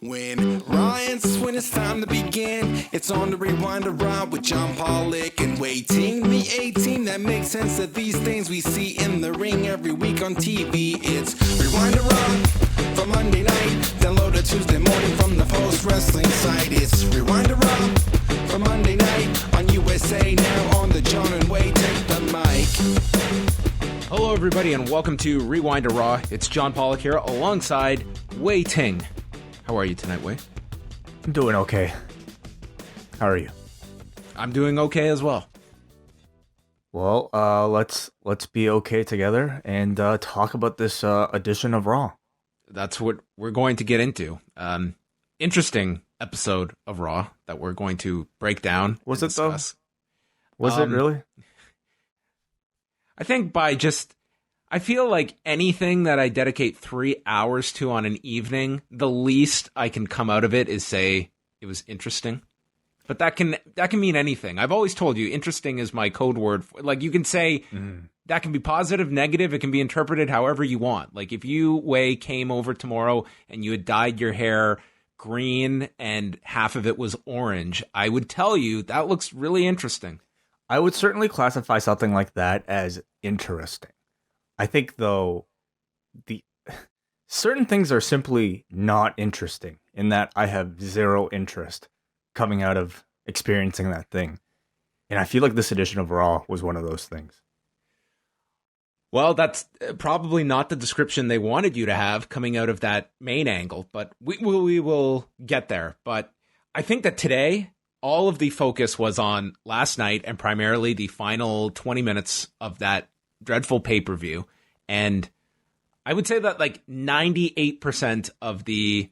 When Ryan's when it's time to begin, it's on the Rewind to Raw with John Pollock and Wai Ting. The A-Team that makes sense of these things we see in the ring every week on TV. It's Rewind to Raw for Monday night. Download it Tuesday morning from the Post Wrestling site. It's Rewind to Raw for Monday night on USA Now on the John and Wai Take the Mic. Hello everybody and welcome to Rewind to Raw. It's John Pollock here alongside Wai Ting. How are you tonight, Wai? I'm doing okay. How are you? I'm doing okay as well. Well, let's be okay together and talk about this edition of Raw. That's what we're going to get into. Interesting episode of Raw that we're going to break down. Was it discuss. Though? Was it really? I think I feel like anything that I dedicate 3 hours to on an evening, the least I can come out of it is say it was interesting. But that can mean anything. I've always told you, interesting is my code word. Like, you can say that can be positive, negative. It can be interpreted however you want. Like, if you, Wai, came over tomorrow and you had dyed your hair green and half of it was orange, I would tell you that looks really interesting. I would certainly classify something like that as interesting. I think, though, the certain things are simply not interesting in that I have zero interest coming out of experiencing that thing. And I feel like this edition of Raw was one of those things. Well, that's probably not the description they wanted you to have coming out of that main angle, but we will get there. But I think that today, all of the focus was on last night and primarily the final 20 minutes of that dreadful pay-per-view. And I would say that like 98% of the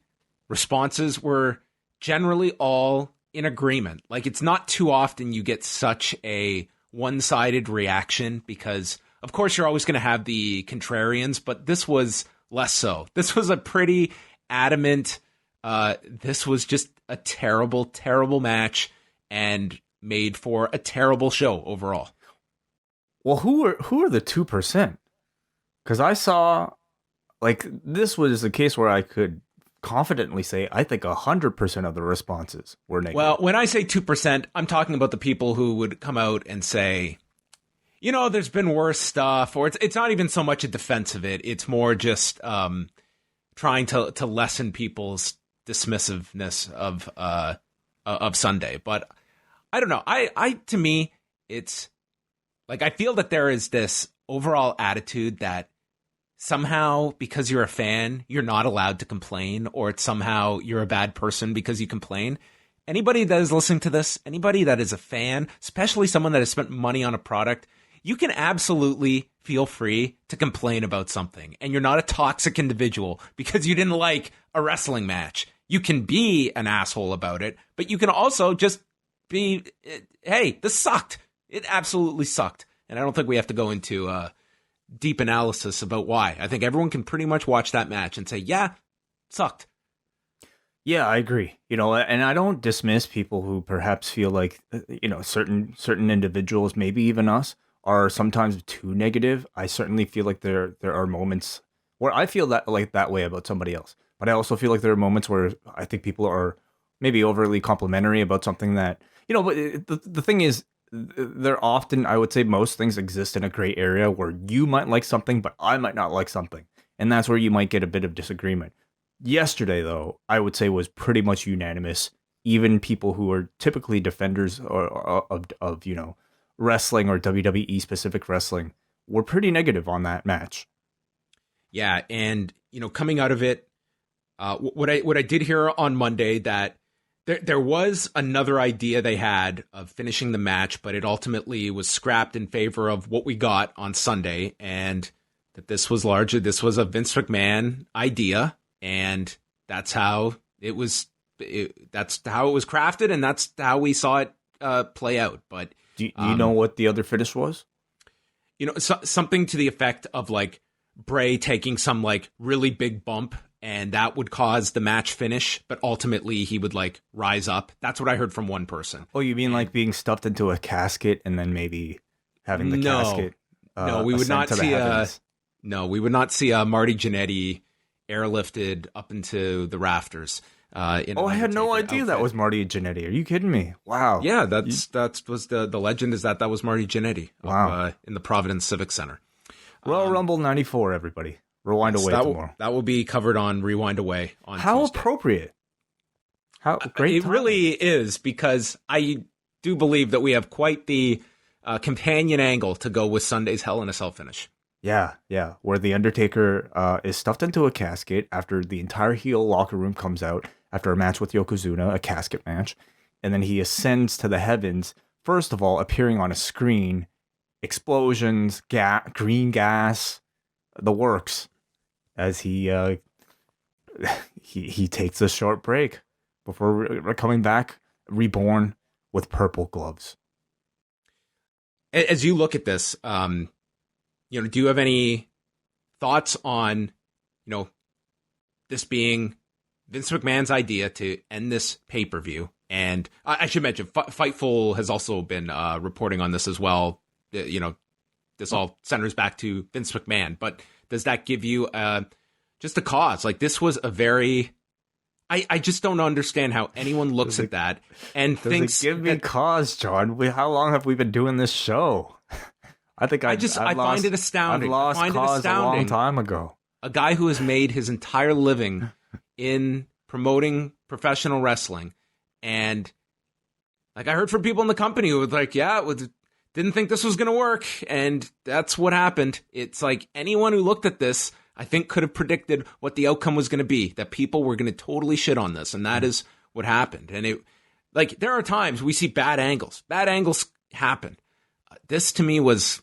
responses were generally all in agreement. Like, it's not too often you get such a one-sided reaction because, of course, you're always going to have the contrarians, but this was less so. This was a pretty adamant, this was just a terrible, terrible match and made for a terrible show overall. Well, who are the 2%? Because I saw, like, this was a case where I could confidently say I think 100% of the responses were negative. Well, when I say 2%, I'm talking about the people who would come out and say, you know, there's been worse stuff, or it's not even so much a defense of it. It's more just trying to lessen people's dismissiveness of Sunday. But I don't know. To me, it's like, I feel that there is this overall attitude that somehow because you're a fan, you're not allowed to complain, or it's somehow you're a bad person because you complain. Anybody that is listening to this, anybody that is a fan, especially someone that has spent money on a product, you can absolutely feel free to complain about something. And you're not a toxic individual because you didn't like a wrestling match. You can be an asshole about it, but you can also just be, hey, this sucked. It absolutely sucked. And I don't think we have to go into deep analysis about why. I think everyone can pretty much watch that match and say, yeah, sucked. Yeah, I agree. You know, and I don't dismiss people who perhaps feel like, you know, certain individuals, maybe even us, are sometimes too negative. I certainly feel like there are moments where I feel that way about somebody else. But I also feel like there are moments where I think people are maybe overly complimentary about something that, you know, but the thing is, there often, I would say most things exist in a gray area where you might like something, but I might not like something. And that's where you might get a bit of disagreement. Yesterday, though, I would say was pretty much unanimous. Even people who are typically defenders of you know, wrestling or WWE specific wrestling were pretty negative on that match. Yeah, and you know, coming out of it, what I did hear on Monday that there was another idea they had of finishing the match, but it ultimately was scrapped in favor of what we got on Sunday, and that this was a Vince McMahon idea, and that's how it was. That's how it was crafted, and that's how we saw it play out. But do you know what the other finish was? You know, something to the effect of like Bray taking some like really big bump, and that would cause the match finish, but ultimately he would like rise up. That's what I heard from one person. Oh, you mean like being stuffed into a casket and then maybe having the casket? No, we would not see we would not see Marty Jannetty airlifted up into the rafters. I had no idea that was Marty Jannetty. Are you kidding me? Wow. Yeah, that was the legend is that was Marty Jannetty. Wow. In the Providence Civic Center. Royal Rumble 94, everybody. Rewind away tomorrow. That will be covered on Rewind Away on How Tuesday. Appropriate. How great It time. really is, because I do believe that we have quite the companion angle to go with Sunday's Hell in a Cell finish. Yeah, where The Undertaker is stuffed into a casket after the entire heel locker room comes out after a match with Yokozuna, a casket match, and then he ascends to the heavens, first of all appearing on a screen, explosions, green gas, the works, as he takes a short break before coming back, reborn with purple gloves. As you look at this, do you have any thoughts on, this being Vince McMahon's idea to end this pay-per-view? And I should mention, Fightful has also been reporting on this as well. This all centers back to Vince McMahon. But does that give you just a cause? Like, this was a very... I just don't understand how anyone looks at that and thinks... Give me cause, John. How long have we been doing this show? I find it astounding. I find it astounding. A long time ago. A guy who has made his entire living in promoting professional wrestling, and I heard from people in the company who were like, didn't think this was going to work, and that's what happened. It's like anyone who looked at this, I think, could have predicted what the outcome was going to be, that people were going to totally shit on this, and that is what happened. And there are times we see bad angles. Bad angles happen. This to me was,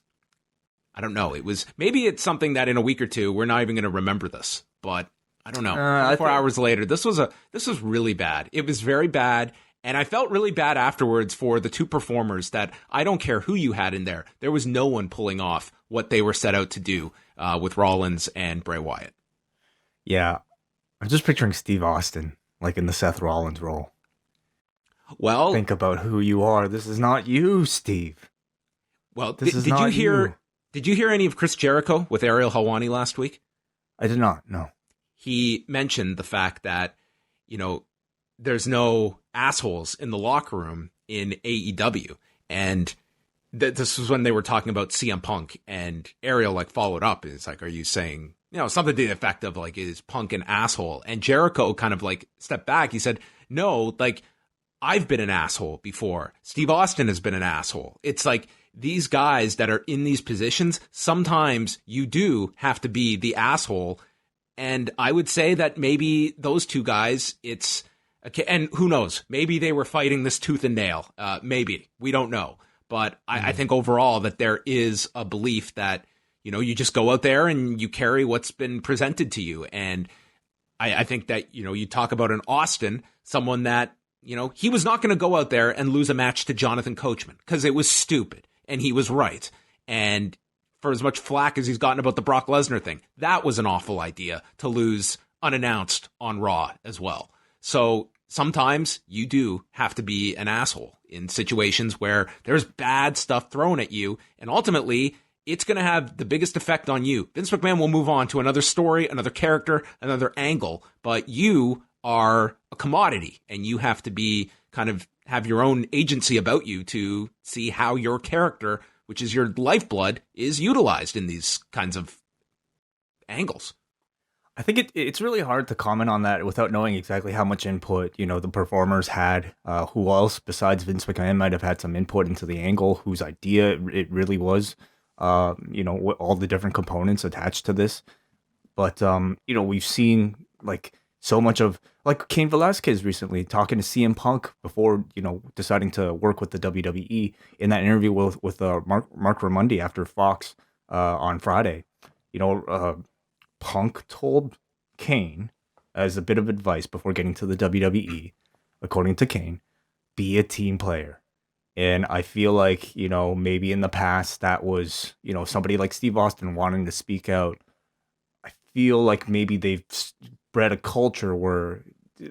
I don't know. Maybe it's something that in a week or two we're not even going to remember this, but I don't know. 4 hours later, this was really bad. It was very bad, and I felt really bad afterwards for the two performers that I don't care who you had in there. There was no one pulling off what they were set out to do with Rollins and Bray Wyatt. Yeah, I'm just picturing Steve Austin in the Seth Rollins role. Well, think about who you are. This is not you, Steve. Well, did you hear? Did you hear any of Chris Jericho with Ariel Helwani last week? I did not. No. He mentioned the fact that there's no assholes in the locker room in AEW, and this was when they were talking about CM Punk, and Ariel followed up. It's like, are you saying something to the effect of is Punk an asshole? And Jericho kind of stepped back. He said, no, I've been an asshole before. Steve Austin has been an asshole. It's these guys that are in these positions, sometimes you do have to be the asshole. And I would say that maybe those two guys, it's okay. And who knows? Maybe they were fighting this tooth and nail. Maybe. We don't know. But I think overall that there is a belief that, you just go out there and you carry what's been presented to you. And I think that, you talk about an Austin, someone that, he was not going to go out there and lose a match to Jonathan Coachman because it was stupid. And he was right. And for as much flack as he's gotten about the Brock Lesnar thing, that was an awful idea to lose unannounced on Raw as well. So sometimes you do have to be an asshole in situations where there's bad stuff thrown at you. And ultimately, it's going to have the biggest effect on you. Vince McMahon will move on to another story, another character, another angle. But you are a commodity, and you have to be have your own agency about you to see how your character, which is your lifeblood, is utilized in these kinds of angles. I think it's really hard to comment on that without knowing exactly how much input, the performers had. Who else besides Vince McMahon might have had some input into the angle, whose idea it really was, all the different components attached to this. But, we've seen so much of Cain Velasquez recently talking to CM Punk before, deciding to work with the WWE in that interview with Mark Raimondi after Fox on Friday. Punk told Kane as a bit of advice before getting to the WWE, according to Kane, be a team player. And I feel maybe in the past that was, somebody like Steve Austin wanting to speak out. I feel like maybe they've bred a culture where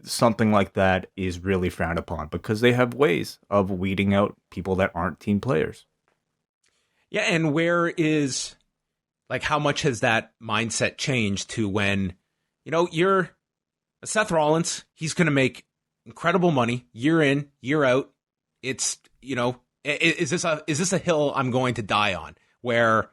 something like that is really frowned upon because they have ways of weeding out people that aren't team players. Yeah, and where is, how much has that mindset changed to when, you're Seth Rollins, he's going to make incredible money year in, year out. It's, is this a hill I'm going to die on, where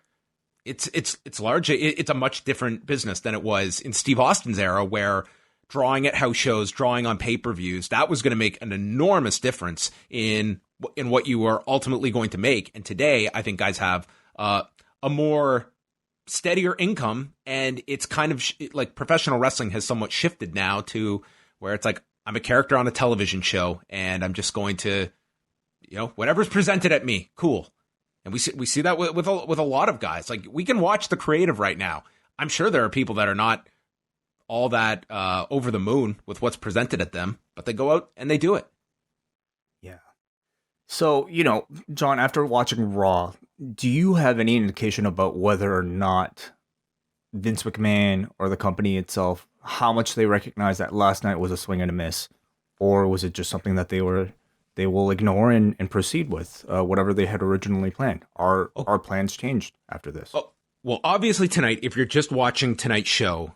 it's large. It's a much different business than it was in Steve Austin's era, where drawing at house shows, drawing on pay-per-views, that was going to make an enormous difference in what you are ultimately going to make. And today, I think guys have a more steadier income, and it's kind of like professional wrestling has somewhat shifted now to where it's like, I'm a character on a television show, and I'm just going to, whatever's presented at me, cool. And we see that with a lot of guys. Like, we can watch the creative right now. I'm sure there are people that are not all that over the moon with what's presented at them, but they go out and they do it. Yeah. So, John, after watching Raw, do you have any indication about whether or not Vince McMahon or the company itself, how much they recognize that last night was a swing and a miss? Or was it just something that they will ignore and proceed with whatever they had originally planned? Are plans changed after this? Oh, well, obviously tonight, if you're just watching tonight's show,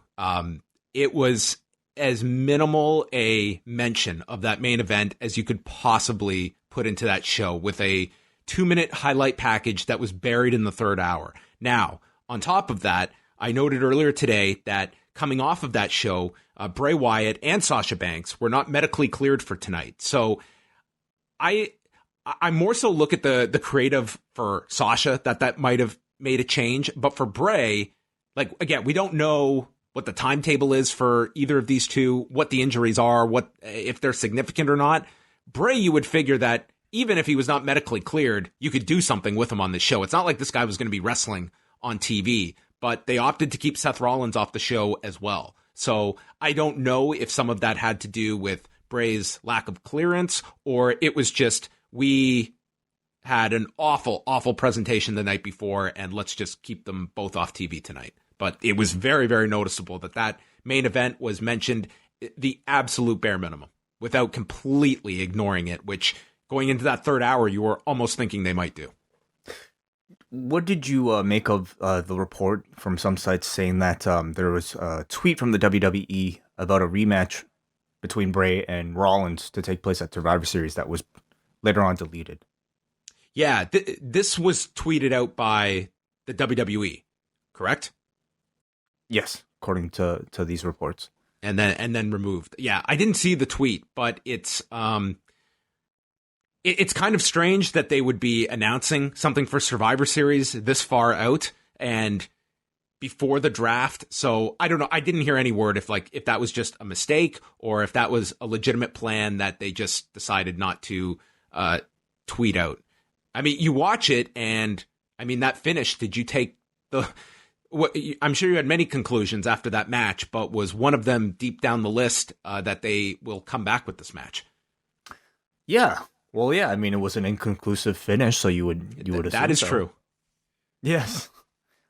it was as minimal a mention of that main event as you could possibly put into that show, with a 2-minute highlight package that was buried in the third hour. Now, on top of that, I noted earlier today that coming off of that show, Bray Wyatt and Sasha Banks were not medically cleared for tonight. So I more so look at the creative for Sasha, that might have made a change. But for Bray, like, again, we don't know what the timetable is for either of these two, what the injuries are, what if they're significant or not. Bray, you would figure that even if he was not medically cleared, you could do something with him on this show. It's not like this guy was going to be wrestling on TV, but they opted to keep Seth Rollins off the show as well. So I don't know if some of that had to do with Bray's lack of clearance, or it was just, we had an awful, awful presentation the night before, and let's just keep them both off TV tonight. But it was very, very noticeable that main event was mentioned, the absolute bare minimum, without completely ignoring it, which going into that third hour, you were almost thinking they might do. What did you make of the report from some sites saying that there was a tweet from the WWE about a rematch between Bray and Rollins to take place at Survivor Series that was later on deleted? Yeah, this was tweeted out by the WWE, correct? Yes, according to these reports. And then removed. Yeah, I didn't see the tweet, but it's kind of strange that they would be announcing something for Survivor Series this far out and before the draft. So I don't know. I didn't hear any word if that was just a mistake or if that was a legitimate plan that they just decided not to tweet out. I mean, you watch it, and I mean, that finish, did you take I'm sure you had many conclusions after that match, but was one of them deep down the list that they will come back with this match? Yeah. Well, yeah. I mean, it was an inconclusive finish, so you would assume that is so. true. Yes.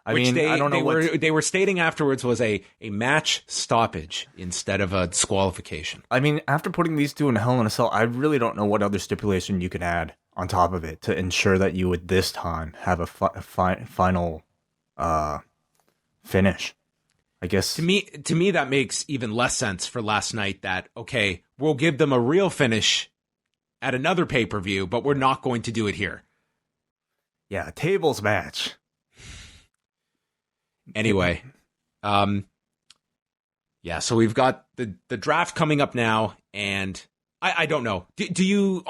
I don't know they were stating afterwards was a match stoppage instead of a disqualification. I mean, after putting these two in Hell in a Cell, I really don't know what other stipulation you could add on top of it to ensure that you would this time have a final finish. I guess to me that makes even less sense for last night. That okay, we'll give them a real finish at another pay-per-view, but we're not going to do it here. Yeah, a tables match. Anyway, yeah, so we've got the draft coming up now, and I don't know. Do you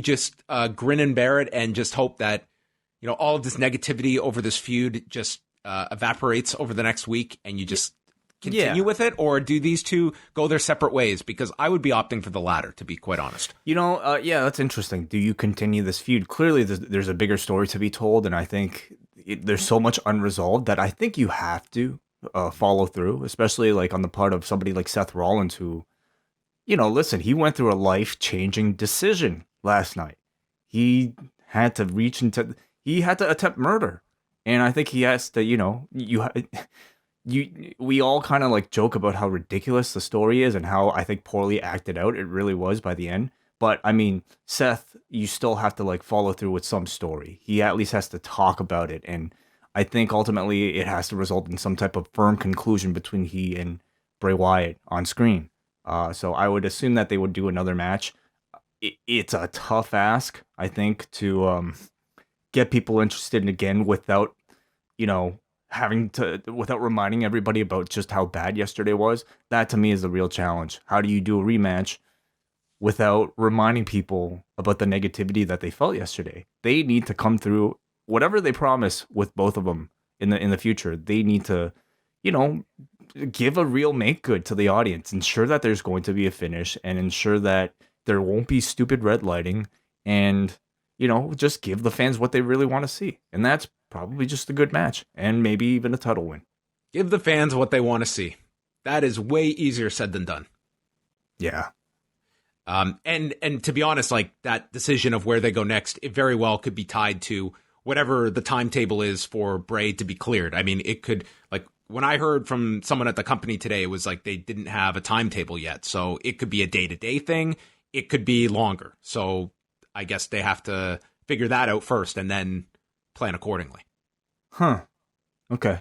just grin and bear it and just hope that, all of this negativity over this feud just evaporates over the next week and you just continue with it? Or do these two go their separate ways? Because I would be opting for the latter, to be quite honest. Yeah, that's interesting. Do you continue this feud? Clearly, there's a bigger story to be told, and I think there's so much unresolved that I think you have to follow through, especially like on the part of somebody like Seth Rollins, who, listen, he went through a life-changing decision last night. He had to attempt murder. And I think he has to, we all kind of like joke about how ridiculous the story is and how I think poorly acted out it really was by the end. But I mean, Seth, you still have to like follow through with some story. He at least has to talk about it. And I think ultimately it has to result in some type of firm conclusion between he and Bray Wyatt on screen. So I would assume that they would do another match. It's a tough ask, I think, to get people interested again without, without reminding everybody about just how bad yesterday was. That to me is the real challenge. How do you do a rematch without reminding people about the negativity that they felt yesterday? They need to come through whatever they promise with both of them in the future. They need to, give a real make good to the audience, ensure that there's going to be a finish, and ensure that there won't be stupid red lighting, and just give the fans what they really want to see. And that's probably just a good match and maybe even a title win. Give the fans what they want to see. That is way easier said than done. Yeah. And to be honest, like that decision of where they go next, it very well could be tied to whatever the timetable is for Bray to be cleared. I mean, it could, like when I heard from someone at the company today, it was like they didn't have a timetable yet. So it could be a day-to-day thing. It could be longer. So I guess they have to figure that out first and then plan accordingly. Huh. Okay.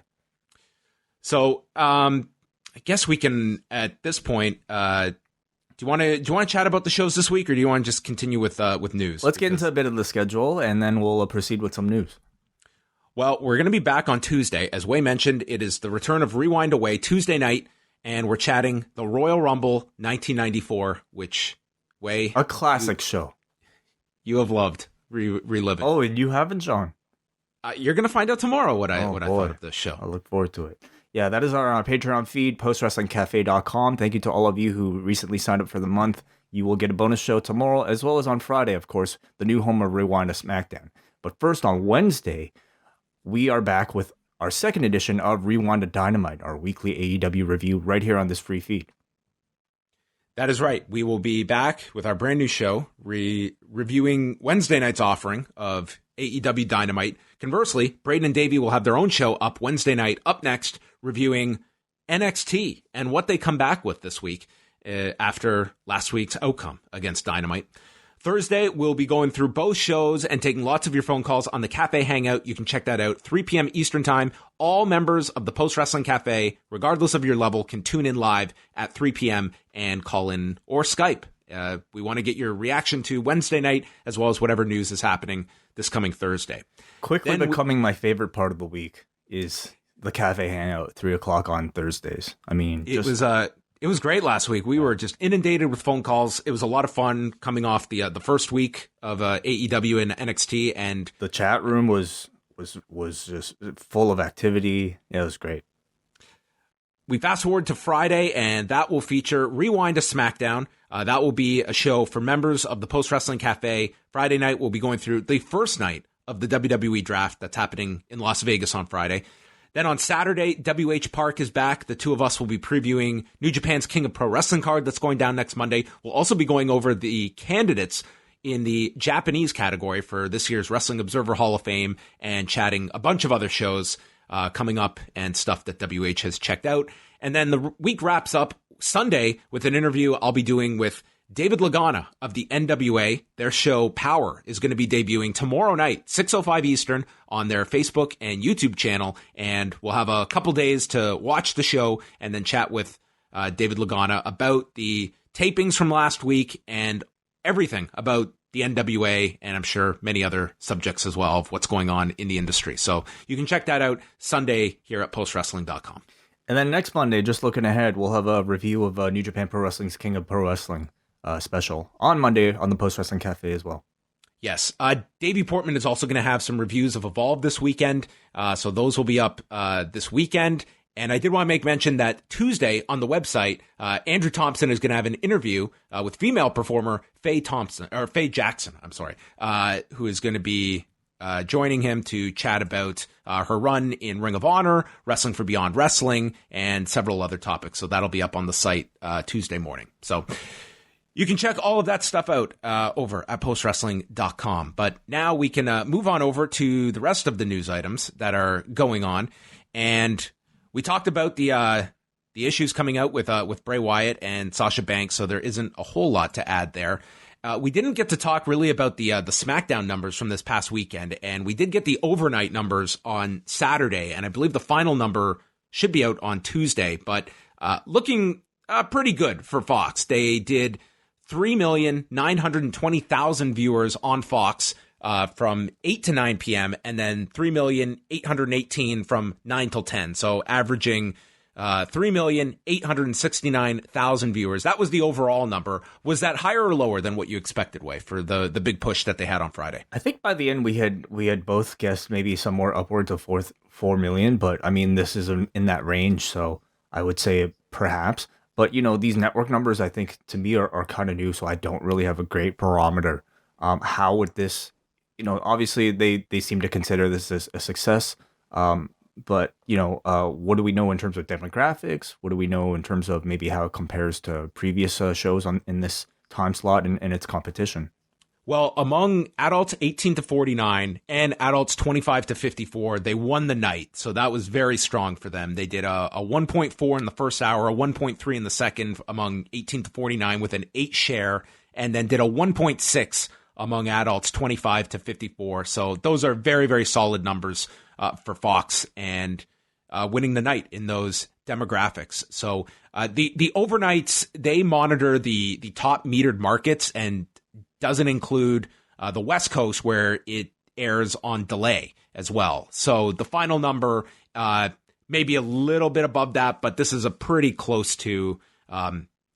So I guess we can, at this point, do you want to chat about the shows this week, or do you want to just continue with news? Let's get into a bit of the schedule, and then we'll proceed with some news. Well, we're going to be back on Tuesday. As Wai mentioned, it is the return of Rewind Away Tuesday night, and we're chatting the Royal Rumble 1994, which, Wai... a classic show. You have loved. Relive it. Oh, and you haven't, John? You're going to find out tomorrow what I thought of this show. I look forward to it. Yeah, that is our Patreon feed, postwrestlingcafe.com. Thank you to all of you who recently signed up for the month. You will get a bonus show tomorrow, as well as on Friday, of course, the new home of Rewind to SmackDown. But first, on Wednesday, we are back with our second edition of Rewind to Dynamite, our weekly AEW review, right here on this free feed. That is right. We will be back with our brand new show, reviewing Wednesday night's offering of AEW Dynamite. Conversely, Braden and Davey will have their own show up Wednesday night, up next, reviewing NXT and what they come back with this week after last week's outcome against Dynamite. Thursday, we'll be going through both shows and taking lots of your phone calls on the Cafe Hangout. You can check that out, 3 p.m. Eastern Time. All members of the Post Wrestling Cafe, regardless of your level, can tune in live at 3 p.m. and call in or Skype. We want to get your reaction to Wednesday night, as well as whatever news is happening this coming Thursday. Quickly becoming my favorite part of the week is the Cafe Hangout at 3 o'clock on Thursdays. I mean, it was great last week. We were just inundated with phone calls. It was a lot of fun coming off the first week of AEW and NXT, and the chat room was just full of activity. Yeah, it was great. We fast forward to Friday, and that will feature Rewind to SmackDown. That will be a show for members of the Post Wrestling Cafe. Friday night, we'll be going through the first night of the WWE Draft that's happening in Las Vegas on Friday. Then on Saturday, WH Park is back. The two of us will be previewing New Japan's King of Pro Wrestling card that's going down next Monday. We'll also be going over the candidates in the Japanese category for this year's Wrestling Observer Hall of Fame and chatting a bunch of other shows coming up and stuff that WH has checked out. And then the week wraps up Sunday with an interview I'll be doing with David Lagana of the NWA. Their show Power is going to be debuting tomorrow night, 6:05 Eastern, on their Facebook and YouTube channel. And we'll have a couple days to watch the show and then chat with David Lagana about the tapings from last week and everything about the NWA, and I'm sure many other subjects as well of what's going on in the industry. So you can check that out Sunday here at postwrestling.com. And then next Monday, just looking ahead, we'll have a review of New Japan Pro Wrestling's King of Pro Wrestling special on Monday on the Post Wrestling Cafe as well. Yes. Davey Portman is also going to have some reviews of Evolve this weekend. So those will be up this weekend. And I did want to make mention that Tuesday on the website, Andrew Thompson is going to have an interview with female performer Faye Jackson, who is going to be joining him to chat about her run in Ring of Honor, Wrestling for Beyond Wrestling, and several other topics. So that'll be up on the site Tuesday morning. So you can check all of that stuff out over at postwrestling.com. But now we can move on over to the rest of the news items that are going on. And we talked about the issues coming out with Bray Wyatt and Sasha Banks, so there isn't a whole lot to add there. We didn't get to talk really about the SmackDown numbers from this past weekend, and we did get the overnight numbers on Saturday, and I believe the final number should be out on Tuesday. But looking pretty good for Fox. They did 3,920,000 viewers on Fox from 8 to 9 p.m. and then 3,818 from 9 till 10. So averaging 3,869,000 viewers. That was the overall number. Was that higher or lower than what you expected, Wai, for the big push that they had on Friday? I think by the end we had both guessed maybe somewhere upwards of 4 million, but I mean this is in that range, so I would say perhaps. But these network numbers I think to me are kind of new, so I don't really have a great barometer. How would this? Obviously they seem to consider this as a success. But what do we know in terms of demographics? What do we know in terms of maybe how it compares to previous shows in this time slot and its competition? Well, among adults 18 to 49 and adults 25 to 54, they won the night. So that was very strong for them. They did a 1.4 in the first hour, a 1.3 in the second among 18 to 49 with an 8 share, and then did a 1.6 among adults 25 to 54. So those are very, very solid numbers for Fox and winning the night in those demographics. So the overnights, they monitor the top metered markets and doesn't include the West Coast where it airs on delay as well. So the final number may be a little bit above that, but this is a pretty close to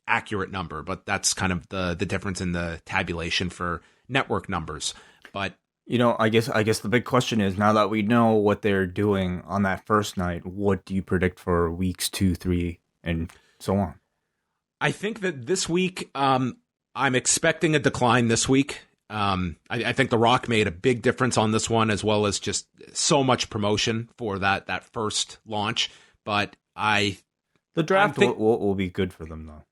accurate number. But that's kind of the difference in the tabulation for network numbers. But I guess the big question is, now that we know what they're doing on that first night, what do you predict for weeks 2, 3, and so on? I think that this week, I'm expecting a decline this week. I think The Rock made a big difference on this one, as well as just so much promotion for that first launch. But the draft will be good for them, though.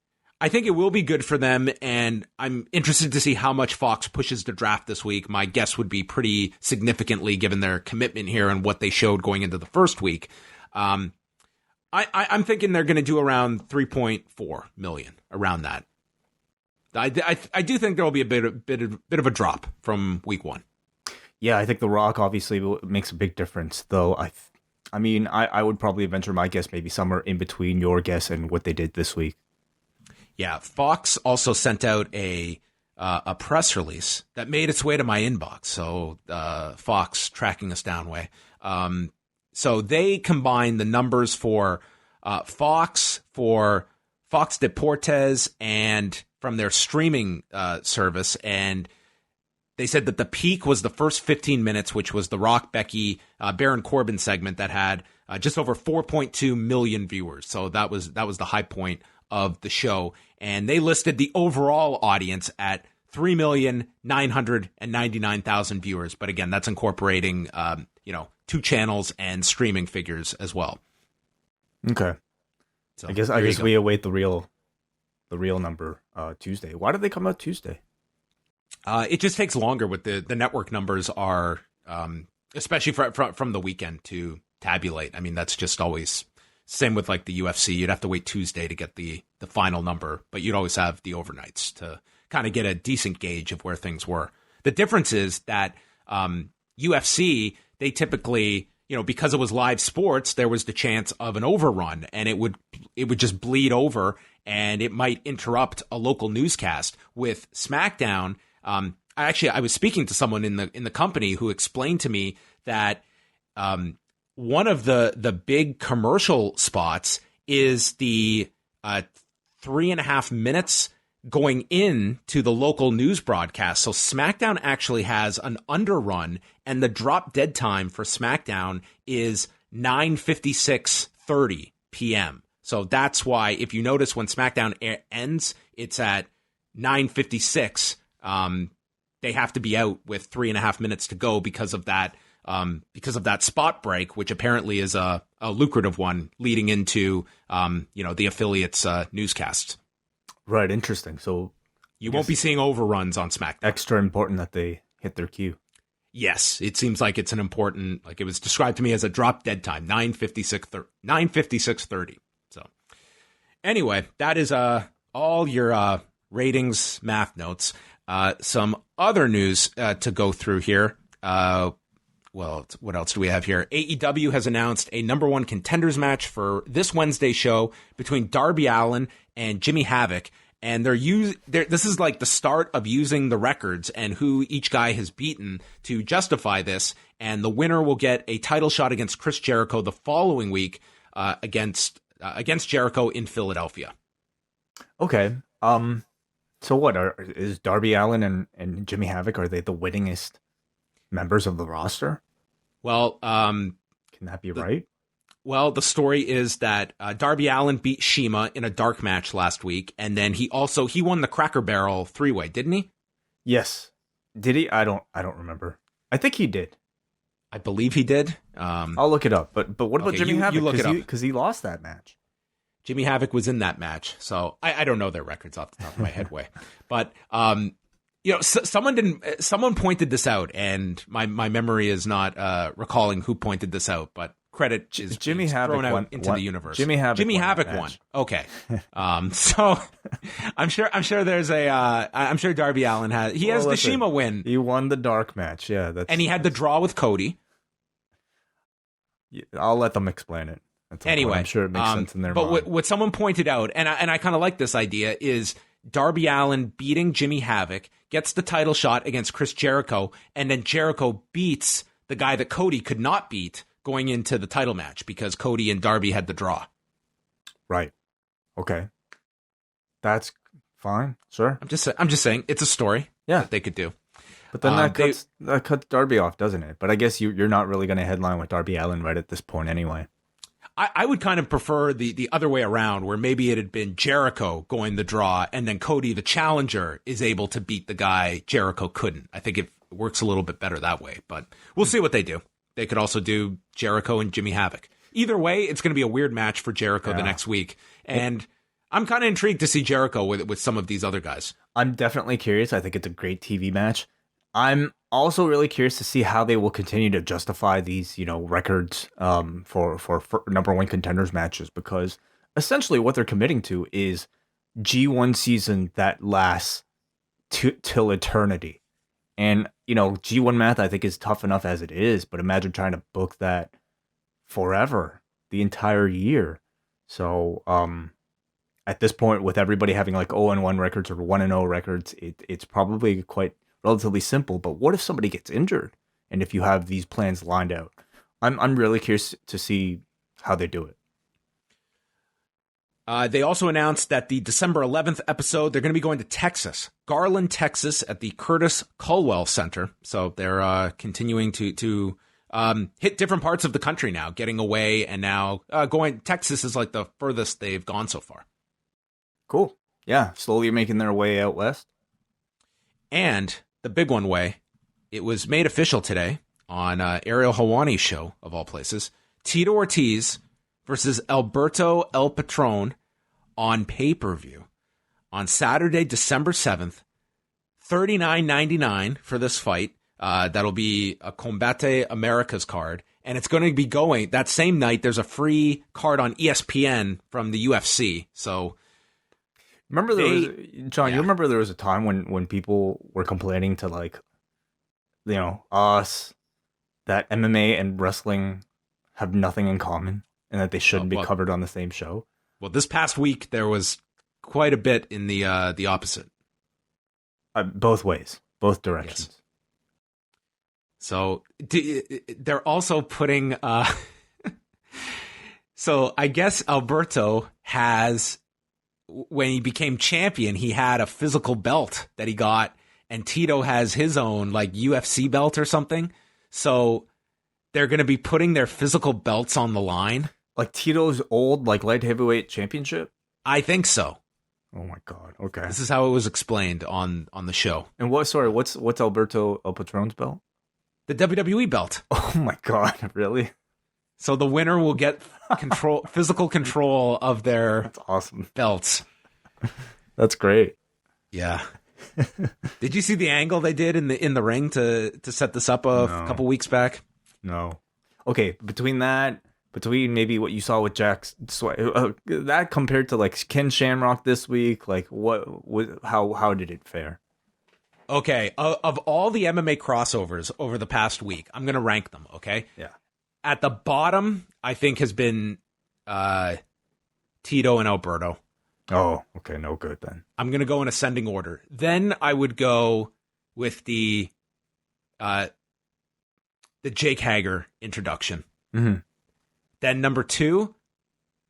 I think it will be good for them, and I'm interested to see how much Fox pushes the draft this week. My guess would be pretty significantly, given their commitment here and what they showed going into the first week. I'm thinking they're going to do around 3.4 million, around that. I do think there will be a bit of a drop from week 1. Yeah, I think The Rock obviously makes a big difference, though. I mean, I would probably venture my guess maybe somewhere in between your guess and what they did this week. Yeah, Fox also sent out a press release that made its way to my inbox. So Fox tracking us down, Wai. So they combined the numbers for Fox Deportes and from their streaming service, and they said that the peak was the first 15 minutes, which was the Rock, Becky, Baron Corbin segment that had just over 4.2 million viewers. So that was the high point of the show, and they listed the overall audience at 3,999,000 viewers. But again, that's incorporating 2 channels and streaming figures as well. Okay, so I guess we await the real number Tuesday. Why did they come out Tuesday? It just takes longer with the network numbers are, especially from the weekend to tabulate. I mean, that's just always same with like the UFC. You'd have to wait Tuesday to get the final number, but you'd always have the overnights to kind of get a decent gauge of where things were. The difference is that UFC, they typically, because it was live sports, there was the chance of an overrun, and it would just bleed over, and it might interrupt a local newscast. With SmackDown, I was speaking to someone in the company who explained to me that one of the big commercial spots is the 3.5 minutes going into the local news broadcast. So SmackDown actually has an underrun, and the drop dead time for SmackDown is 9:56:30 p.m. So that's why, if you notice, when SmackDown ends, it's at 9:56. They have to be out with 3.5 minutes to go because of that spot break, which apparently is a lucrative one leading into the affiliates' newscasts. Right, interesting. So you won't be seeing overruns on SmackDown. Extra important that they hit their cue. Yes, it seems like it's an important, like it was described to me as a drop dead time, 9:56:30. So anyway, that is all your ratings math notes. Some other news to go through here. Well, what else do we have here? AEW has announced a number 1 contenders match for this Wednesday show between Darby Allin and Jimmy Havoc. And this is like the start of using the records and who each guy has beaten to justify this. And the winner will get a title shot against Chris Jericho the following week against Jericho in Philadelphia. Okay. So what is Darby Allin and Jimmy Havoc? Are they the winningest members of the roster? Well, can that be right? Well, the story is that Darby Allin beat Shima in a dark match last week, and then he won the Cracker Barrel 3-way, didn't he? Yes. Did he? I don't remember. I think he did. I believe he did. I'll look it up. But what about Jimmy Havoc? You look it up. Because he lost that match. Jimmy Havoc was in that match, so I don't know their records off the top of my head, but someone pointed this out, and my memory is not recalling who pointed this out, but credit is Jimmy Havoc thrown out won, into the universe. Jimmy Havoc won. Okay, so I'm sure there's I'm sure Darby Allin has the Shima win. He won the dark match, yeah, and he had the draw with Cody. I'll let them explain it. Anyway, I'm sure it makes sense in their mind. But what someone pointed out, and I kind of like this idea, is Darby Allin beating Jimmy Havoc, gets the title shot against Chris Jericho, and then Jericho beats the guy that Cody could not beat going into the title match because Cody and Darby had the draw. Right. Okay. That's fine. Sure. I'm just saying it's a story that they could do. But then that cuts Darby off, doesn't it? But I guess you're not really going to headline with Darby Allin right at this point anyway. I would kind of prefer the other way around, where maybe it had been Jericho going the draw, and then Cody, the challenger, is able to beat the guy Jericho couldn't. I think it works a little bit better that way, but we'll see what they do. They could also do Jericho and Jimmy Havoc. Either way, it's going to be a weird match for Jericho the next week, and I'm kind of intrigued to see Jericho with some of these other guys. I'm definitely curious. I think it's a great TV match. I'm also really curious to see how they will continue to justify these, records for number one contenders matches, because essentially what they're committing to is G1 season that lasts till eternity. And, G1 math I think is tough enough as it is, but imagine trying to book that forever, the entire year. So at this point, with everybody having like 0-1 records or 1-0 records, it's probably quite relatively simple. But what if somebody gets injured? And if you have these plans lined out, I'm really curious to see how they do it. They also announced that the December 11th episode, they're going to be going to Texas, Garland, Texas, at the Curtis Culwell Center. So they're continuing to hit different parts of the country now, getting away, and now going. Texas is like the furthest they've gone so far. Cool. Yeah, slowly making their way out west. And the big one way, it was made official today on Ariel Helwani's show, of all places. Tito Ortiz versus Alberto El Patron on pay-per-view on Saturday, December 7th. $39.99 for this fight. That'll be a Combate Americas card. And it's going to be going that same night. There's a free card on ESPN from the UFC. So remember John, you remember there was a time when people were complaining to us that MMA and wrestling have nothing in common and that they shouldn't be covered on the same show. Well, this past week there was quite a bit in the opposite. Both ways, both directions. Yes. So they're also putting. So I guess Alberto has, when he became champion, he had a physical belt that he got, and Tito has his own UFC belt or something. So they're going to be putting their physical belts on the line. Like Tito's old light heavyweight championship? I think so. Oh my God. Okay. This is how it was explained on the show. And what's Alberto El Patron's belt? The WWE belt. Oh my God, really? So the winner will get physical control of their That's awesome. belts. That's great. Yeah. Did you see the angle they did in the ring to set this up a couple weeks back? No. Okay, between maybe what you saw with Jack that compared to Ken Shamrock this week, how did it fare? Okay, of all the MMA crossovers over the past week, I'm going to rank them, okay? Yeah. At the bottom, I think, has been Tito and Alberto. Oh, okay, no good then. I'm going to go in ascending order. Then I would go with the Jake Hager introduction. Mm-hmm. Then number 2,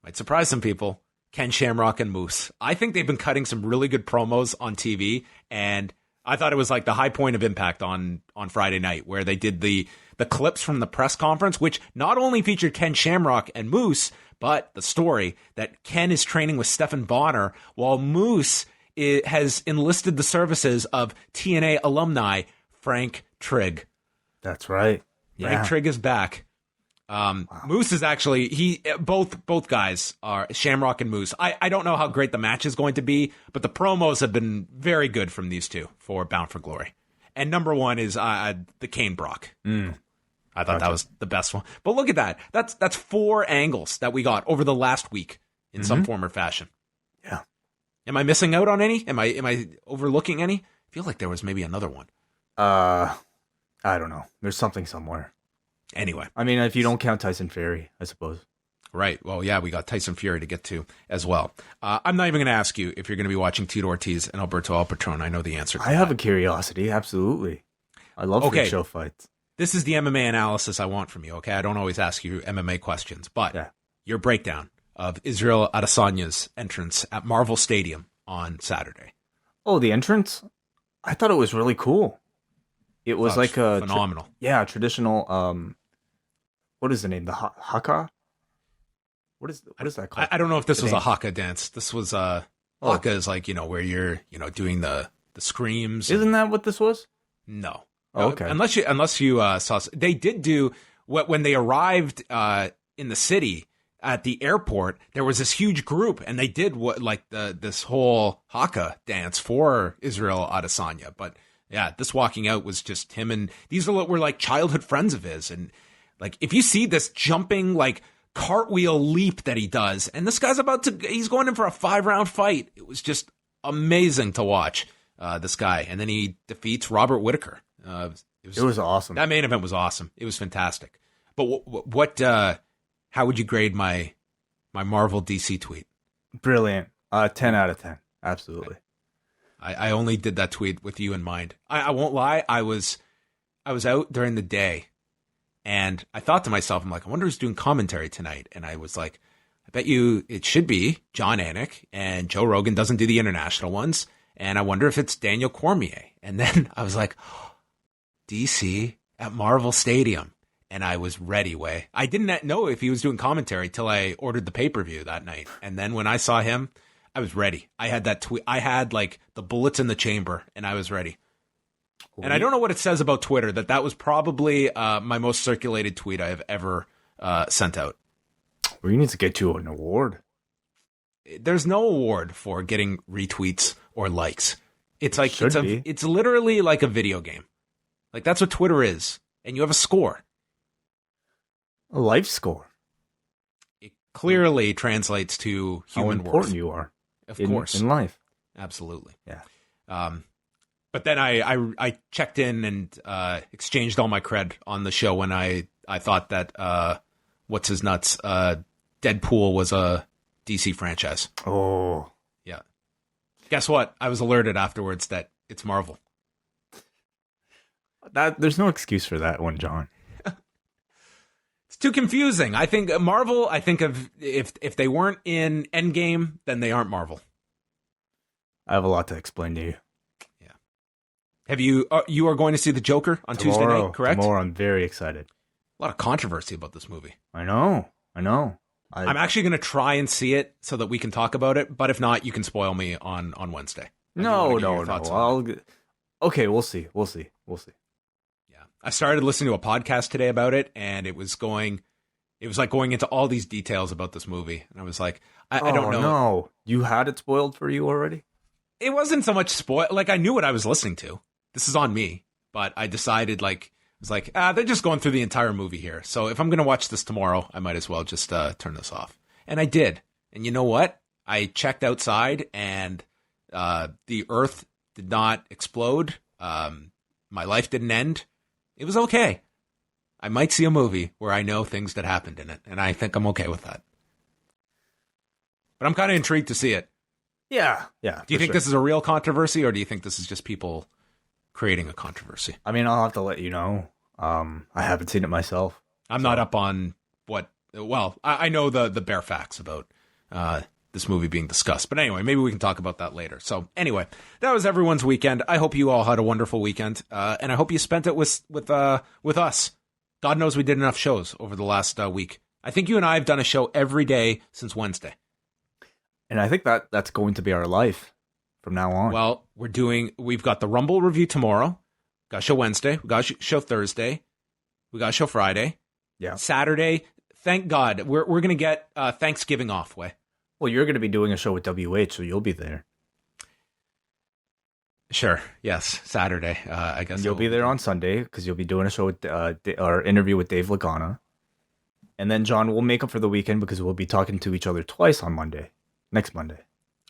might surprise some people, Ken Shamrock and Moose. I think they've been cutting some really good promos on TV, and I thought it was like the high point of Impact on Friday night, where they did the clips from the press conference, which not only featured Ken Shamrock and Moose, but the story that Ken is training with Stephen Bonner, while Moose has enlisted the services of TNA alumni Frank Trigg. That's right. Frank Trigg is back. Wow. Moose is actually both guys are Shamrock and Moose. I don't know how great the match is going to be, but the promos have been very good from these two for Bound for Glory. And number 1 is the Kane Brock. I thought that was the best one. But look at that. That's 4 angles that we got over the last week in some form or fashion. Yeah. Am I missing out on any? Am I overlooking any? I feel like there was maybe another one. I don't know. There's something somewhere. Anyway. I mean, if you don't count Tyson Fury, I suppose. Right. Well, yeah, we got Tyson Fury to get to as well. I'm not even going to ask you if you're going to be watching Tito Ortiz and Alberto El Patron. I know the answer to that. I have a curiosity, absolutely. I love freak show fights. This is the MMA analysis I want from you, okay? I don't always ask you MMA questions, but your breakdown of Israel Adesanya's entrance at Marvel Stadium on Saturday. Oh, the entrance? I thought it was really cool. It was like a phenomenal. Traditional what is the name? The haka? What is that called? I don't know if this was a haka dance. This was haka is like, where you're, doing the screams. Isn't that what this was? No. Oh, okay. Unless you saw, they did do when they arrived in the city at the airport. There was this huge group, and they did this whole haka dance for Israel Adesanya. But yeah, this walking out was just him, and these were like childhood friends of his, and like if you see this jumping cartwheel leap that he does, and this guy's he's going in for a 5-round fight. It was just amazing to watch this guy, and then he defeats Robert Whittaker. It was awesome. That main event was awesome. It was fantastic. But how would you grade my Marvel DC tweet? Brilliant. 10 out of 10. Absolutely. I only did that tweet with you in mind. I won't lie. I was out during the day, and I thought to myself, I'm like, I wonder who's doing commentary tonight. And I was like, I bet you it should be John Anik, and Joe Rogan doesn't do the international ones. And I wonder if it's Daniel Cormier. And then I was like, DC at Marvel Stadium. And I was ready, Way. I didn't know if he was doing commentary till I ordered the pay-per-view that night. And then when I saw him, I was ready. I had that tweet. I had the bullets in the chamber, and I was ready. And I don't know what it says about Twitter, that was probably my most circulated tweet I have ever sent out. Well, you need to get you an award. There's no award for getting retweets or likes. It's like it's literally like a video game. Like that's what Twitter is, and you have a score. A life score. It clearly translates to human how important worth. You are, of course, in life. Absolutely. Yeah. But then I checked in and exchanged all my cred on the show when I thought that what's his nuts Deadpool was a DC franchise. Oh. Yeah. Guess what? I was alerted afterwards that it's Marvel. There's no excuse for that one, John. It's too confusing. I think Marvel, of if they weren't in Endgame, then they aren't Marvel. I have a lot to explain to you. Yeah. Have you are going to see The Joker on Tuesday night, correct? Tomorrow, I'm very excited. A lot of controversy about this movie. I know. I'm actually going to try and see it so that we can talk about it, but if not, you can spoil me on Wednesday. No. Okay, we'll see. Yeah. I started listening to a podcast today about it, and it was like going into all these details about this movie. And I was like, I don't know. No. You had it spoiled for you already? It wasn't so much spoil. Like, I knew what I was listening to. This is on me. But I decided, they're just going through the entire movie here. So if I'm going to watch this tomorrow, I might as well just turn this off. And I did. And you know what? I checked outside, and the earth did not explode. My life didn't end. It was okay. I might see a movie where I know things that happened in it, and I think I'm okay with that. But I'm kind of intrigued to see it. Yeah. Do you think this is a real controversy, or do you think this is just people creating a controversy? I mean, I'll have to let you know. I haven't seen it myself. I'm not up on what. Well, I know the bare facts about this movie being discussed, but anyway, maybe we can talk about that later. So anyway, that was everyone's weekend. I hope you all had a wonderful weekend, and I hope you spent it with us. God knows we did enough shows over the last week. I think you and I have done a show every day since Wednesday. And I think that's going to be our life from now on. Well, we've got the Rumble review tomorrow. Got a show Wednesday. We got a show Thursday. We got a show Friday. Yeah. Saturday. Thank God. We're going to get Thanksgiving off, Way. Well, you're going to be doing a show with WH, so you'll be there. Sure. Yes. Saturday. I guess you'll be there on Sunday because you'll be doing a show with our interview with Dave Lagana. And then, John, we'll make up for the weekend because we'll be talking to each other twice on Monday. Next Monday.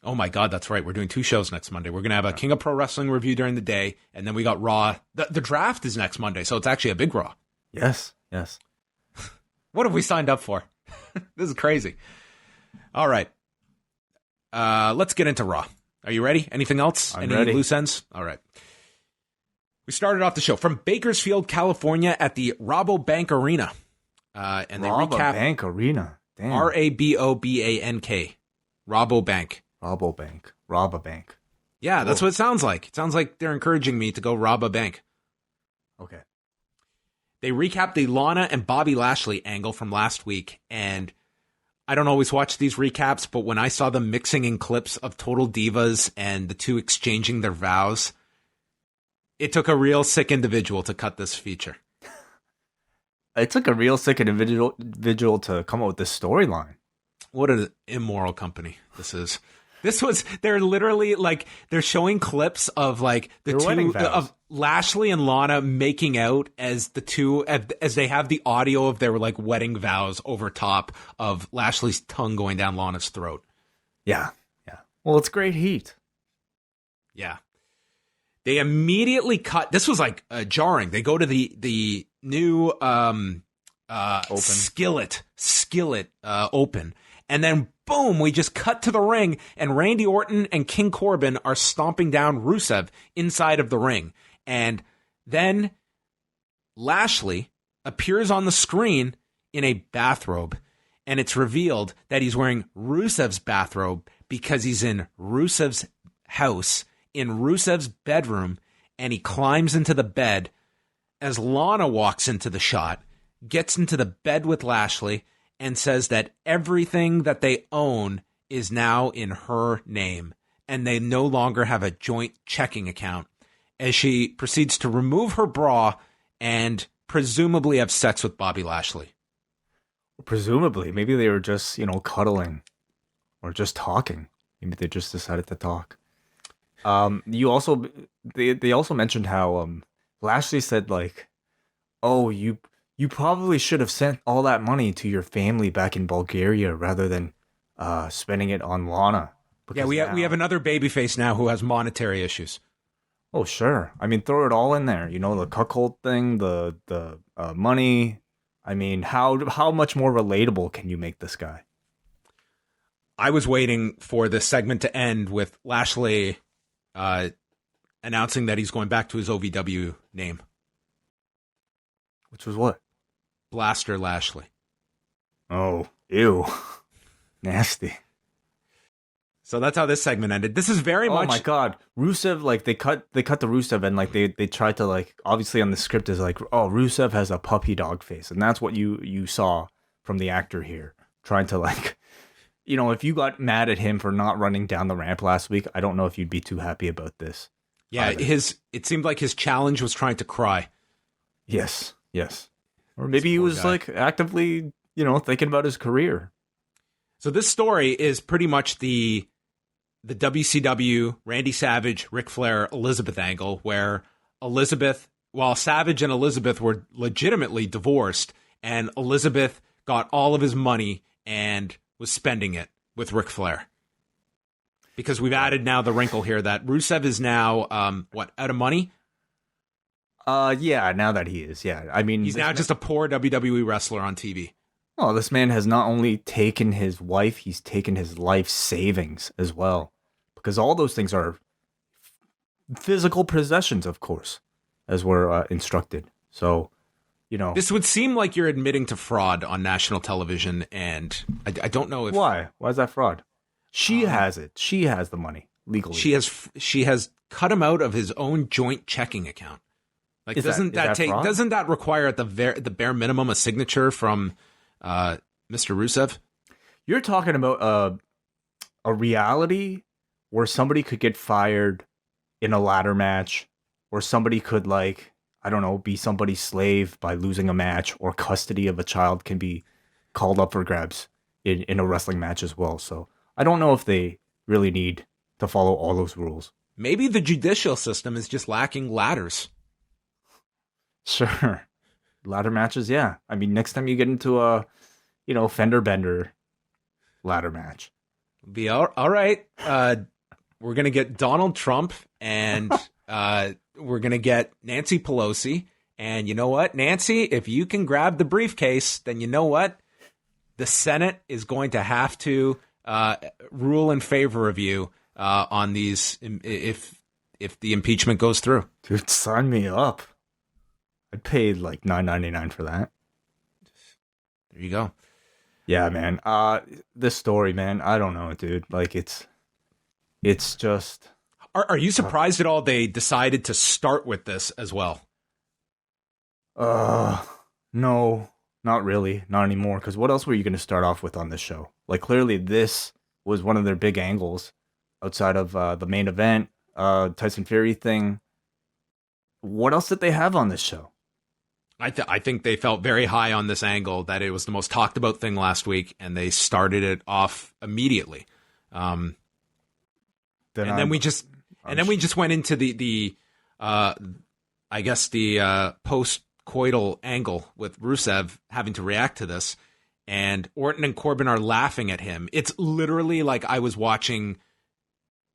Oh, my God. That's right. We're doing 2 shows next Monday. We're going to have a King of Pro Wrestling review during the day. And then we got Raw. The draft is next Monday. So it's actually a big Raw. Yes. What have we signed up for? This is crazy. All right. Let's get into Raw. Are you ready? Anything else? I'm Any ready. loose ends? All right. We started off the show from Bakersfield, California at the Rabobank Arena. And they recap Rabobank Arena. Damn. Rabobank. Rabobank. Yeah, that's what it sounds like. It sounds like they're encouraging me to go rob a bank. Okay. They recapped the Lana and Bobby Lashley angle from last week, and I don't always watch these recaps, but when I saw them mixing in clips of Total Divas and the two exchanging their vows, it took a real sick individual to cut this feature. It took a real sick individual to come up with this storyline. What an immoral company this is. They're literally like, they're showing clips of like the two of Lashley and Lana making out as the two, as they have the audio of their like wedding vows over top of Lashley's tongue going down Lana's throat. Yeah. Well, it's great heat. Yeah. They immediately cut. This was like jarring. They go to the new skillet open. And then, boom, we just cut to the ring, and Randy Orton and King Corbin are stomping down Rusev inside of the ring. And then Lashley appears on the screen in a bathrobe, and it's revealed that he's wearing Rusev's bathrobe because he's in Rusev's house, in Rusev's bedroom, and he climbs into the bed as Lana walks into the shot, gets into the bed with Lashley, and says that everything that they own is now in her name, and they no longer have a joint checking account, as she proceeds to remove her bra and presumably have sex with Bobby Lashley. Presumably. Maybe they were just, cuddling or just talking. Maybe they just decided to talk. They also mentioned how Lashley said, like, oh, you probably should have sent all that money to your family back in Bulgaria rather than spending it on Lana. Yeah, we have another babyface now who has monetary issues. Oh, sure. I mean, throw it all in there. The cuckold thing, the money. I mean, how much more relatable can you make this guy? I was waiting for this segment to end with Lashley announcing that he's going back to his OVW name. Which was what? Blaster Lashley. Oh, ew. Nasty. So that's how this segment ended. This is very much... Oh my god. Rusev, like, they cut the Rusev and, like, they tried to, like, obviously on the script is like, oh, Rusev has a puppy dog face. And that's what you saw from the actor here. Trying to, like... if you got mad at him for not running down the ramp last week, I don't know if you'd be too happy about this. Yeah, it seemed like his challenge was trying to cry. Yes. Or maybe he was, like, actively, thinking about his career. So this story is pretty much the WCW, Randy Savage, Ric Flair, Elizabeth angle, where Savage and Elizabeth were legitimately divorced, and Elizabeth got all of his money and was spending it with Ric Flair. Because we've added now the wrinkle here that Rusev is now, out of money? Yeah, now that he is, yeah. I mean... He's now just a poor WWE wrestler on TV. Oh, this man has not only taken his wife, he's taken his life savings as well. because all those things are physical possessions, of course, as we're instructed. So, this would seem like you're admitting to fraud on national television, and I don't know if why is that fraud? She has it. She has the money legally. She has cut him out of his own joint checking account. Like, doesn't that require at the bare minimum a signature from Mr. Rusev? You're talking about a reality where somebody could get fired in a ladder match, or somebody could, like, I don't know, be somebody's slave by losing a match, or custody of a child can be called up for grabs in a wrestling match as well. So I don't know if they really need to follow all those rules. Maybe the judicial system is just lacking ladders. Sure. Ladder matches, yeah. I mean, next time you get into a, fender bender ladder match. Be all right. We're going to get Donald Trump, and we're going to get Nancy Pelosi. And you know what, Nancy, if you can grab the briefcase, then you know what? The Senate is going to have to rule in favor of you on these if the impeachment goes through. Dude, sign me up. I paid like $9.99 for that. There you go. Yeah, man. This story, man, I don't know, dude. Like, it's just... Are you surprised at all they decided to start with this as well? No, not really. Not anymore. Because what else were you going to start off with on this show? Like, clearly this was one of their big angles outside of the main event, Tyson Fury thing. What else did they have on this show? I think they felt very high on this angle, that it was the most talked about thing last week, and they started it off immediately. Then we just went into the I guess the post-coital angle with Rusev having to react to this, and Orton and Corbin are laughing at him. It's literally like I was watching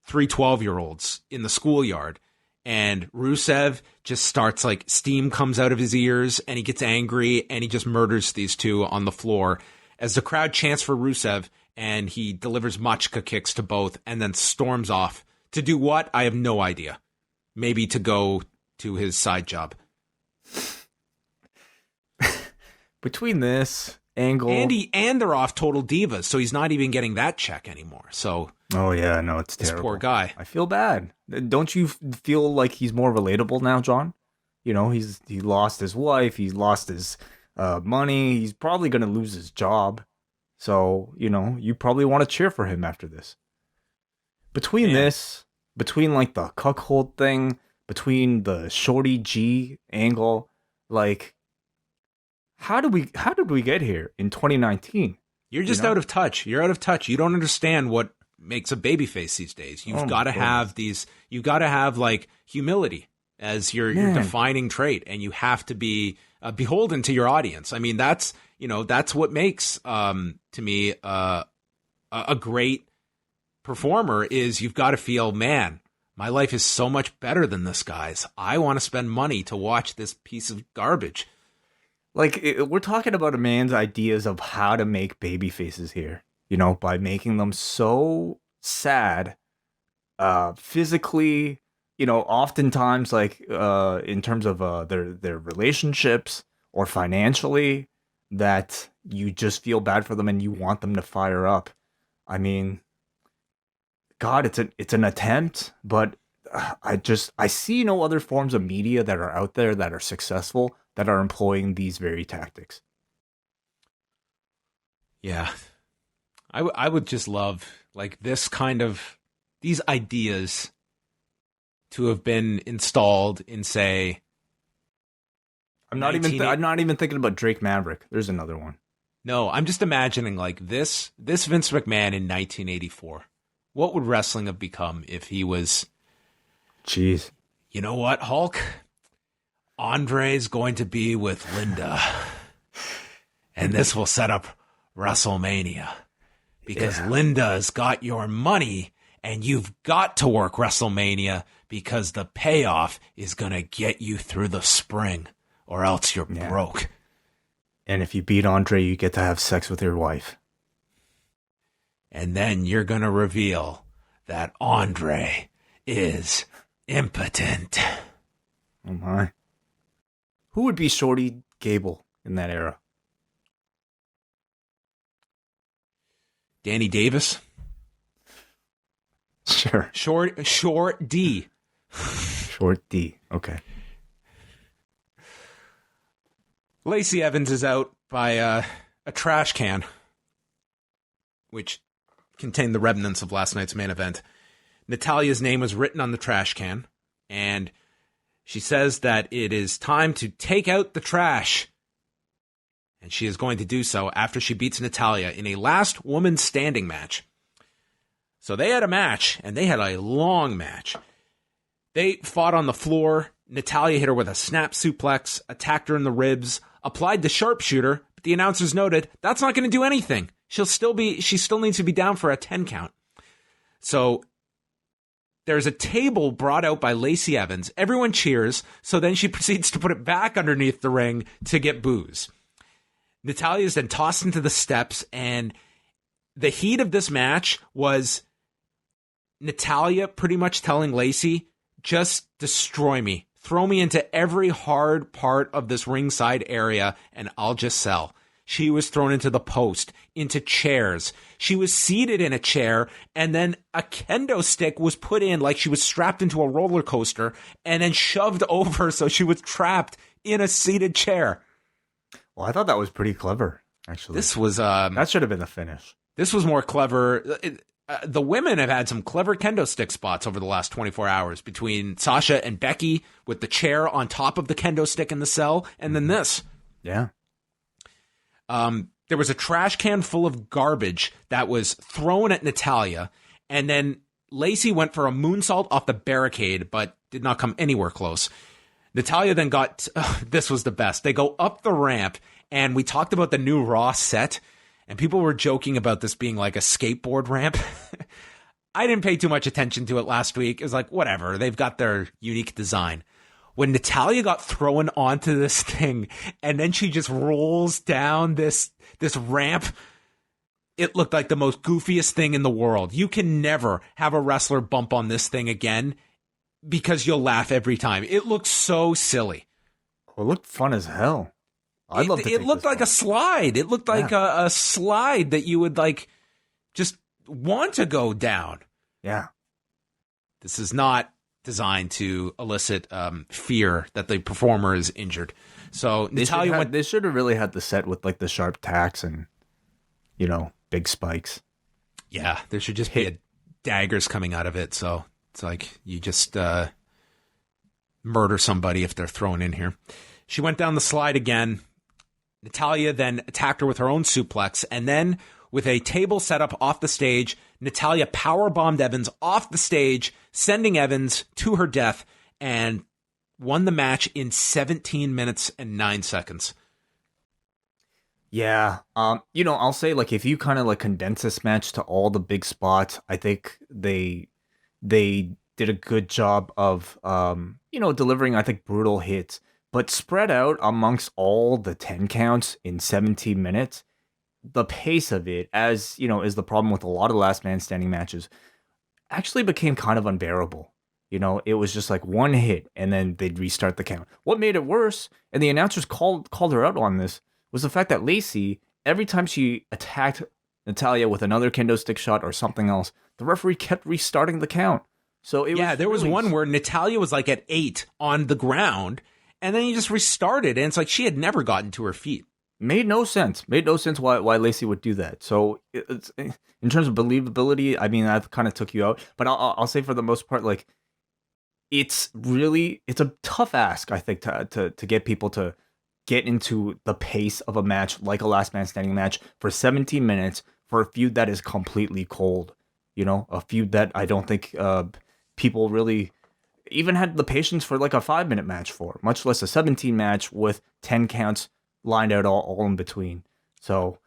3 12-year-olds in the schoolyard. And Rusev just starts, like, steam comes out of his ears, and he gets angry, and he just murders these two on the floor as the crowd chants for Rusev, and he delivers machka kicks to both and then storms off. To do what? I have no idea. Maybe to go to his side job. Between this angle... And they're off Total Divas, so he's not even getting that check anymore. So... Oh, yeah, no, it's terrible. This poor guy. I feel bad. Don't you feel like he's more relatable now, John? He lost his wife, he's lost his money, he's probably going to lose his job. So, you probably want to cheer for him after this. Between like the cuckold thing, between the Shorty G angle, like, how did we get here in 2019? You're just out of touch. You're out of touch. You don't understand what makes a babyface these days. You've got to have you've got to have, like, humility as your defining trait, and you have to be beholden to your audience. I mean, that's what makes to me a great performer is you've got to feel, man, my life is so much better than this guy's. I want to spend money to watch this piece of garbage. Like, we're talking about a man's ideas of how to make baby faces here, by making them so sad, physically, oftentimes, like, in terms of their relationships or financially, that you just feel bad for them and you want them to fire up. I mean, God, it's an attempt, but I see no other forms of media that are out there that are successful that are employing these very tactics. Yeah. I would just love, like, these ideas to have been installed in, say, I'm not even thinking about Drake Maverick. There's another one. No, I'm just imagining, like, this Vince McMahon in 1984. What would wrestling have become if he was... Jeez. You know what, Hulk? Andre's going to be with Linda. And this will set up WrestleMania. Because Linda's got your money, and you've got to work WrestleMania because the payoff is going to get you through the spring, or else you're broke. And if you beat Andre, you get to have sex with your wife. And then you're going to reveal that Andre is impotent. Oh my. Who would be Shorty Gable in that era? Danny Davis? Sure. Short D. Short D. Okay. Lacey Evans is out by a trash can, which contained the remnants of last night's main event. Natalya's name was written on the trash can, and she says that it is time to take out the trash. And she is going to do so after she beats Natalya in a last woman standing match. So they had a match, and they had a long match. They fought on the floor. Natalya hit her with a snap suplex, attacked her in the ribs, applied the sharpshooter, but the announcers noted that's not going to do anything. She still needs to be down for a 10 count. So there's a table brought out by Lacey Evans. Everyone cheers, so then she proceeds to put it back underneath the ring to get boos. Natalya is then tossed into the steps, and the heat of this match was Natalya pretty much telling Lacey, just destroy me. Throw me into every hard part of this ringside area, and I'll just sell. She was thrown into the post, into chairs. She was seated in a chair, and then a kendo stick was put in like she was strapped into a roller coaster, and then shoved over so she was trapped in a seated chair. Well, I thought that was pretty clever, actually. This was... that should have been the finish. This was more clever. The women have had some clever kendo stick spots over the last 24 hours between Sasha and Becky with the chair on top of the kendo stick in the cell, and then this. Yeah. There was a trash can full of garbage that was thrown at Natalya, and then Lacey went for a moonsault off the barricade, but did not come anywhere close. Natalya then got... this was the best. They go up the ramp, and we talked about the new Raw set, and people were joking about this being like a skateboard ramp. I didn't pay too much attention to it last week. It was like, whatever. They've got their unique design. When Natalya got thrown onto this thing, and then she just rolls down this ramp, it looked like the most goofiest thing in the world. You can never have a wrestler bump on this thing again because you'll laugh every time. It looked so silly. Well, it looked fun as hell. I'd love to. It looked like a slide. It looked like a slide that you would like just want to go down. Yeah. This is not designed to elicit fear that the performer is injured. So Natalya they should have really had the set with like the sharp tacks and, big spikes. Yeah, there should just be daggers coming out of it. So it's like you just murder somebody if they're thrown in here. She went down the slide again. Natalya then attacked her with her own suplex, and then with a table set up off the stage, Natalya powerbombed Evans off the stage, sending Evans to her death, and won the match in 17 minutes and 9 seconds. Yeah. I'll say, like, if you kind of like condense this match to all the big spots, I think they did a good job of delivering, I think, brutal hits, but spread out amongst all the 10 counts in 17 minutes. The pace of it, as is the problem with a lot of last man standing matches, actually became kind of unbearable. It was just like one hit and then they'd restart the count. What made it worse, and the announcers called her out on this, was the fact that Lacey, every time she attacked Natalya with another kendo stick shot or something else, the referee kept restarting the count. So there was one where Natalya was like at 8 on the ground, and then he just restarted, and it's like she had never gotten to her feet. Made no sense why Lacey would do that. So it's, in terms of believability, I mean, that kind of took you out. But I'll say for the most part, like, it's a tough ask, I think, to get people to get into the pace of a match like a last man standing match for 17 minutes for a feud that is completely cold. A feud that I don't think people really even had the patience for like a 5-minute match for, much less a 17 match with 10 counts lined out all in between. So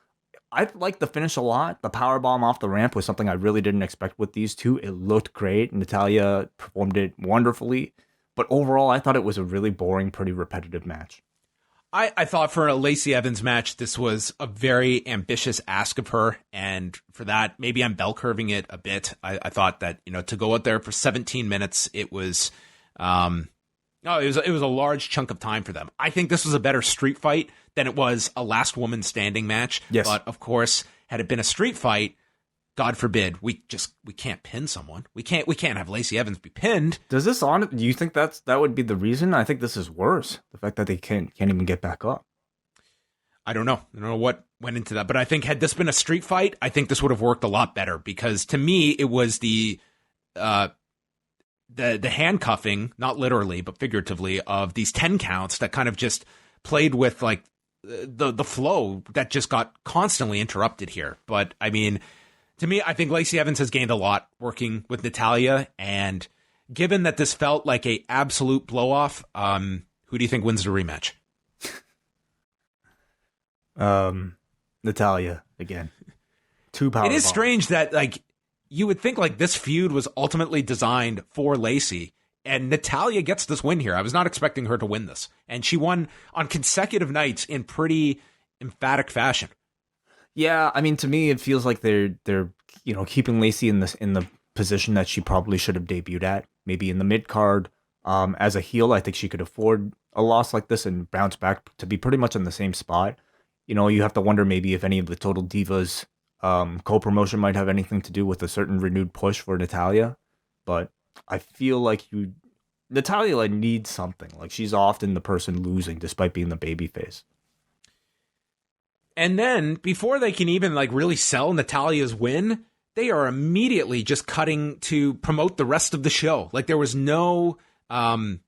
I like the finish a lot. The powerbomb off the ramp was something I really didn't expect with these two. It looked great. Natalya performed it wonderfully. But overall, I thought it was a really boring, pretty repetitive match. I thought for a Lacey Evans match, this was a very ambitious ask of her. And for that, maybe I'm bell curving it a bit. I thought that, to go out there for 17 minutes, it was, it was a large chunk of time for them. I think this was a better street fight than it was a last woman standing match. Yes. But of course, had it been a street fight, God forbid, we can't pin someone. We can't have Lacey Evans be pinned. Do you think that would be the reason? I think this is worse. The fact that they can't even get back up. I don't know. I don't know what went into that, but I think had this been a street fight, I think this would have worked a lot better, because to me it was the handcuffing, not literally but figuratively, of these 10 counts that kind of just played with like the flow that just got constantly interrupted here. But I mean, to me, I think Lacey Evans has gained a lot working with Natalya, and given that this felt like a absolute blow-off, who do you think wins the rematch? Natalya again. Two power. It is bombs. strange that like you would think like this feud was ultimately designed for Lacey, and Natalya gets this win here. I was not expecting her to win this, and she won on consecutive nights in pretty emphatic fashion. Yeah, I mean, to me, it feels like they're keeping Lacey in the position that she probably should have debuted at, maybe in the mid card. As a heel, I think she could afford a loss like this and bounce back to be pretty much in the same spot. You have to wonder maybe if any of the Total Divas co-promotion might have anything to do with a certain renewed push for Natalya. But I feel like Natalya needs something. Like, she's often the person losing despite being the babyface. And then, before they can even really sell Natalya's win, they are immediately just cutting to promote the rest of the show. Like, there was no, there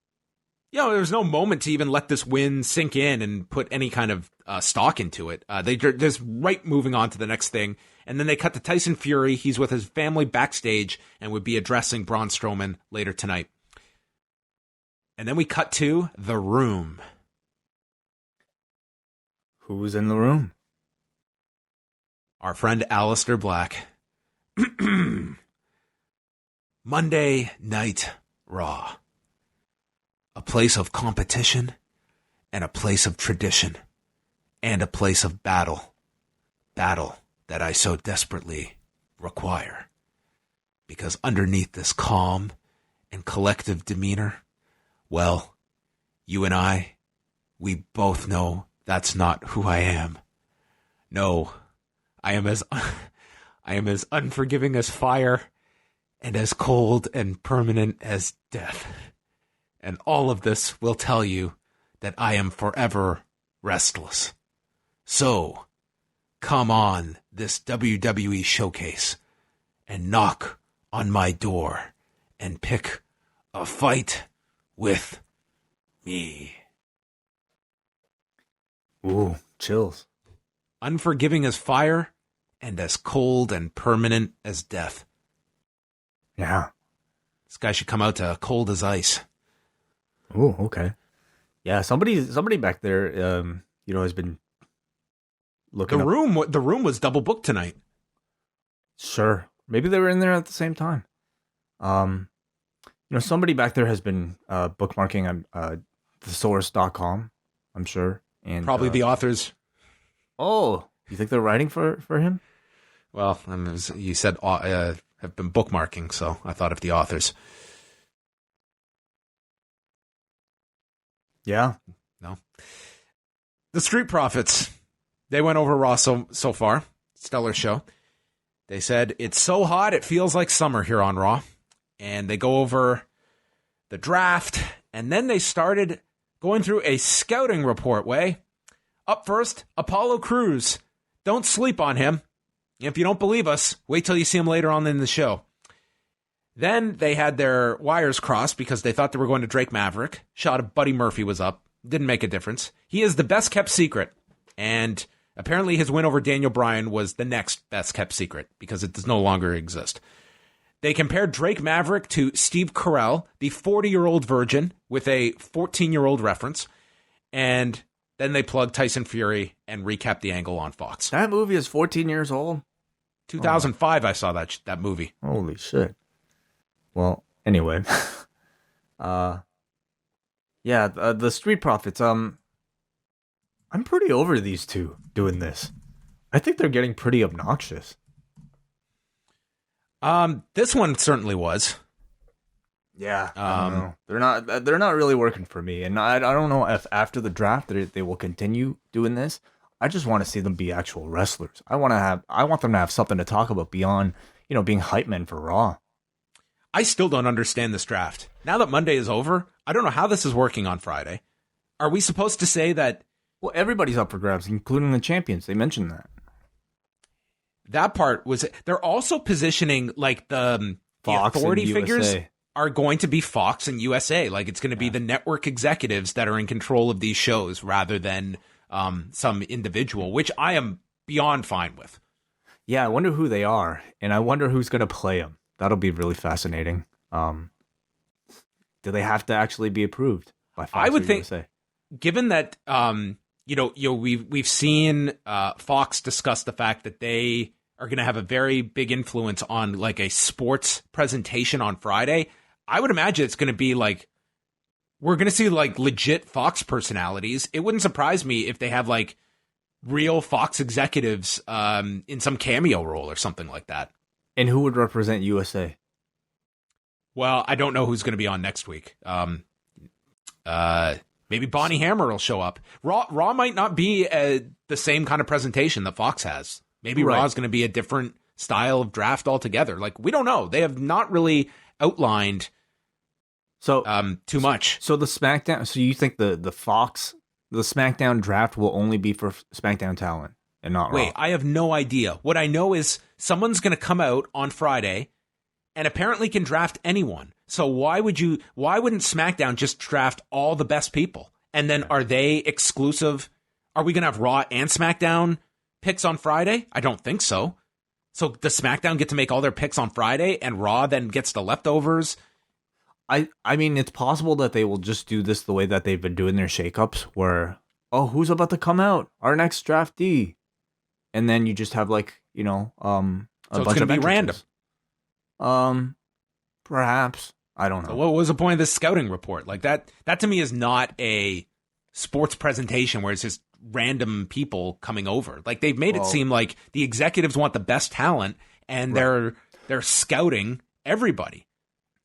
was no moment to even let this win sink in and put any kind of stock into it. They're just right moving on to the next thing. And then they cut to Tyson Fury. He's with his family backstage and would be addressing Braun Strowman later tonight. And then we cut to The Room. Who's in the room? Our friend Aleister Black. Monday Night Raw. A place of competition and a place of tradition and a place of battle. Battle that I so desperately require. Because underneath this calm and collective demeanor, well, you and I, we both know that's not who I am. No, I am as unforgiving as fire and as cold and permanent as death. And all of this will tell you that I am forever restless. So, come on this WWE showcase and knock on my door and pick a fight with me. Ooh, chills. Unforgiving as fire and as cold and permanent as death. Yeah. This guy should come out to cold as ice. Oh, okay. Yeah, somebody back there, has been looking. The room was double booked tonight. Sure, maybe they were in there at the same time. Somebody back there has been bookmarking thesaurus.com, I'm sure, and probably the authors. Oh, you think they're writing for him? Well, you said have been bookmarking, so I thought of the authors. Yeah. No. The Street Profits. They went over Raw so far. Stellar show. They said, it's so hot, it feels like summer here on Raw. And they go over the draft. And then they started going through a scouting report, Way. Up first, Apollo Cruz. Don't sleep on him. If you don't believe us, wait till you see him later on in the show. Then they had their wires crossed because they thought they were going to Drake Maverick. Shot of Buddy Murphy was up. Didn't make a difference. He is the best kept secret. And apparently his win over Daniel Bryan was the next best kept secret because it does no longer exist. They compared Drake Maverick to Steve Carell, the 40-year-old virgin with a 14-year-old reference. And then they plugged Tyson Fury and recapped the angle on Fox. That movie is 14 years old? 2005, I saw that movie. Holy shit. Well, anyway. The Street Profits. I'm pretty over these two doing this. I think they're getting pretty obnoxious. This one certainly was. Yeah, I don't know. They're not really working for me, and I don't know if after the draft they will continue doing this. I just want to see them be actual wrestlers. I want them to have something to talk about beyond, being hype men for Raw. I still don't understand this draft. Now that Monday is over, I don't know how this is working on Friday. Are we supposed to say that? Well, everybody's up for grabs, including the champions. They mentioned that. That part was. They're also positioning like the authority figures are going to be Fox and USA. Like it's going to be the network executives that are in control of these shows rather than some individual, which I am beyond fine with. Yeah, I wonder who they are, and I wonder who's going to play them. That'll be really fascinating. Do they have to actually be approved by Fox? I would think, USA? Given that we've seen Fox discuss the fact that they are going to have a very big influence on like a sports presentation on Friday. I would imagine it's going to be like we're going to see like legit Fox personalities. It wouldn't surprise me if they have like real Fox executives in some cameo role or something like that. And who would represent USA? Well, I don't know who's going to be on next week. Maybe Bonnie Hammer will show up. Raw might not be the same kind of presentation that Fox has. Maybe Raw is going to be a different style of draft altogether. Like, we don't know. They have not really outlined too much. So the SmackDown. So you think the SmackDown draft will only be for SmackDown talent and not Raw? Wait, I have no idea. What I know is someone's going to come out on Friday and apparently can draft anyone. So why wouldn't SmackDown just draft all the best people? And then are they exclusive? Are we going to have Raw and SmackDown picks on Friday? I don't think so. So does SmackDown get to make all their picks on Friday and Raw then gets the leftovers? I mean, it's possible that they will just do this the way that they've been doing their shakeups where, who's about to come out? Our next draftee. And then you just have like, a so bunch it's going to be entrances. Random. Perhaps. I don't know. So what was the point of this scouting report? Like that to me is not a sports presentation where it's just random people coming over. Like they've made it seem like the executives want the best talent and they're scouting everybody.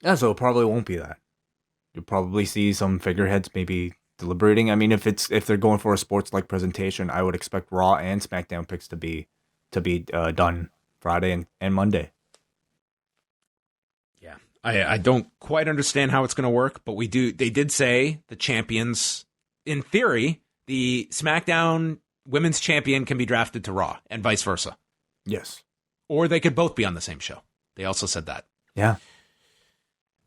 Yeah, so it probably won't be that. You'll probably see some figureheads maybe deliberating. I mean, if they're going for a sports-like presentation, I would expect Raw and SmackDown picks to be done Friday and Monday. Yeah, I don't quite understand how it's going to work, but they did say the champions, in theory, the SmackDown women's champion can be drafted to Raw and vice versa. Yes. Or they could both be on the same show. They also said that. Yeah.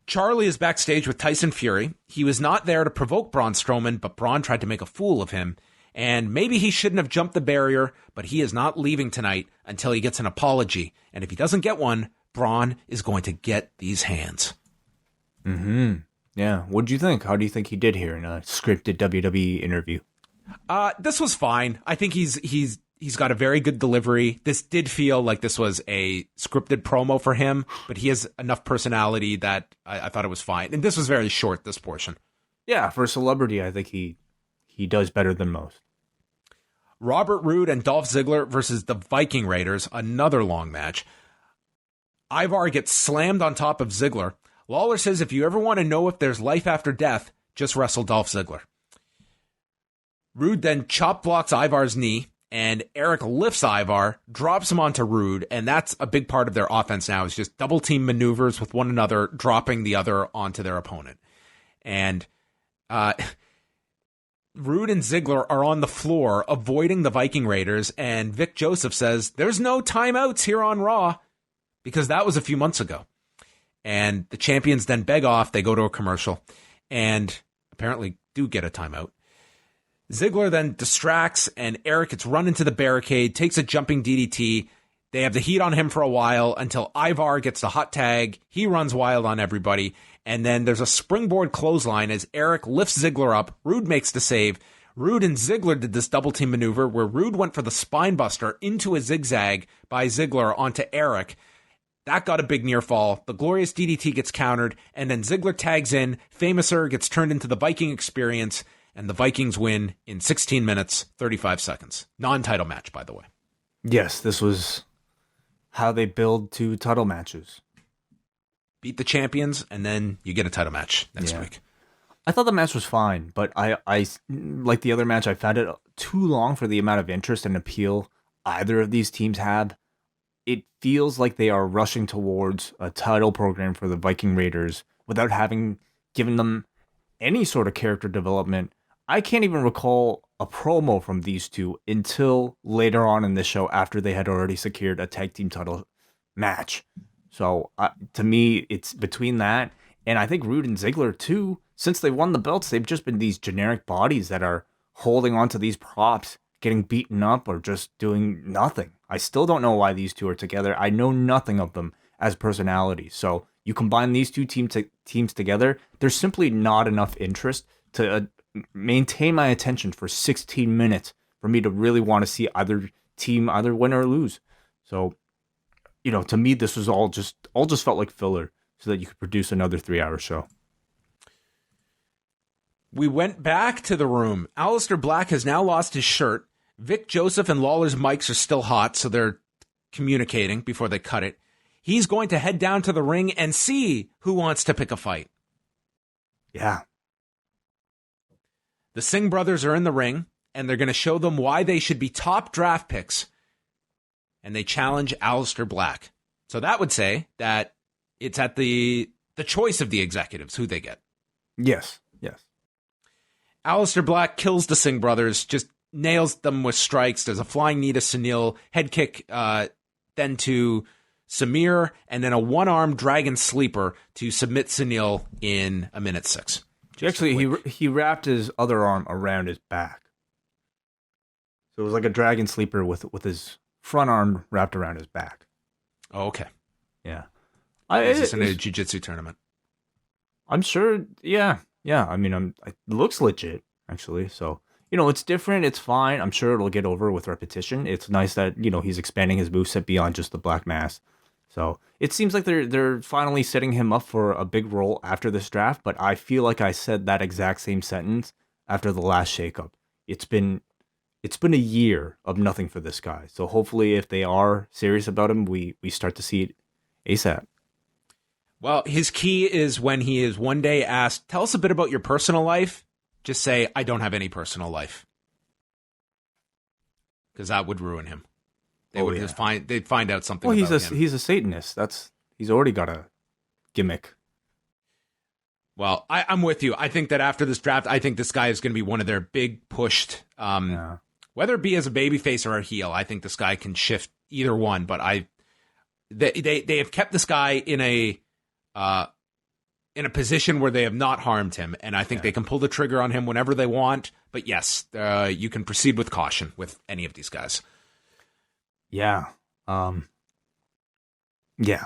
Charlie is backstage with Tyson Fury. He was not there to provoke Braun Strowman, but Braun tried to make a fool of him. And maybe he shouldn't have jumped the barrier, but he is not leaving tonight until he gets an apology. And if he doesn't get one, Braun is going to get these hands. Mm-hmm. Yeah. What do you think? How do you think he did here in a scripted WWE interview? This was fine. I think he's got a very good delivery. This did feel like this was a scripted promo for him, but he has enough personality that I thought it was fine. And this was very short, this portion. Yeah, for a celebrity, I think he does better than most. Robert Roode and Dolph Ziggler versus the Viking Raiders, another long match. Ivar gets slammed on top of Ziggler. Lawler says if you ever want to know if there's life after death, just wrestle Dolph Ziggler. Roode then chop blocks Ivar's knee, and Eric lifts Ivar, drops him onto Roode, and that's a big part of their offense now, is just double team maneuvers with one another, dropping the other onto their opponent. And Roode and Ziggler are on the floor avoiding the Viking Raiders, and Vic Joseph says, there's no timeouts here on Raw, because that was a few months ago. And the champions then beg off, they go to a commercial, and apparently do get a timeout. Ziggler then distracts, and Eric gets run into the barricade, takes a jumping DDT. They have the heat on him for a while until Ivar gets the hot tag. He runs wild on everybody. And then there's a springboard clothesline as Eric lifts Ziggler up. Roode makes the save. Roode and Ziggler did this double team maneuver where Roode went for the spine buster into a zigzag by Ziggler onto Eric. That got a big near fall. The glorious DDT gets countered, and then Ziggler tags in. Famouser gets turned into the Viking Experience. and the Vikings win in 16 minutes, 35 seconds. Non-title match, by the way. Yes, this was how they build to title matches. Beat the champions, and then you get a title match next week. I thought the match was fine, but I like the other match, I found it too long for the amount of interest and appeal either of these teams have. It feels like they are rushing towards a title program for the Viking Raiders without having given them any sort of character development. I can't even recall a promo from these two until later on in the show after they had already secured a tag team title match. So to me, it's between that and I think Rude and Ziggler too. Since they won the belts, they've just been these generic bodies that are holding on to these props, getting beaten up or just doing nothing. I still don't know why these two are together. I know nothing of them as personalities. So you combine these two teams together, there's simply not enough interest to maintain my attention for 16 minutes for me to really want to see either team either win or lose. So, to me, this was all just felt like filler so that you could produce another 3-hour show. We went back to the room. Aleister Black has now lost his shirt. Vic Joseph and Lawler's mics are still hot, so they're communicating before they cut it. He's going to head down to the ring and see who wants to pick a fight. Yeah. The Singh brothers are in the ring, and they're going to show them why they should be top draft picks. And they challenge Aleister Black. So that would say that it's at the choice of the executives who they get. Yes. Aleister Black kills the Singh brothers, just nails them with strikes. There's a flying knee to Sunil, head kick then to Samir, and then a one-arm dragon sleeper to submit Sunil in a minute 6. Actually, he wrapped his other arm around his back. So it was like a dragon sleeper with his front arm wrapped around his back. Oh, okay. Yeah. Is this in a jiu-jitsu tournament? I'm sure, yeah. I mean, it looks legit, actually. So, it's different. It's fine. I'm sure it'll get over with repetition. It's nice that, he's expanding his moveset beyond just the black mass. So it seems like they're finally setting him up for a big role after this draft, but I feel like I said that exact same sentence after the last shakeup. It's been a year of nothing for this guy. So hopefully if they are serious about him, we start to see it ASAP. Well, his key is when he is one day asked, tell us a bit about your personal life. Just say, I don't have any personal life. Because that would ruin him. They'd find out something about him. He's a Satanist. He's already got a gimmick. Well, I'm with you. I think that after this draft, I think this guy is going to be one of their big pushed, whether it be as a babyface or a heel. I think this guy can shift either one, but they have kept this guy in a position where they have not harmed him, and I think they can pull the trigger on him whenever they want. But yes, you can proceed with caution with any of these guys. Yeah. Yeah.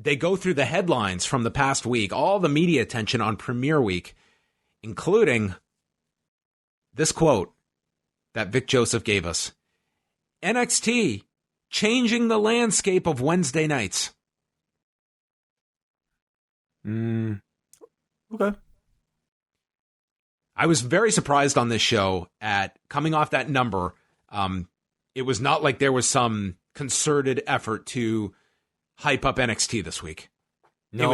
They go through the headlines from the past week, all the media attention on Premiere Week, including this quote that Vic Joseph gave us. NXT changing the landscape of Wednesday nights. Okay. I was very surprised on this show at coming off that number. It was not like there was some concerted effort to hype up NXT this week. No.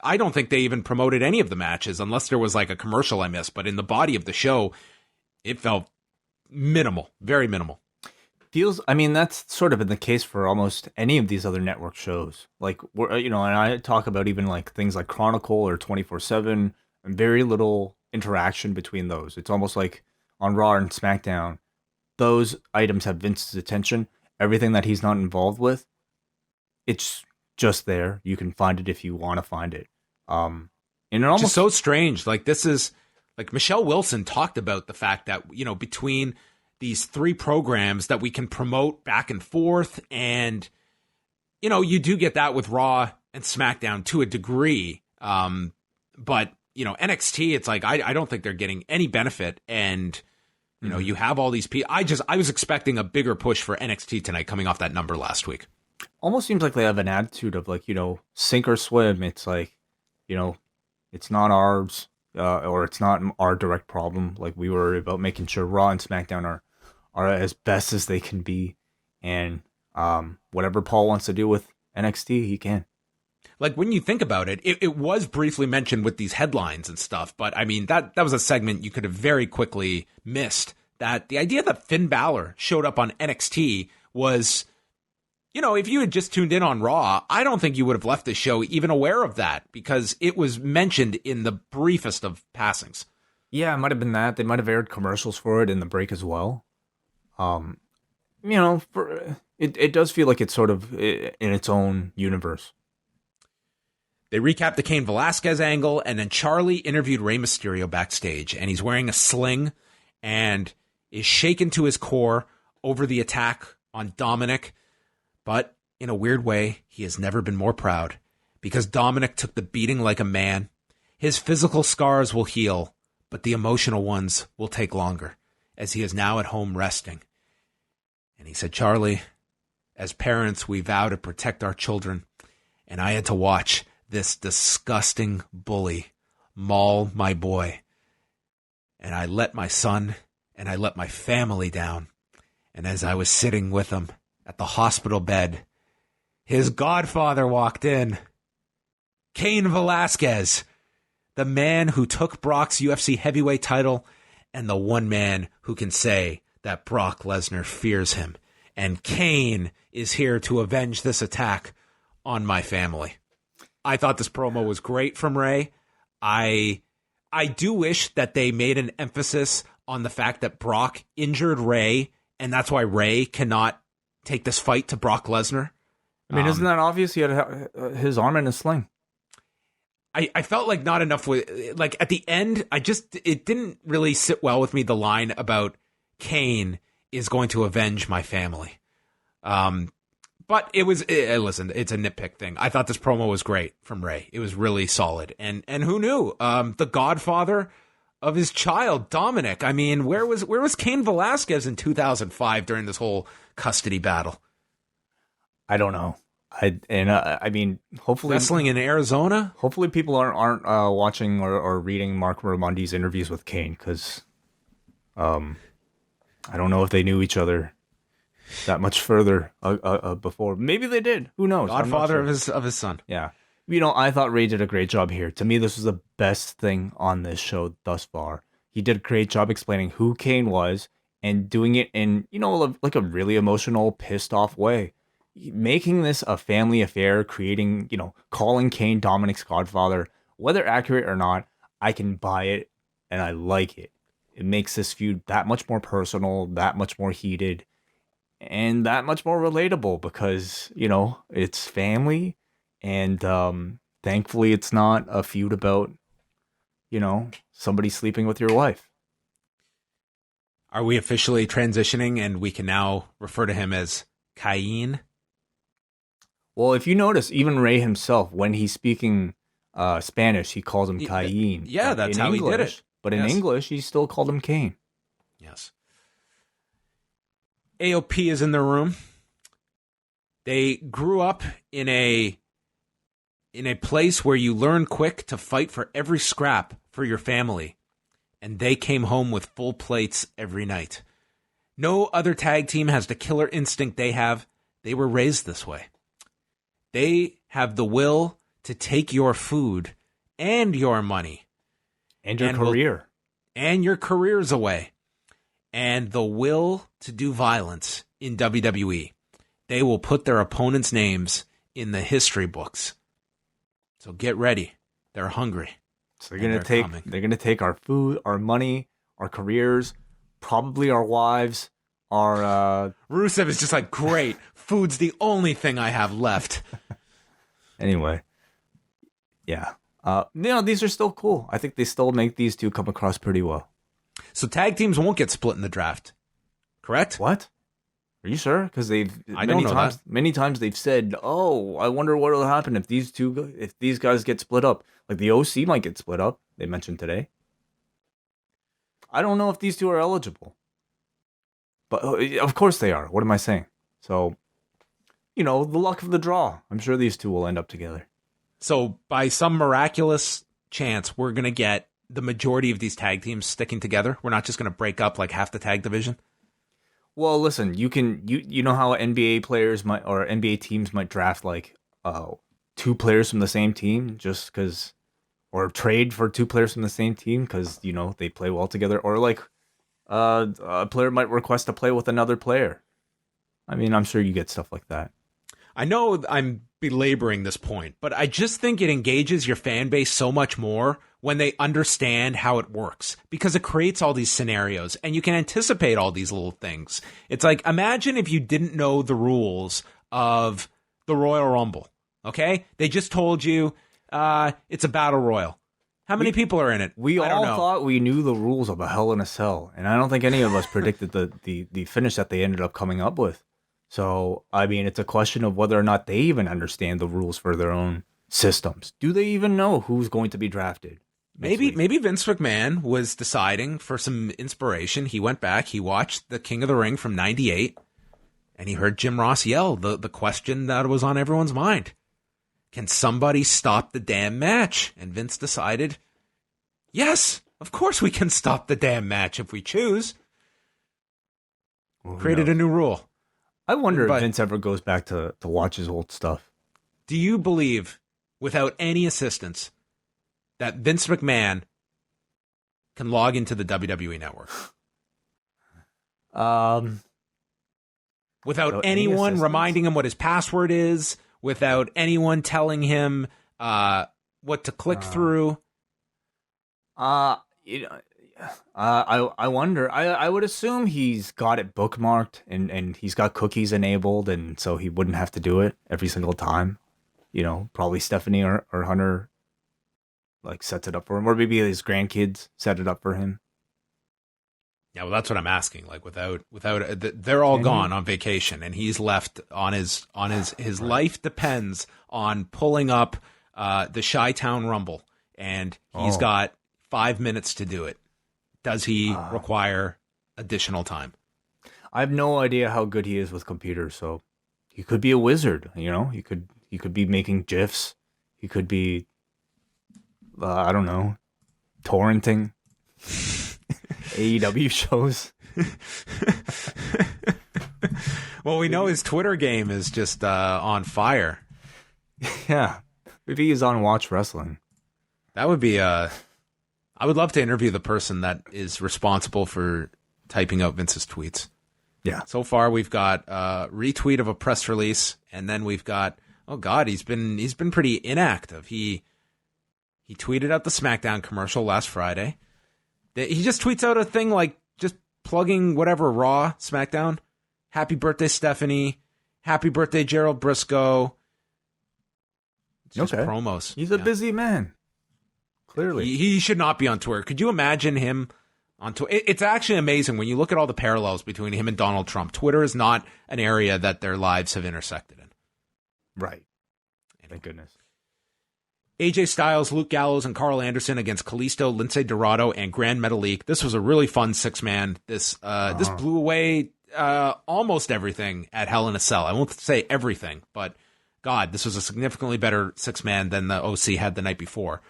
I don't think they even promoted any of the matches unless there was like a commercial I missed, but in the body of the show, it felt minimal, very minimal. That's sort of been the case for almost any of these other network shows. Like, and I talk about even like things like Chronicle or 24/7 and very little interaction between those. It's almost like on Raw and SmackDown, those items have Vince's attention. Everything that he's not involved with, it's just there. You can find it if you want to find it. And it almost just so strange. Like this is like Michelle Wilson talked about the fact that, between these 3 programs that we can promote back and forth. And, you do get that with Raw and SmackDown to a degree. But, NXT, it's like, I don't think they're getting any benefit. And, you have all these people. I was expecting a bigger push for NXT tonight coming off that number last week. Almost seems like they have an attitude of like, sink or swim. It's like, it's not ours. or it's not our direct problem. Like, we worry about making sure Raw and SmackDown are as best as they can be, and whatever Paul wants to do with NXT, he can. Like, when you think about it, it was briefly mentioned with these headlines and stuff, but I mean, that was a segment you could have very quickly missed. That the idea that Finn Balor showed up on NXT was, if you had just tuned in on Raw, I don't think you would have left the show even aware of that, because it was mentioned in the briefest of passings. Yeah, it might have been that. They might have aired commercials for it in the break as well. It does feel like it's sort of in its own universe. They recapped the Cain Velasquez angle, and then Charlie interviewed Rey Mysterio backstage, and he's wearing a sling and is shaken to his core over the attack on Dominick. But in a weird way, he has never been more proud, because Dominick took the beating like a man. His physical scars will heal, but the emotional ones will take longer, as he is now at home resting. And he said, Charlie, as parents, we vow to protect our children, and I had to watch this disgusting bully maul my boy. And I let my son and I let my family down. And as I was sitting with him at the hospital bed, his godfather walked in. Cain Velasquez, the man who took Brock's UFC heavyweight title, and the one man who can say that Brock Lesnar fears him. And Cain is here to avenge this attack on my family. I thought this promo was great from Rey. I do wish that they made an emphasis on the fact that Brock injured Rey, and that's why Rey cannot take this fight to Brock Lesnar. I mean, isn't that obvious? He had his arm in a sling. I felt like not enough with, like, at the end, it didn't really sit well with me, the line about Cain is going to avenge my family. But listen, it's a nitpick thing. I thought this promo was great from Rey. It was really solid. And who knew? The godfather of his child, Dominick. I mean, where was Cain Velasquez in 2005 during this whole custody battle? I don't know. I mean, hopefully wrestling in Arizona. Hopefully, people aren't watching or reading Mark Ramondi's interviews with Cain, because I don't know if they knew each other that much further before. Maybe they did. Who knows? Godfather of his son. Yeah. I thought Rey did a great job here. To me, this was the best thing on this show thus far. He did a great job explaining who Cain was and doing it in, like a really emotional, pissed off way. Making this a family affair, creating, calling Cain Dominick's godfather, whether accurate or not, I can buy it and I like it. It makes this feud that much more personal, that much more heated, and that much more relatable, because, it's family, and thankfully it's not a feud about, somebody sleeping with your wife. Are we officially transitioning and we can now refer to him as Cain? Well, if you notice, even Rey himself, when he's speaking Spanish, he calls him Cain. Yeah, that's how English, he did it. But in English, he still called him Cain. Yes. AOP is in the room. They grew up in a place where you learn quick to fight for every scrap for your family. And they came home with full plates every night. No other tag team has the killer instinct they have. They were raised this way. They have the will to take your food and your money. And your career. And your careers away. And the will to do violence in WWE. They will put their opponents' names in the history books. So get ready. They're hungry. So they're gonna take our food, our money, our careers, probably our wives, our Rusev is just like, great, food's the only thing I have left. Anyway. Yeah. These are still cool. I think they still make these two come across pretty well. So tag teams won't get split in the draft, correct? What? Are you sure? Because many times they've said, "Oh, I wonder what will happen if these guys get split up." Like the OC might get split up. They mentioned today. I don't know if these two are eligible, but of course they are. What am I saying? So, the luck of the draw. I'm sure these two will end up together. So by some miraculous chance, we're gonna get the majority of these tag teams sticking together? We're not just going to break up like half the tag division? Well, listen, you know how NBA players might, or NBA teams might draft like two players from the same team just because, or trade for two players from the same team because, you know, they play well together, or like a player might request to play with another player. I mean, I'm sure you get stuff like that. I know I'm belaboring this point, but I just think it engages your fan base so much more when they understand how it works, because it creates all these scenarios and you can anticipate all these little things. It's like, imagine if you didn't know the rules of the Royal Rumble. Okay? They just told you it's a battle royal. How many people are in it? We all thought we knew the rules of a Hell in a Cell, and I don't think any of us predicted the finish that they ended up coming up with. So, I mean, it's a question of whether or not they even understand the rules for their own systems. Do they even know who's going to be drafted? Maybe Vince McMahon was deciding for some inspiration. He went back, he watched the King of the Ring from 98, and he heard Jim Ross yell the question that was on everyone's mind. Can somebody stop the damn match? And Vince decided, yes, of course we can stop the damn match if we choose. Created a new rule. I wonder if Vince ever goes back to watch his old stuff. Do you believe, without any assistance, that Vince McMahon can log into the WWE network? Without anyone reminding him what his password is, without anyone telling him what to click through? I wonder. I would assume he's got it bookmarked and he's got cookies enabled, and so he wouldn't have to do it every single time. You know, probably Stephanie or Hunter like sets it up for him, or maybe his grandkids set it up for him. Yeah, well, that's what I'm asking. Like, without, they're all gone on vacation, and he's left on his life depends on pulling up the Chi-Town Rumble, and he's got 5 minutes to do it. Does he require additional time? I have no idea how good he is with computers, so he could be a wizard. You know, he could be making GIFs. He could be, I don't know, torrenting AEW shows. Well, we know his Twitter game is just on fire. Yeah, maybe he's on Watch Wrestling. That would be I would love to interview the person that is responsible for typing out Vince's tweets. Yeah. So far, we've got a retweet of a press release, and then we've got, oh God, he's been pretty inactive. He tweeted out the SmackDown commercial last Friday. He just tweets out a thing like just plugging whatever Raw, SmackDown. Happy birthday, Stephanie. Happy birthday, Gerald Briscoe. It's just promos. He's a busy man. Clearly. He should not be on Twitter. Could you imagine him on Twitter? It's actually amazing when you look at all the parallels between him and Donald Trump. Twitter is not an area that their lives have intersected in. Right. Thank goodness. AJ Styles, Luke Gallows, and Carl Anderson against Kalisto, Lince Dorado, and Grand Metalik. This was a really fun six-man. This blew away almost everything at Hell in a Cell. I won't say everything, but God, this was a significantly better six-man than the OC had the night before.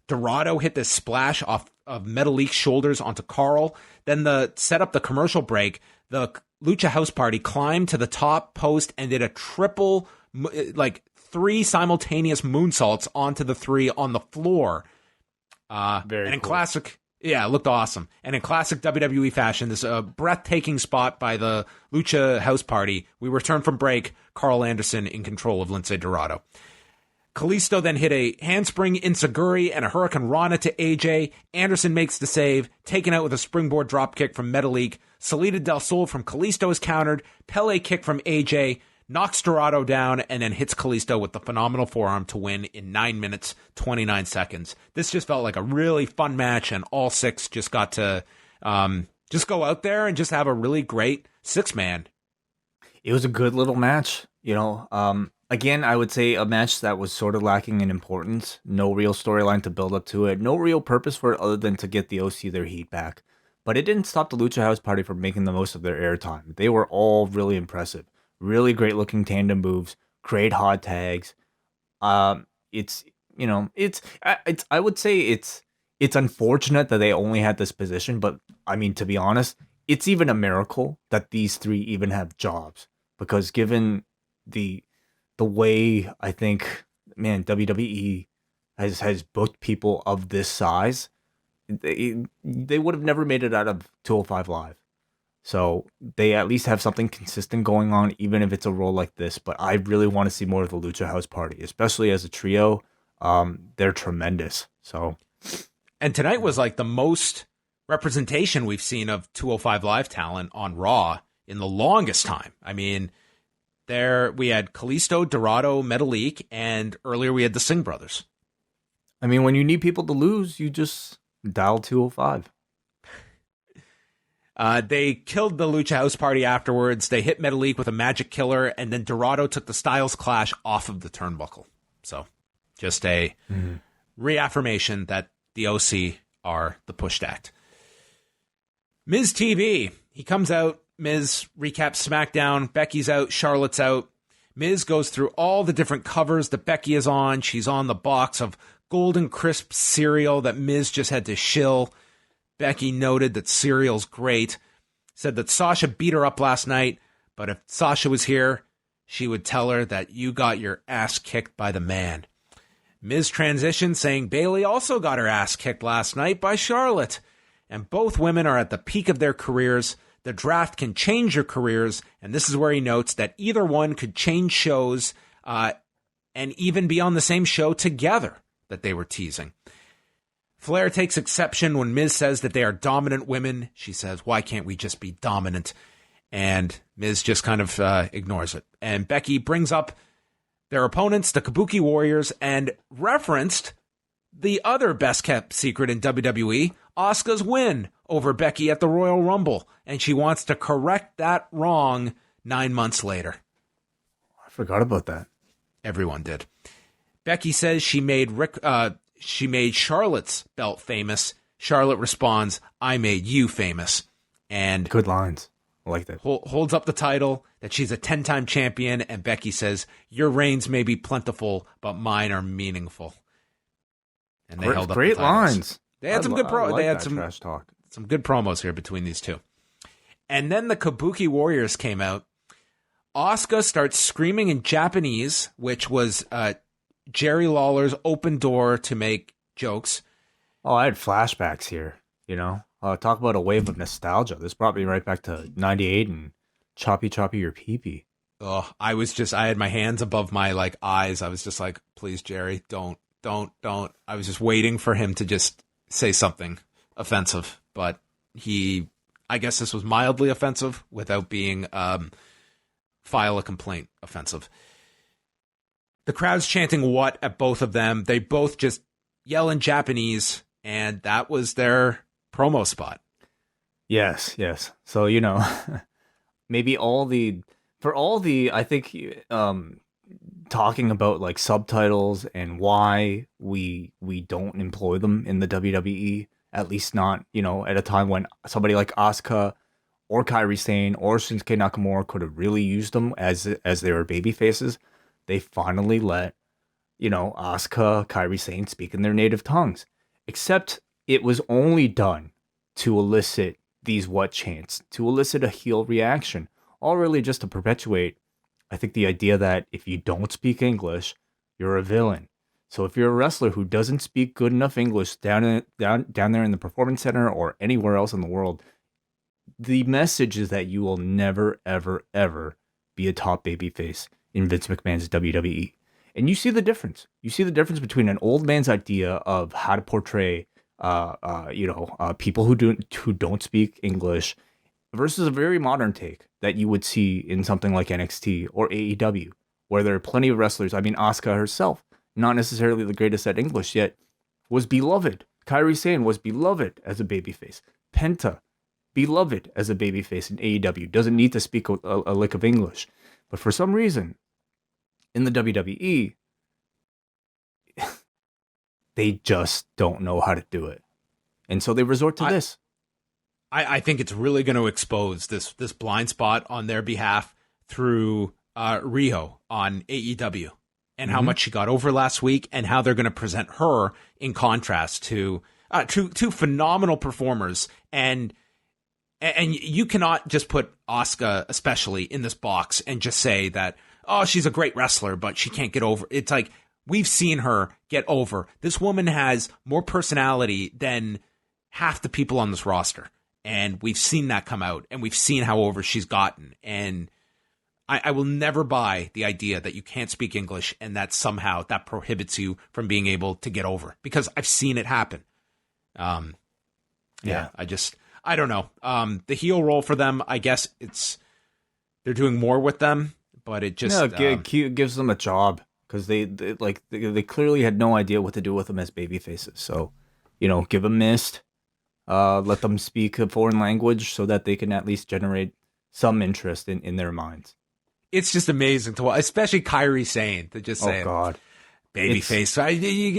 Dorado hit this splash off of Metalik's shoulders onto Carl. Then set up the commercial break. The Lucha House Party climbed to the top post and did a triple, like 3 simultaneous moonsaults onto the 3 on the floor. Very cool. Classic, yeah, it looked awesome. And in classic WWE fashion, this breathtaking spot by the Lucha House Party. We return from break. Carl Anderson in control of Lince Dorado. Kalisto then hit a handspring Insaguri and a Hurricane Rana to AJ. Anderson makes the save, taken out with a springboard dropkick from Metalik. Salida del Sol from Kalisto is countered. Pele kick from AJ, knocks Dorado down, and then hits Kalisto with the phenomenal forearm to win in 9 minutes, 29 seconds. This just felt like a really fun match, and all 6 just got to just go out there and just have a really great 6-man. It was a good little match, you know. Again, I would say a match that was sort of lacking in importance. No real storyline to build up to it. No real purpose for it other than to get the OC their heat back. But it didn't stop the Lucha House Party from making the most of their airtime. They were all really impressive. Really great looking tandem moves. Great hot tags. I would say it's it's unfortunate that they only had this position, but I mean, to be honest, it's even a miracle that these three even have jobs, because given the way I think, man, WWE has booked people of this size, they would have never made it out of 205 Live. So they at least have something consistent going on, even if it's a role like this. But I really want to see more of the Lucha House Party, especially as a trio. They're tremendous. So, and tonight was like the most representation we've seen of 205 Live talent on Raw in the longest time. I mean, there we had Kalisto, Dorado, Metalik, and earlier we had the Singh brothers. I mean, when you need people to lose, you just dial 205. They killed the Lucha House Party afterwards. They hit Metalik with a magic killer, and then Dorado took the Styles Clash off of the turnbuckle. So, just a reaffirmation that the OC are the pushed act. Miz TV, he comes out. Miz recaps SmackDown. Becky's out. Charlotte's out. Miz goes through all the different covers that Becky is on. She's on the box of Golden Crisp cereal that Miz just had to shill. Becky noted that cereal's great. Said that Sasha beat her up last night, but if Sasha was here, she would tell her that you got your ass kicked by the man. Miz transitioned, saying Bayley also got her ass kicked last night by Charlotte. And both women are at the peak of their careers. The draft can change your careers, and this is where he notes that either one could change shows and even be on the same show together that they were teasing. Flair takes exception when Miz says that they are dominant women. She says, why can't we just be dominant? And Miz just kind of ignores it. And Becky brings up their opponents, the Kabuki Warriors, and referenced the other best-kept secret in WWE, Asuka's win over Becky at the Royal Rumble. And she wants to correct that wrong 9 months later. I forgot about that. Everyone did. Becky says she made Charlotte's belt famous. Charlotte responds, I made you famous. And good lines. I like that. Holds up the title, that she's a 10-time champion, and Becky says, your reigns may be plentiful, but mine are meaningful. And they held up great the titles. lines. They had some good they had some trash talk. Some good promos here between these two. And then the Kabuki Warriors came out. Asuka starts screaming in Japanese, which was Jerry Lawler's open door to make jokes. Oh, I had flashbacks here, you know. Talk about a wave of nostalgia. This brought me right back to 98 and choppy your pee-pee. Oh, I had my hands above my eyes. I was just like, please, Jerry, don't. I was just waiting for him to just say something offensive, but I guess this was mildly offensive without being file a complaint offensive. The crowd's chanting what at both of them. They both just yell in Japanese, and that was their promo spot. Yes. So, you know, maybe I think talking about subtitles and why we don't employ them in the WWE, at least not, at a time when somebody like Asuka or Kairi Sane or Shinsuke Nakamura could have really used them as they were baby faces. They finally let, Asuka, Kairi Sane speak in their native tongues. Except it was only done to elicit these what chants, to elicit a heel reaction, all really just to perpetuate, I think, the idea that if you don't speak English, you're a villain. So if you're a wrestler who doesn't speak good enough English down there in the Performance Center or anywhere else in the world, the message is that you will never, ever, ever be a top babyface in Vince McMahon's WWE. And you see the difference. You see the difference between an old man's idea of how to portray, people who don't speak English versus a very modern take that you would see in something like NXT or AEW, where there are plenty of wrestlers. I mean, Asuka herself, not necessarily the greatest at English, yet was beloved. Kairi Sane was beloved as a babyface. Penta, beloved as a babyface in AEW, doesn't need to speak a lick of English. But for some reason, in the WWE, they just don't know how to do it. And so they resort to this. I think it's really going to expose this blind spot on their behalf through Riho on AEW and how much she got over last week and how they're going to present her in contrast to two phenomenal performers, and you cannot just put Asuka especially in this box and just say that, oh, she's a great wrestler, but she can't get over. It's like, we've seen her get over. This woman has more personality than half the people on this roster. And we've seen that come out, and we've seen how over she's gotten. And I will never buy the idea that you can't speak English and that somehow that prohibits you from being able to get over, because I've seen it happen. Yeah, I don't know. The heel role for them, I guess they're doing more with them, but it just gives them a job, because they clearly had no idea what to do with them as baby faces. So, give them Mist, let them speak a foreign language so that they can at least generate some interest in their minds. It's just amazing to watch, especially Kairi Sane, to just say, "Oh God, babyface."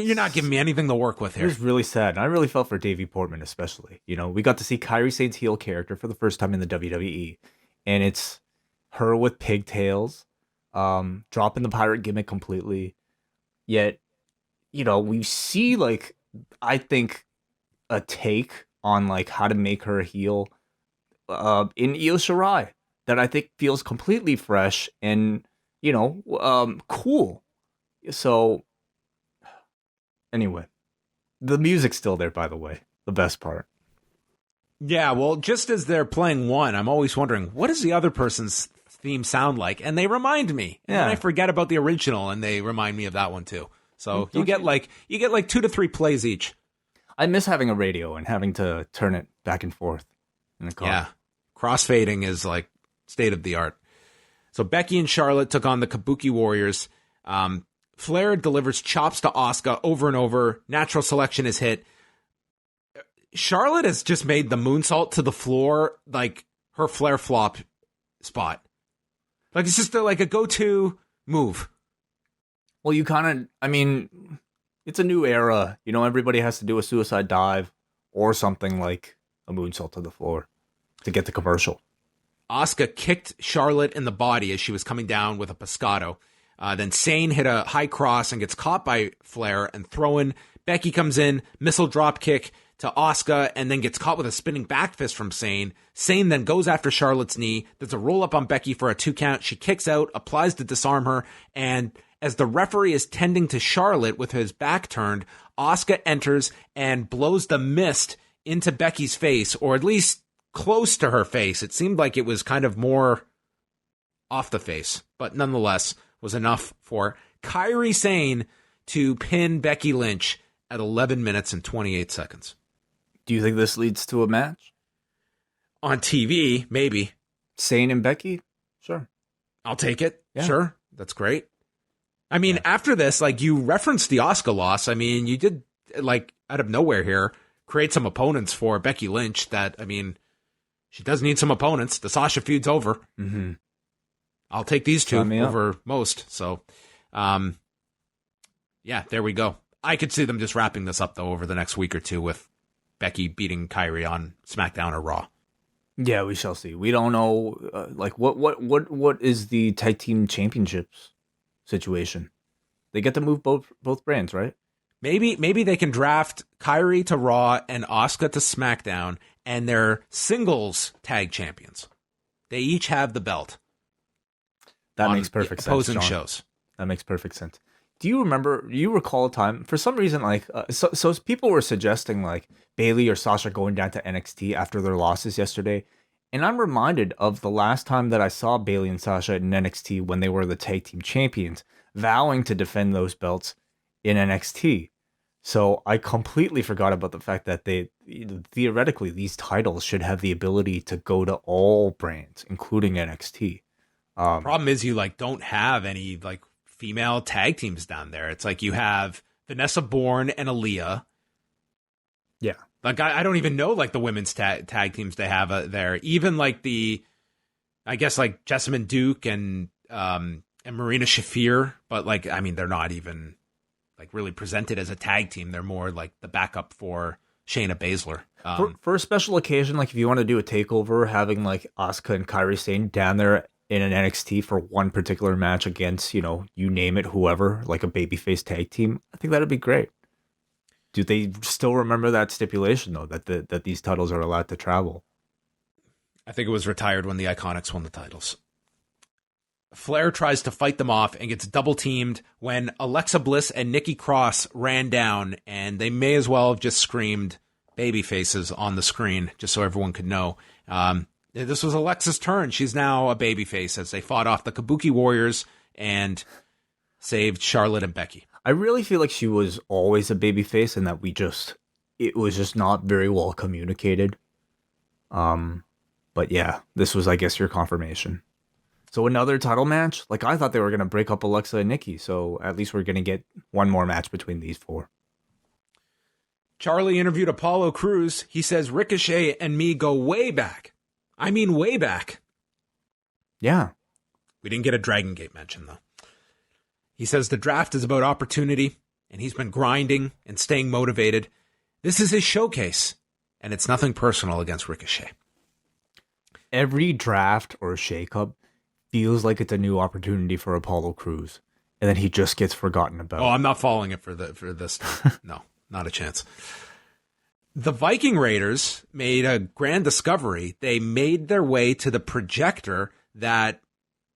You're not giving me anything to work with here. It was really sad. And I really felt for Davey Portman, especially. We got to see Kairi Sane's heel character for the first time in the WWE, and it's her with pigtails, dropping the pirate gimmick completely. Yet, we see, like, I think a take on like how to make her a heel in Io Shirai that I think feels completely fresh and cool. So anyway, the music's still there, by the way, the best part. Yeah, well, just as they're playing one, I'm always wondering, what does the other person's theme sound like? And they remind me. And then I forget about the original, and they remind me of that one too. So you get like 2 to 3 plays each. I miss having a radio and having to turn it back and forth in the car. Yeah. Crossfading is like state of the art. So Becky and Charlotte took on the Kabuki Warriors. Flair delivers chops to Asuka over and over. Natural selection is hit. Charlotte has just made the moonsault to the floor like her Flair flop spot. Like, it's just like a go-to move. Well, it's a new era. Everybody has to do a suicide dive or something like a moonsault to the floor to get the commercial. Asuka kicked Charlotte in the body as she was coming down with a pescado. Then Sane hit a high cross and gets caught by Flair and thrown. Becky comes in, missile drop kick to Asuka, and then gets caught with a spinning back fist from Sane. Sane then goes after Charlotte's knee. There's a roll up on Becky for a 2 count. She kicks out, applies to disarm her, and as the referee is tending to Charlotte with his back turned, Asuka enters and blows the mist into Becky's face, or at least close to her face. It seemed like it was kind of more off the face, but nonetheless was enough for Kairi Sane to pin Becky Lynch at 11 minutes and 28 seconds. Do you think this leads to a match? On TV, maybe. Sane and Becky? Sure. I'll take it. Yeah. Sure. That's great. After this, like, you referenced the Asuka loss. You did, like, out of nowhere here, create some opponents for Becky Lynch that, she does need some opponents. The Sasha feud's over. Mm-hmm. I'll take these two over most. So, yeah, there we go. I could see them just wrapping this up, though, over the next week or two with Becky beating Kairi on SmackDown or Raw. Yeah, we shall see. We don't know, what is the tag team championships situation? They get to move both brands, right? Maybe they can draft Kairi to Raw and Asuka to SmackDown, and they're singles tag champions. They each have the belt. That makes perfect sense. Opposing shows. That makes perfect sense. Do you recall a time, for some reason, like, so people were suggesting, like, Bayley or Sasha going down to NXT after their losses yesterday. And I'm reminded of the last time that I saw Bayley and Sasha in NXT when they were the tag team champions, vowing to defend those belts in NXT. So I completely forgot about the fact that theoretically, these titles should have the ability to go to all brands, including NXT. Problem is, you don't have any female tag teams down there. It's like you have Vanessa Bourne and Aaliyah. Yeah. I don't even know the women's tag teams they have there. Even Jessamine Duke and Marina Shafir, but they're not even really presented as a tag team. They're more the backup for Shayna Baszler. For a special occasion, if you want to do a takeover, having Asuka and Kairi Sane down there in an NXT for one particular match against, you name it, whoever, like a babyface tag team, I think that'd be great. Do they still remember that stipulation though, that these titles are allowed to travel? I think it was retired when the Iconics won the titles. Flair tries to fight them off and gets double teamed when Alexa Bliss and Nikki Cross ran down, and they may as well have just screamed baby faces on the screen just so everyone could know. This was Alexa's turn. She's now a babyface as they fought off the Kabuki Warriors and saved Charlotte and Becky. I really feel like she was always a babyface, and that it was just not very well communicated. But yeah, this was, I guess, your confirmation. So another title match? Like, I thought they were going to break up Alexa and Nikki, so at least we're going to get one more match between these four. Charlie interviewed Apollo Cruz. He says, Ricochet and me go way back. I mean, way back. Yeah. We didn't get a Dragon Gate mention, though. He says the draft is about opportunity, and he's been grinding and staying motivated. This is his showcase, and it's nothing personal against Ricochet. Every draft or shakeup feels like it's a new opportunity for Apollo Crews, and then he just gets forgotten about. Oh, I'm not following it for this time. No, not a chance. The Viking Raiders made a grand discovery. They made their way to the projector that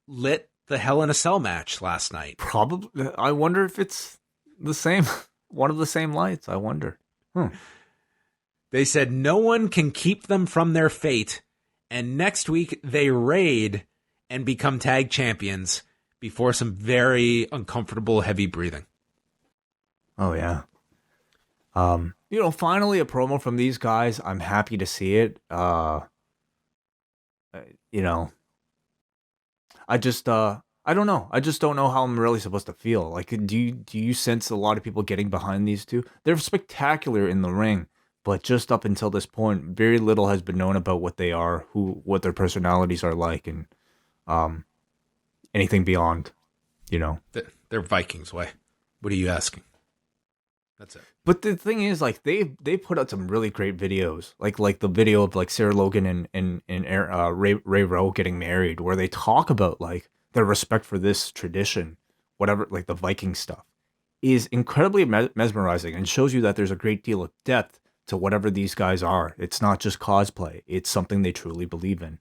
lit the Hell in a Cell match last night. Probably. I wonder if it's the same, one of the same lights. I wonder. They said no one can keep them from their fate, and next week they raid and become tag champions before some very uncomfortable heavy breathing. Oh, yeah. Finally a promo from these guys. I'm happy to see it. I don't know. I just don't know how I'm really supposed to feel. Like, do you sense a lot of people getting behind these two? They're spectacular in the ring, but just up until this point, very little has been known about what they are, what their personalities are like, and anything beyond, They're Vikings, way. What are you asking? That's it. But the thing is, like, they put out some really great videos, like the video of like Sarah Logan and Ray Rowe getting married, where they talk about like their respect for this tradition, whatever, like the Viking stuff, is incredibly mesmerizing and shows you that there's a great deal of depth to whatever these guys are. It's not just cosplay; it's something they truly believe in.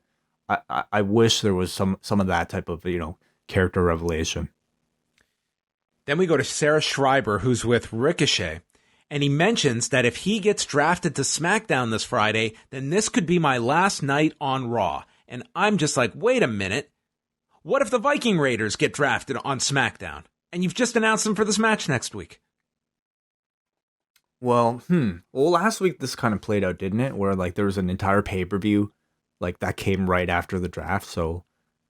I wish there was some of that type of character revelation. Then we go to Sarah Schreiber, who's with Ricochet. And he mentions that if he gets drafted to SmackDown this Friday, then this could be my last night on Raw. And I'm just like, wait a minute. What if the Viking Raiders get drafted on SmackDown? And you've just announced them for this match next week. Well, last week this kind of played out, didn't it? Where like there was an entire pay-per-view like that came right after the draft. So,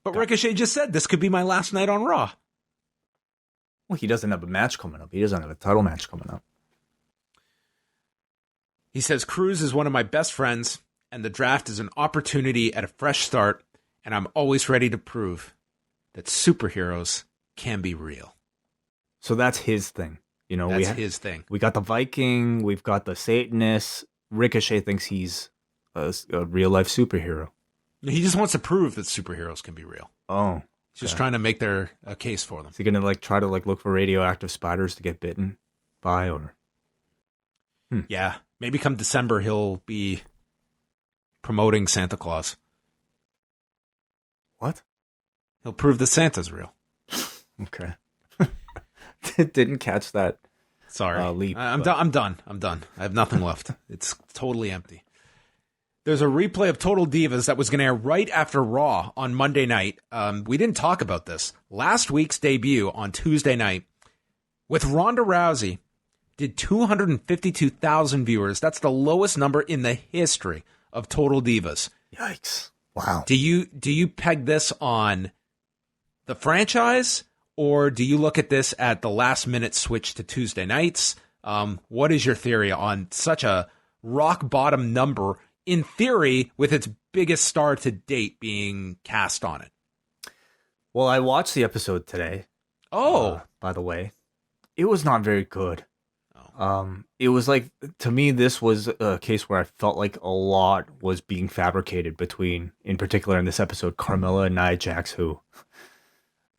but Ricochet just said this could be my last night on Raw. Well, he doesn't have a match coming up. He doesn't have a title match coming up. He says, Cruz is one of my best friends, and the draft is an opportunity at a fresh start, and I'm always ready to prove that superheroes can be real. So that's his thing. That's his thing. We got the Viking, we've got the Satanist. Ricochet thinks he's a real-life superhero. He just wants to prove that superheroes can be real. Oh. He's just trying to make a case for them. Is he going to try to look for radioactive spiders to get bitten by, or? Yeah. Maybe come December, he'll be promoting Santa Claus. What? He'll prove that Santa's real. Okay. Didn't catch that. Sorry. Leap. I'm done. I have nothing left. It's totally empty. There's a replay of Total Divas that was going to air right after Raw on Monday night. We didn't talk about this. Last week's debut on Tuesday night with Ronda Rousey did 252,000 viewers. That's the lowest number in the history of Total Divas. Yikes. Wow. Do you peg this on the franchise, or do you look at this at the last minute switch to Tuesday nights? What is your theory on such a rock bottom number, in theory, with its biggest star to date being cast on it? Well, I watched the episode today. Oh. By the way. It was not very good. Oh. It was like, to me, this was a case where I felt like a lot was being fabricated between, in particular in this episode, Carmella and Nia Jax, who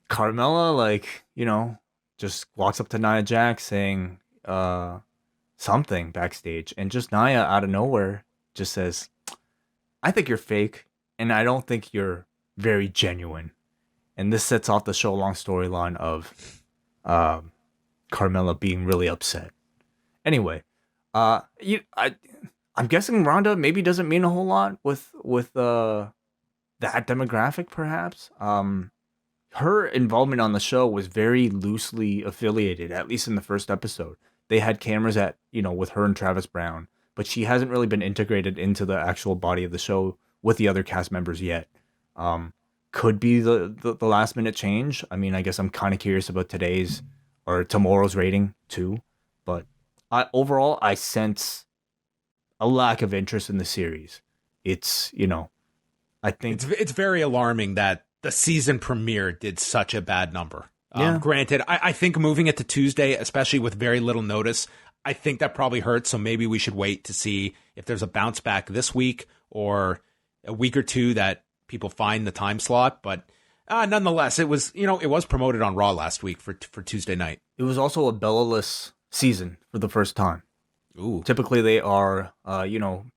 Carmella, just walks up to Nia Jax saying something backstage, and just Nia out of nowhere just says, I think you're fake, and I don't think you're very genuine. And this sets off the show long storyline of Carmella being really upset. Anyway, I'm guessing Ronda maybe doesn't mean a whole lot with that demographic, perhaps. Her involvement on the show was very loosely affiliated, at least in the first episode. They had cameras with her and Travis Brown, but she hasn't really been integrated into the actual body of the show with the other cast members yet. Could be the last minute change. I mean, I guess I'm kind of curious about today's or tomorrow's rating too, but overall, I sense a lack of interest in the series. It's, I think it's very alarming that the season premiere did such a bad number. Yeah. Granted, I think moving it to Tuesday, especially with very little notice, I think that probably hurts. So maybe we should wait to see if there's a bounce back this week or a week or two that people find the time slot. But nonetheless, it was promoted on Raw last week for Tuesday night. It was also a Bella-less season for the first time. Ooh. Typically they are,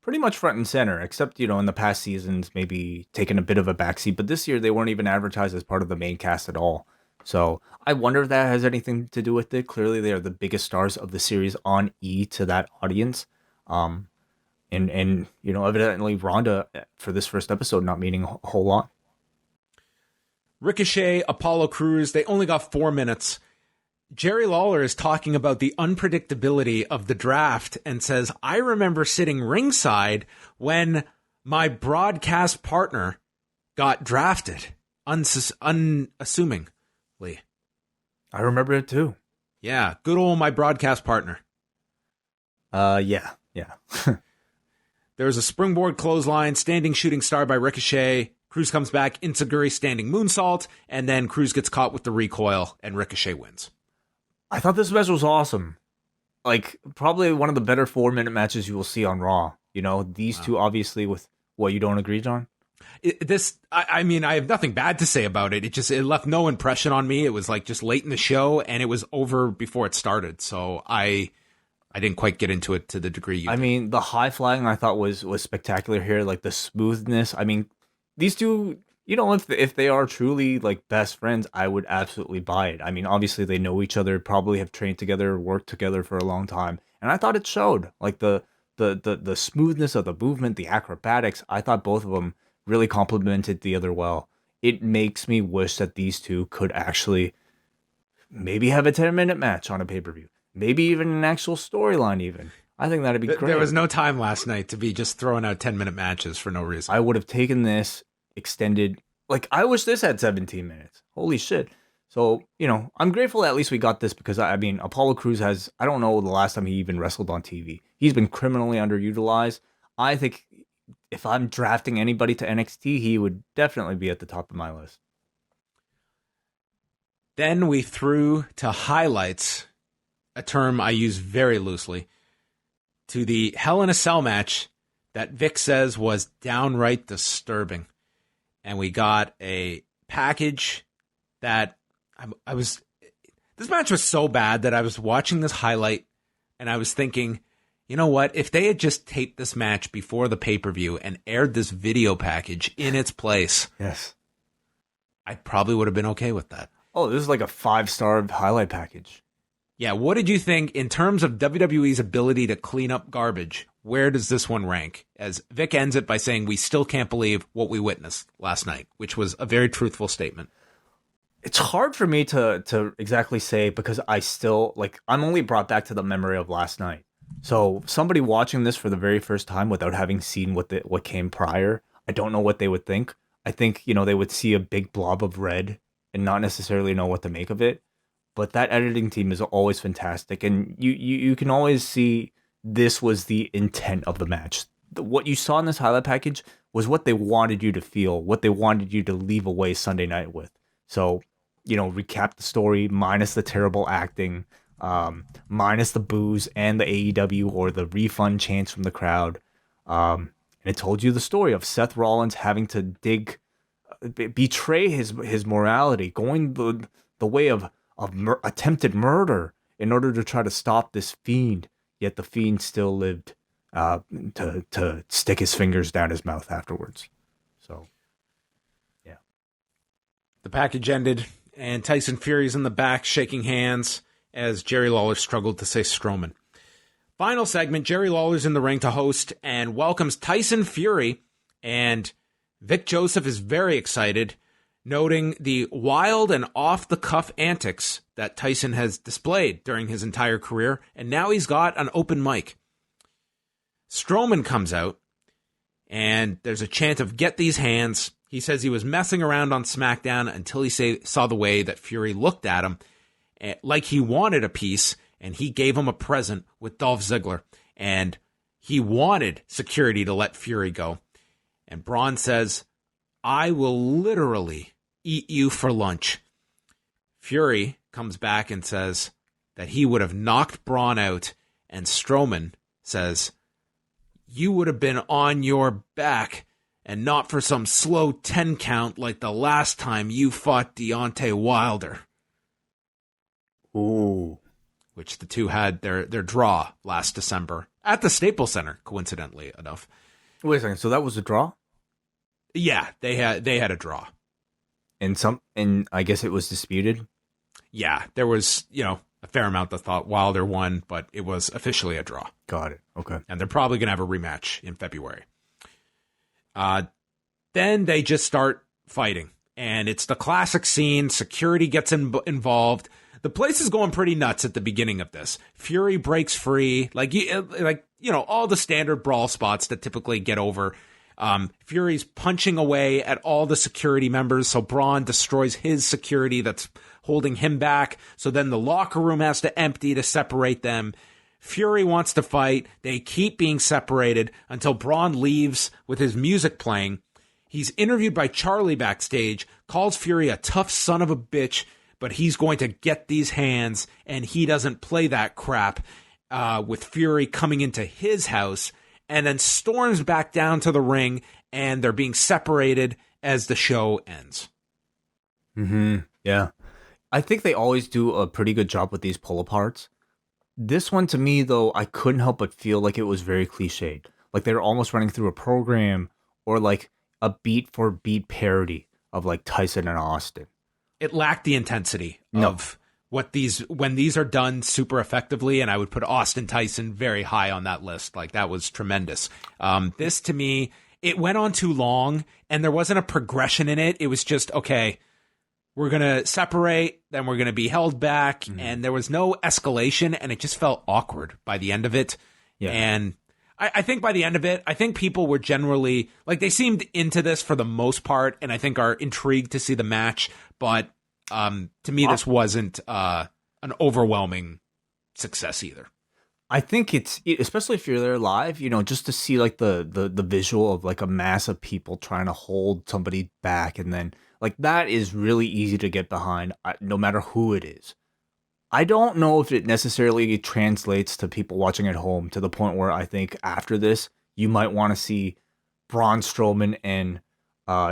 pretty much front and center, except, in the past seasons, maybe taking a bit of a backseat. But this year they weren't even advertised as part of the main cast at all. So I wonder if that has anything to do with it. Clearly they are the biggest stars of the series on E to that audience. And evidently Ronda for this first episode not meaning a whole lot. Ricochet, Apollo Cruz, they only got 4 minutes. Jerry Lawler is talking about the unpredictability of the draft and says, I remember sitting ringside when my broadcast partner got drafted, unassumingly. I remember it too. Yeah, good old my broadcast partner. Yeah. There's a springboard clothesline, standing shooting star by Ricochet. Cruz comes back, Enziguri standing moonsault, and then Cruz gets caught with the recoil, and Ricochet wins. I thought this match was awesome. Like, probably one of the better 4-minute matches you will see on Raw. These two, obviously, with what you don't agree, John? I mean, I have nothing bad to say about it. It left no impression on me. It was like just late in the show, and it was over before it started. So I didn't quite get into it to the degree you did. I mean, the high flying I thought was spectacular here. Like the smoothness. I mean, these two, if they are truly like best friends, I would absolutely buy it. I mean, obviously they know each other, probably have trained together, worked together for a long time, and I thought it showed. Like the smoothness of the movement, the acrobatics. I thought both of them really complemented the other well. It makes me wish that these two could actually maybe have a 10-minute match on a pay-per-view. Maybe even an actual storyline even. I think that'd be great. There was no time last night to be just throwing out 10-minute matches for no reason. I would have taken this extended. Like, I wish this had 17 minutes. Holy shit. So, I'm grateful that at least we got this because, I mean, Apollo Crews has, I don't know the last time he even wrestled on TV. He's been criminally underutilized. I think if I'm drafting anybody to NXT, he would definitely be at the top of my list. Then we threw to highlights, a term I use very loosely, to the Hell in a Cell match that Vic says was downright disturbing. And we got a package that this match was so bad that I was watching this highlight and I was thinking, you know what? If they had just taped this match before the pay-per-view and aired this video package in its place, yes, I probably would have been okay with that. Oh, this is like a 5-star highlight package. Yeah, what did you think in terms of WWE's ability to clean up garbage? Where does this one rank? As Vic ends it by saying, we still can't believe what we witnessed last night, which was a very truthful statement. It's hard for me to exactly say because I still, I'm only brought back to the memory of last night. So somebody watching this for the very first time without having seen what came prior, I don't know what they would think. I think, they would see a big blob of red and not necessarily know what to make of it. But that editing team is always fantastic. And you can always see this was the intent of the match. What you saw in this highlight package was what they wanted you to feel, what they wanted you to leave away Sunday night with. So, recap the story minus the terrible acting, minus the boos and the AEW or the refund chants from the crowd. And it told you the story of Seth Rollins having to betray his morality, going the way of attempted murder in order to try to stop this fiend, yet the Fiend still lived to stick his fingers down his mouth afterwards. So, yeah. The package ended, and Tyson Fury's in the back shaking hands as Jerry Lawler struggled to say Strowman. Final segment, Jerry Lawler's in the ring to host and welcomes Tyson Fury, and Vic Joseph is very excited, noting the wild and off-the-cuff antics that Tyson has displayed during his entire career, and now he's got an open mic. Strowman comes out, and there's a chant of "Get these hands." He says he was messing around on SmackDown until he saw the way that Fury looked at him like he wanted a piece, and he gave him a present with Dolph Ziggler, and he wanted security to let Fury go. And Braun says, "I will literally eat you for lunch." Fury comes back and says that he would have knocked Braun out, and Strowman says, "You would have been on your back and not for some slow 10 count like the last time you fought Deontay Wilder." Ooh. Which the two had their draw last December at the Staples Center, coincidentally enough. Wait a second, so that was a draw? Yeah, they had a draw. And I guess it was disputed? Yeah, there was, a fair amount that thought Wilder won, but it was officially a draw. Got it. Okay. And they're probably going to have a rematch in February. Then they just start fighting. And it's the classic scene. Security gets involved. The place is going pretty nuts at the beginning of this. Fury breaks free. All the standard brawl spots that typically get over. Fury's punching away at all the security members. So Braun destroys his security that's holding him back. So then the locker room has to empty to separate them. Fury wants to fight. They keep being separated until Braun leaves with his music playing. He's interviewed by Charlie backstage, calls Fury a tough son of a bitch, but he's going to get these hands, and he doesn't play that crap, with Fury coming into his house, and then storms back down to the ring, and they're being separated as the show ends. Mm-hmm. Yeah. I think they always do a pretty good job with these pull-aparts. This one, to me, though, I couldn't help but feel like it was very cliched. Like they were almost running through a program or like a beat-for-beat parody of like Tyson and Austin. It lacked the intensity of when these are done super effectively, and I would put Austin Tyson very high on that list. Like that was tremendous. This to me, it went on too long, and there wasn't a progression in it. It was just, okay, we're going to separate, then we're going to be held back, and there was no escalation, and it just felt awkward by the end of it. Yeah. And I think by the end of it, I think people were generally, like, they seemed into this for the most part, and I think are intrigued to see the match, but to me, this wasn't an overwhelming success either. I think it's, especially if you're there live, just to see like the visual of like a mass of people trying to hold somebody back, and then like that is really easy to get behind, no matter who it is. I don't know if it necessarily translates to people watching at home to the point where I think after this, you might want to see Braun Strowman and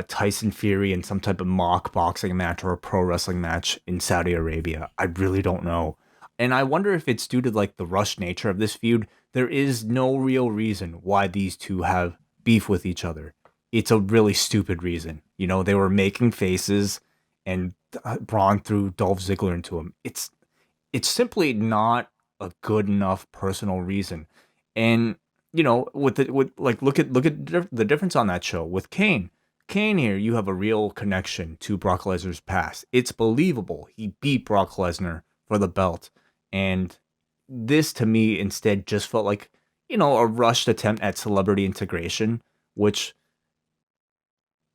Tyson Fury in some type of mock boxing match or a pro wrestling match in Saudi Arabia. I really don't know. And I wonder if it's due to like the rush nature of this feud. There is no real reason why these two have beef with each other. It's a really stupid reason. They were making faces and Braun threw Dolph Ziggler into him. It's simply not a good enough personal reason. And, look at the difference on that show with Kane. Kane here, you have a real connection to Brock Lesnar's past. It's believable. He beat Brock Lesnar for the belt. And this, to me, instead just felt like, a rushed attempt at celebrity integration, which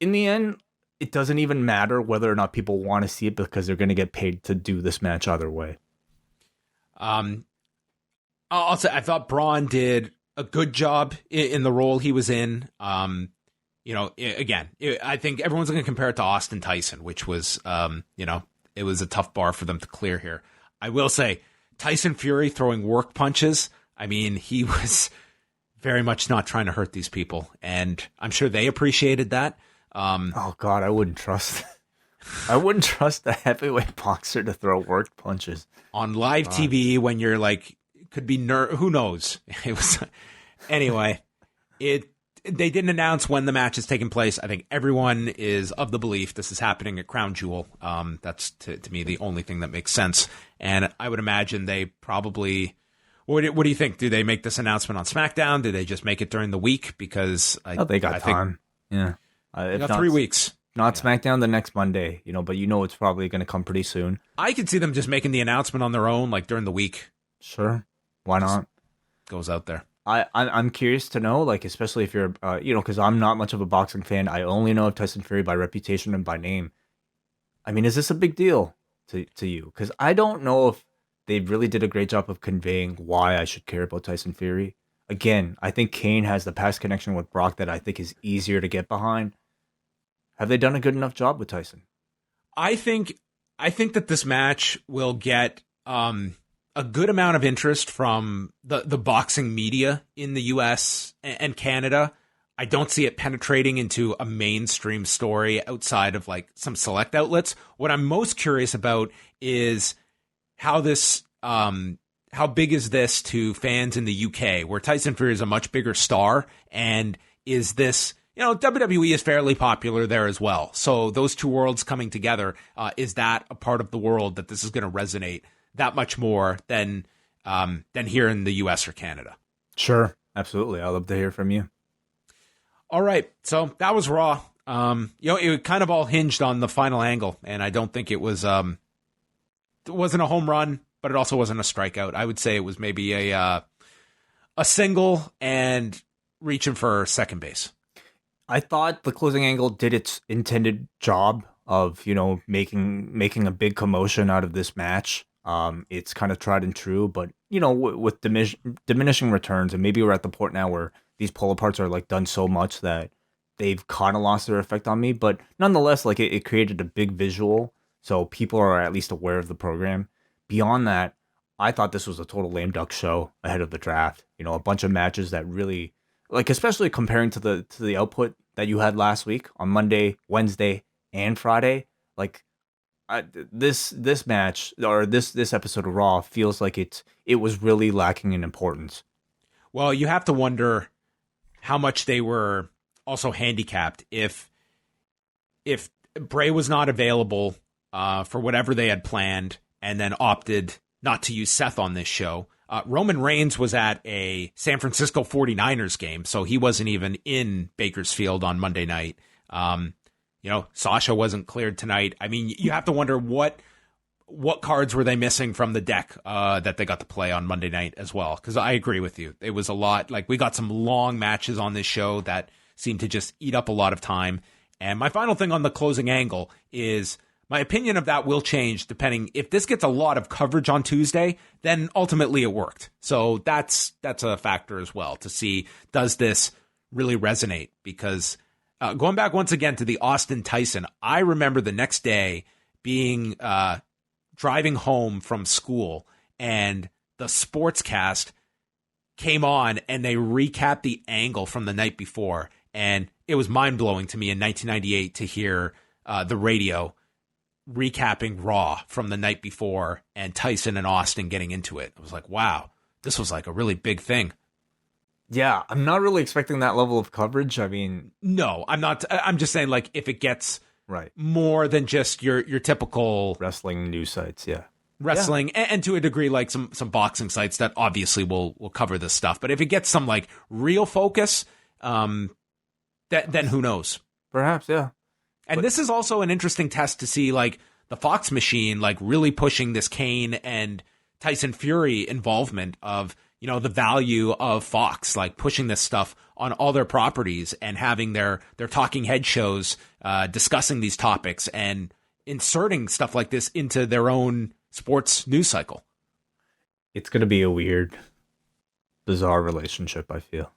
in the end, it doesn't even matter whether or not people want to see it because they're going to get paid to do this match either way. I'll say I thought Braun did a good job in the role he was in. I think everyone's going to compare it to Austin Tyson, which was, it was a tough bar for them to clear here. I will say Tyson Fury throwing work punches. I mean, he was very much not trying to hurt these people, and I'm sure they appreciated that. Oh God, I wouldn't trust. I wouldn't trust a heavyweight boxer to throw work punches on live TV when you're like could be who knows? It was anyway. They didn't announce when the match is taking place. I think everyone is of the belief this is happening at Crown Jewel. That's to me the only thing that makes sense. And I would imagine they probably. What do you think? Do they make this announcement on SmackDown? Do they just make it during the week? Because they got time. Yeah, if got 3 weeks. Not SmackDown the next Monday, but it's probably going to come pretty soon. I could see them just making the announcement on their own, like during the week. Sure, why not? Goes out there. I'm curious to know, like, especially if you're, because I'm not much of a boxing fan. I only know of Tyson Fury by reputation and by name. I mean, is this a big deal to you? Because I don't know if they really did a great job of conveying why I should care about Tyson Fury. Again, I think Kane has the past connection with Brock that I think is easier to get behind. Have they done a good enough job with Tyson? I think that this match will get a good amount of interest from the boxing media in the US and Canada. I don't see it penetrating into a mainstream story outside of like some select outlets. What I'm most curious about is how big is this to fans in the UK, where Tyson Fury is a much bigger star, and is this, WWE is fairly popular there as well. So those two worlds coming together, is that a part of the world that this is going to resonate that much more than here in the US or Canada? Sure, absolutely. I'd love to hear from you. All right, so that was Raw. It kind of all hinged on the final angle, and I don't think it wasn't a home run, but it also wasn't a strikeout. I would say it was maybe a single and reaching for second base. I thought the closing angle did its intended job of, making a big commotion out of this match. It's kind of tried and true, but, with diminishing returns, and maybe we're at the point now where these pull aparts are like done so much that they've kind of lost their effect on me. But nonetheless, like it created a big visual, so people are at least aware of the program. Beyond that, I thought this was a total lame duck show ahead of the draft. A bunch of matches that really, like, especially comparing to the output that you had last week on Monday, Wednesday, and Friday. Like, this match or this episode of Raw feels like it was really lacking in importance. Well, you have to wonder how much they were also handicapped if Bray was not available for whatever they had planned, and then opted not to use Seth on this show. Roman Reigns was at a San Francisco 49ers game, so he wasn't even in Bakersfield on Monday night. Sasha wasn't cleared tonight. I mean, you have to wonder what cards were they missing from the deck that they got to play on Monday night as well. Because I agree with you. It was a lot. Like, we got some long matches on this show that seemed to just eat up a lot of time. And my final thing on the closing angle is my opinion of that will change depending. If this gets a lot of coverage on Tuesday, then ultimately it worked. So that's a factor as well to see, does this really resonate? Because going back once again to the Austin Tyson, I remember the next day being driving home from school, and the sportscast came on and they recapped the angle from the night before. And it was mind-blowing to me in 1998 to hear the radio recapping Raw from the night before and Tyson and Austin getting into it. I was like, wow, this was like a really big thing. Yeah, I'm not really expecting that level of coverage. I mean, no, I'm not. I'm just saying, like, if it gets right more than just your typical wrestling news sites, wrestling, and to a degree, like some boxing sites that obviously will cover this stuff. But if it gets some like real focus, then who knows? Perhaps, yeah. And this is also an interesting test to see, like, the Fox machine, like, really pushing this Kane and Tyson Fury involvement of, the value of Fox, like, pushing this stuff on all their properties and having their talking head shows discussing these topics and inserting stuff like this into their own sports news cycle. It's going to be a weird, bizarre relationship, I feel.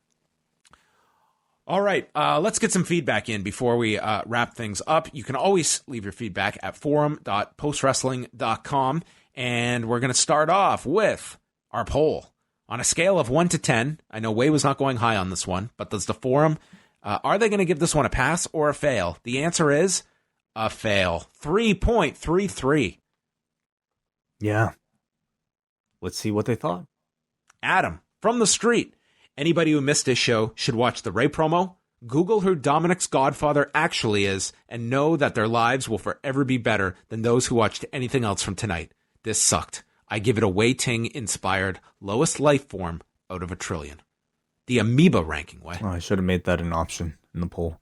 All right, let's get some feedback in before we wrap things up. You can always leave your feedback at forum.postwrestling.com, and we're going to start off with our poll. On a scale of 1 to 10, I know Wai was not going high on this one, but does the forum, are they going to give this one a pass or a fail? The answer is a fail. 3.33. Yeah. Let's see what they thought. Adam, from the street. Anybody who missed this show should watch the Rey promo, Google who Dominick's godfather actually is, and know that their lives will forever be better than those who watched anything else from tonight. This sucked. I give it a Wai Ting inspired lowest life form out of a trillion. The amoeba ranking way. Oh, I should have made that an option in the poll.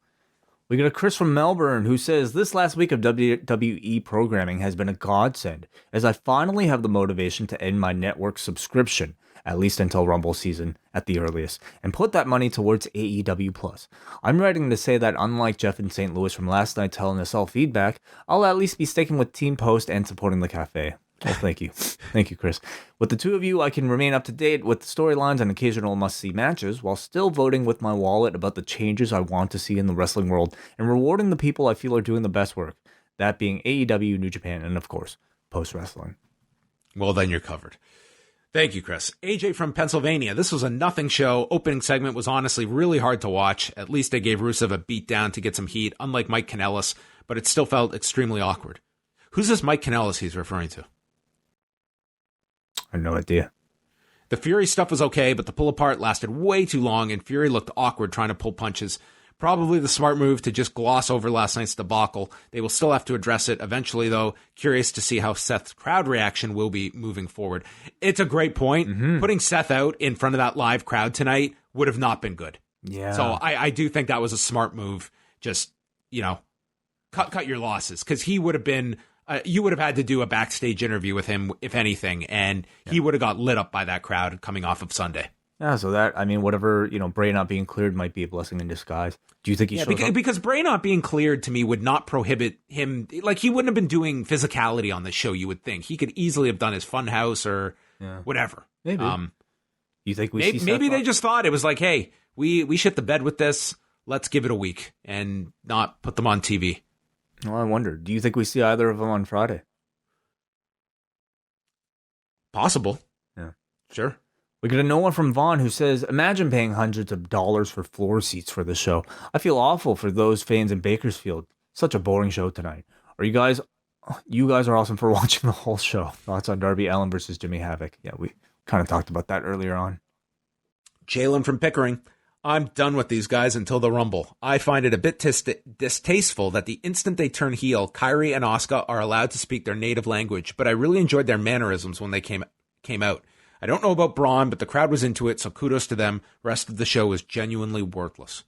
We got a Chris from Melbourne who says, this last week of WWE programming has been a godsend, as I finally have the motivation to end my network subscription, at least until Rumble season at the earliest, and put that money towards AEW+. I'm writing to say that unlike Jeff in St. Louis from last night telling us all feedback, I'll at least be sticking with Team Post and supporting the cafe. Well, thank you. Thank you, Chris. With the two of you, I can remain up to date with storylines and occasional must-see matches, while still voting with my wallet about the changes I want to see in the wrestling world, and rewarding the people I feel are doing the best work. That being AEW, New Japan, and of course, Post Wrestling. Well, then you're covered. Thank you, Chris. AJ from Pennsylvania. This was a nothing show. Opening segment was honestly really hard to watch. At least they gave Rusev a beat down to get some heat, unlike Mike Kanellis, but it still felt extremely awkward. Who's this Mike Kanellis he's referring to? I have no idea. The Fury stuff was okay, but the pull apart lasted way too long, and Fury looked awkward trying to pull punches. Probably the smart move to just gloss over last night's debacle. They will still have to address it eventually, though. Curious to see how Seth's crowd reaction will be moving forward. It's a great point. Mm-hmm. Putting Seth out in front of that live crowd tonight would have not been good. Yeah. So I do think that was a smart move. Just, cut your losses, because he would have been... you would have had to do a backstage interview with him, if anything, and he would have got lit up by that crowd coming off of Sunday. Yeah, so that, whatever, Bray not being cleared might be a blessing in disguise. Do you think he shows up? Because Bray not being cleared, to me, would not prohibit him. Like, he wouldn't have been doing physicality on the show, you would think. He could easily have done his Funhouse or whatever. Maybe. You think maybe they just thought it was like, hey, we shit the bed with this. Let's give it a week and not put them on TV. Well, I wonder. Do you think we see either of them on Friday? Possible. Yeah. Sure. We got a no one from Vaughn who says, imagine paying hundreds of dollars for floor seats for the show. I feel awful for those fans in Bakersfield. Such a boring show tonight. You guys are awesome for watching the whole show. Thoughts on Darby Allin versus Jimmy Havoc? Yeah, we kind of talked about that earlier on. Jalen from Pickering. I'm done with these guys until the Rumble. I find it a bit distasteful that the instant they turn heel, Kyrie and Asuka are allowed to speak their native language, but I really enjoyed their mannerisms when they came out. I don't know about Braun, but the crowd was into it, so kudos to them. Rest of the show was genuinely worthless.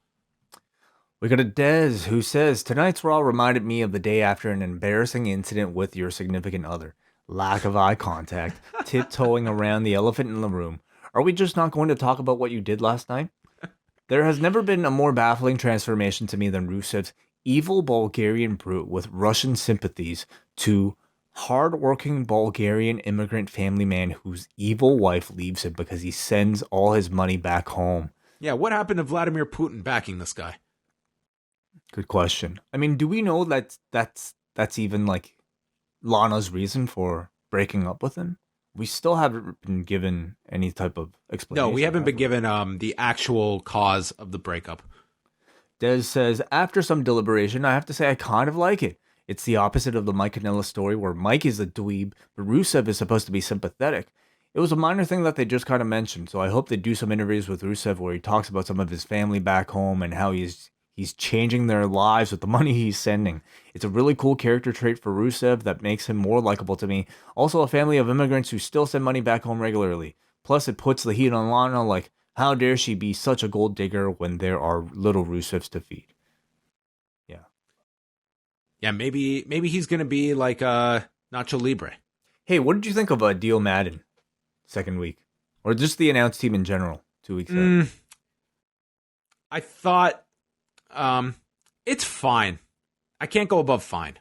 We got a Dez who says, tonight's Raw reminded me of the day after an embarrassing incident with your significant other. Lack of eye contact, tiptoeing around the elephant in the room. Are we just not going to talk about what you did last night? There has never been a more baffling transformation to me than Rusev's evil Bulgarian brute with Russian sympathies to hard-working Bulgarian immigrant family man whose evil wife leaves him because he sends all his money back home. Yeah, what happened to Vladimir Putin backing this guy? Good question. Do we know that that's even like Lana's reason for breaking up with him? We still haven't been given any type of explanation. No, we haven't been given the actual cause of the breakup. Dez says, after some deliberation, I have to say I kind of like it. It's the opposite of the Mike Kanellis story where Mike is a dweeb, but Rusev is supposed to be sympathetic. It was a minor thing that they just kind of mentioned, so I hope they do some interviews with Rusev where he talks about some of his family back home and how he's changing their lives with the money he's sending. It's a really cool character trait for Rusev that makes him more likable to me. Also, a family of immigrants who still send money back home regularly. Plus, it puts the heat on Lana, like, how dare she be such a gold digger when there are little Rusevs to feed? Yeah. Yeah, maybe he's going to be like Nacho Libre. Hey, what did you think of Deal Madden second week? Or just the announced team in general 2 weeks ago? I thought... it's fine. I can't go above fine.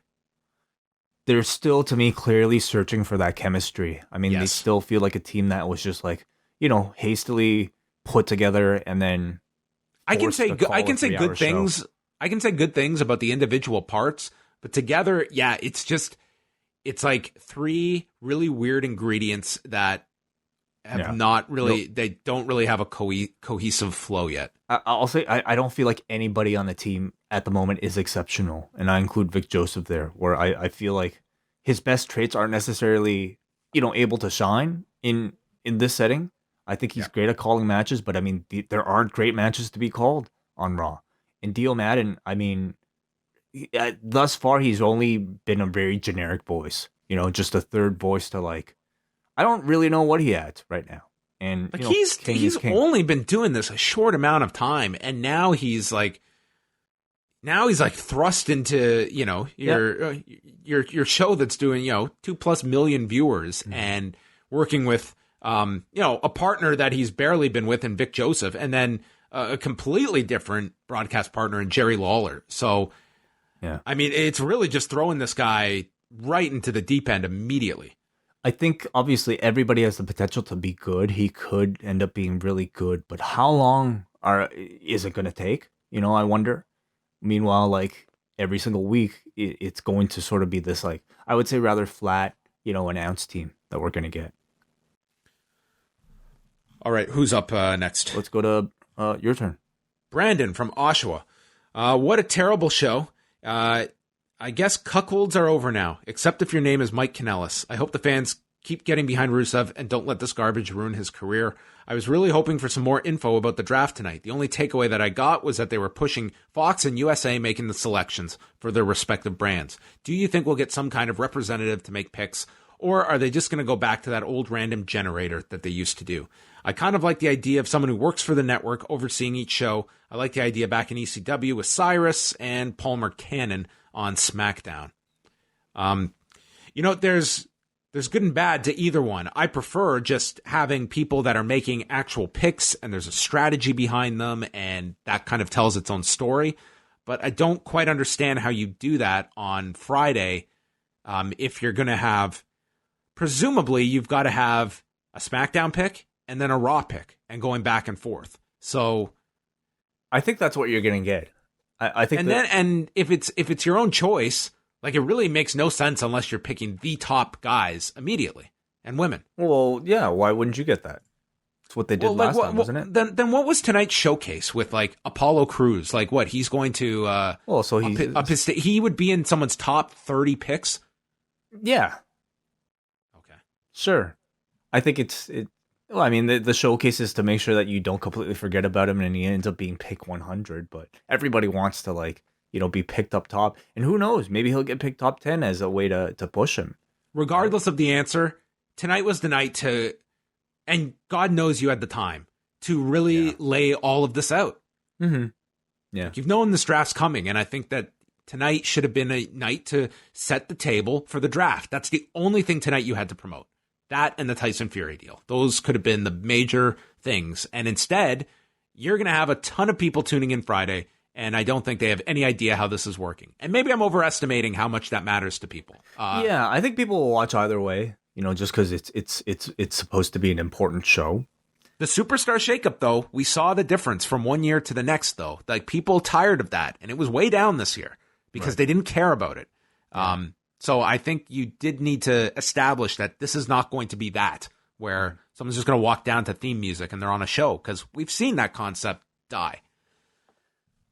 They're still, to me, clearly searching for that chemistry. Yes. They still feel like a team that was just like, hastily put together and then I can say good things. Show. I can say good things about the individual parts, but together, yeah, it's like three really weird ingredients that have not really, they don't really have a cohesive flow yet. I'll say I don't feel like anybody on the team at the moment is exceptional, and I include Vic Joseph there, where I feel like his best traits aren't necessarily able to shine in this setting. I think he's great at calling matches, but I mean, there aren't great matches to be called on Raw. And Dio Madden, I mean, thus far he's only been a very generic voice. You know, just a third voice to like. I don't really know what he adds right now. And like, you know, he's only been doing this a short amount of time, and now he's like thrust into, you know, your show that's doing, you know, 2+ million viewers, and working with you know, a partner that he's barely been with in Vic Joseph, and then a completely different broadcast partner in Jerry Lawler. So I mean, it's really just throwing this guy right into the deep end immediately. I think obviously everybody has the potential to be good. He could end up being really good, but how long is it going to take? You know, I wonder. Meanwhile, like every single week, it's going to sort of be this, like, I would say rather flat, you know, announce team that we're going to get. All right, who's up next? Let's go to your turn. Brandon from Oshawa. What a terrible show. I guess cuckolds are over now, except if your name is Mike Kanellis. I hope the fans keep getting behind Rusev and don't let this garbage ruin his career. I was really hoping for some more info about the draft tonight. The only takeaway that I got was that they were pushing Fox and USA making the selections for their respective brands. Do you think we'll get some kind of representative to make picks, or are they just going to go back to that old random generator that they used to do? I kind of like the idea of someone who works for the network overseeing each show. I like the idea back in ECW with Cyrus and Palmer Cannon on SmackDown. You know, there's good and bad to either one. I prefer just having people that are making actual picks and there's a strategy behind them and that kind of tells its own story. But I don't quite understand how you do that on Friday if you're going to have, presumably you've got to have a SmackDown pick and then a Raw pick and going back and forth. So I think that's what you're going to get. I think, and if it's your own choice, like, it really makes no sense unless you're picking the top guys immediately and women. Well, yeah. Why wouldn't you get that? It's what they did last time, wasn't it? Then what was tonight's showcase with like Apollo Cruz? Like, what, he's going to he would be in someone's top 30 picks. Yeah. Okay. Sure. I think well, I mean, the showcase is to make sure that you don't completely forget about him, and he ends up being pick 100. But everybody wants to, like, you know, be picked up top. And who knows? Maybe he'll get picked top 10 as a way to push him. Regardless of the answer, tonight was the night to, and God knows you had the time, to really lay all of this out. Mm-hmm. Yeah. Like, you've known this draft's coming, and I think that tonight should have been a night to set the table for the draft. That's the only thing tonight you had to promote. That and the Tyson Fury deal. Those could have been the major things. And instead, you're going to have a ton of people tuning in Friday, and I don't think they have any idea how this is working. And maybe I'm overestimating how much that matters to people. Yeah, I think people will watch either way, you know, just because it's supposed to be an important show. The Superstar Shakeup, though, we saw the difference from one year to the next, though. Like, people tired of that, and it was way down this year because they didn't care about it. Yeah. So I think you did need to establish that this is not going to be that, where someone's just going to walk down to theme music and they're on a show, because we've seen that concept die.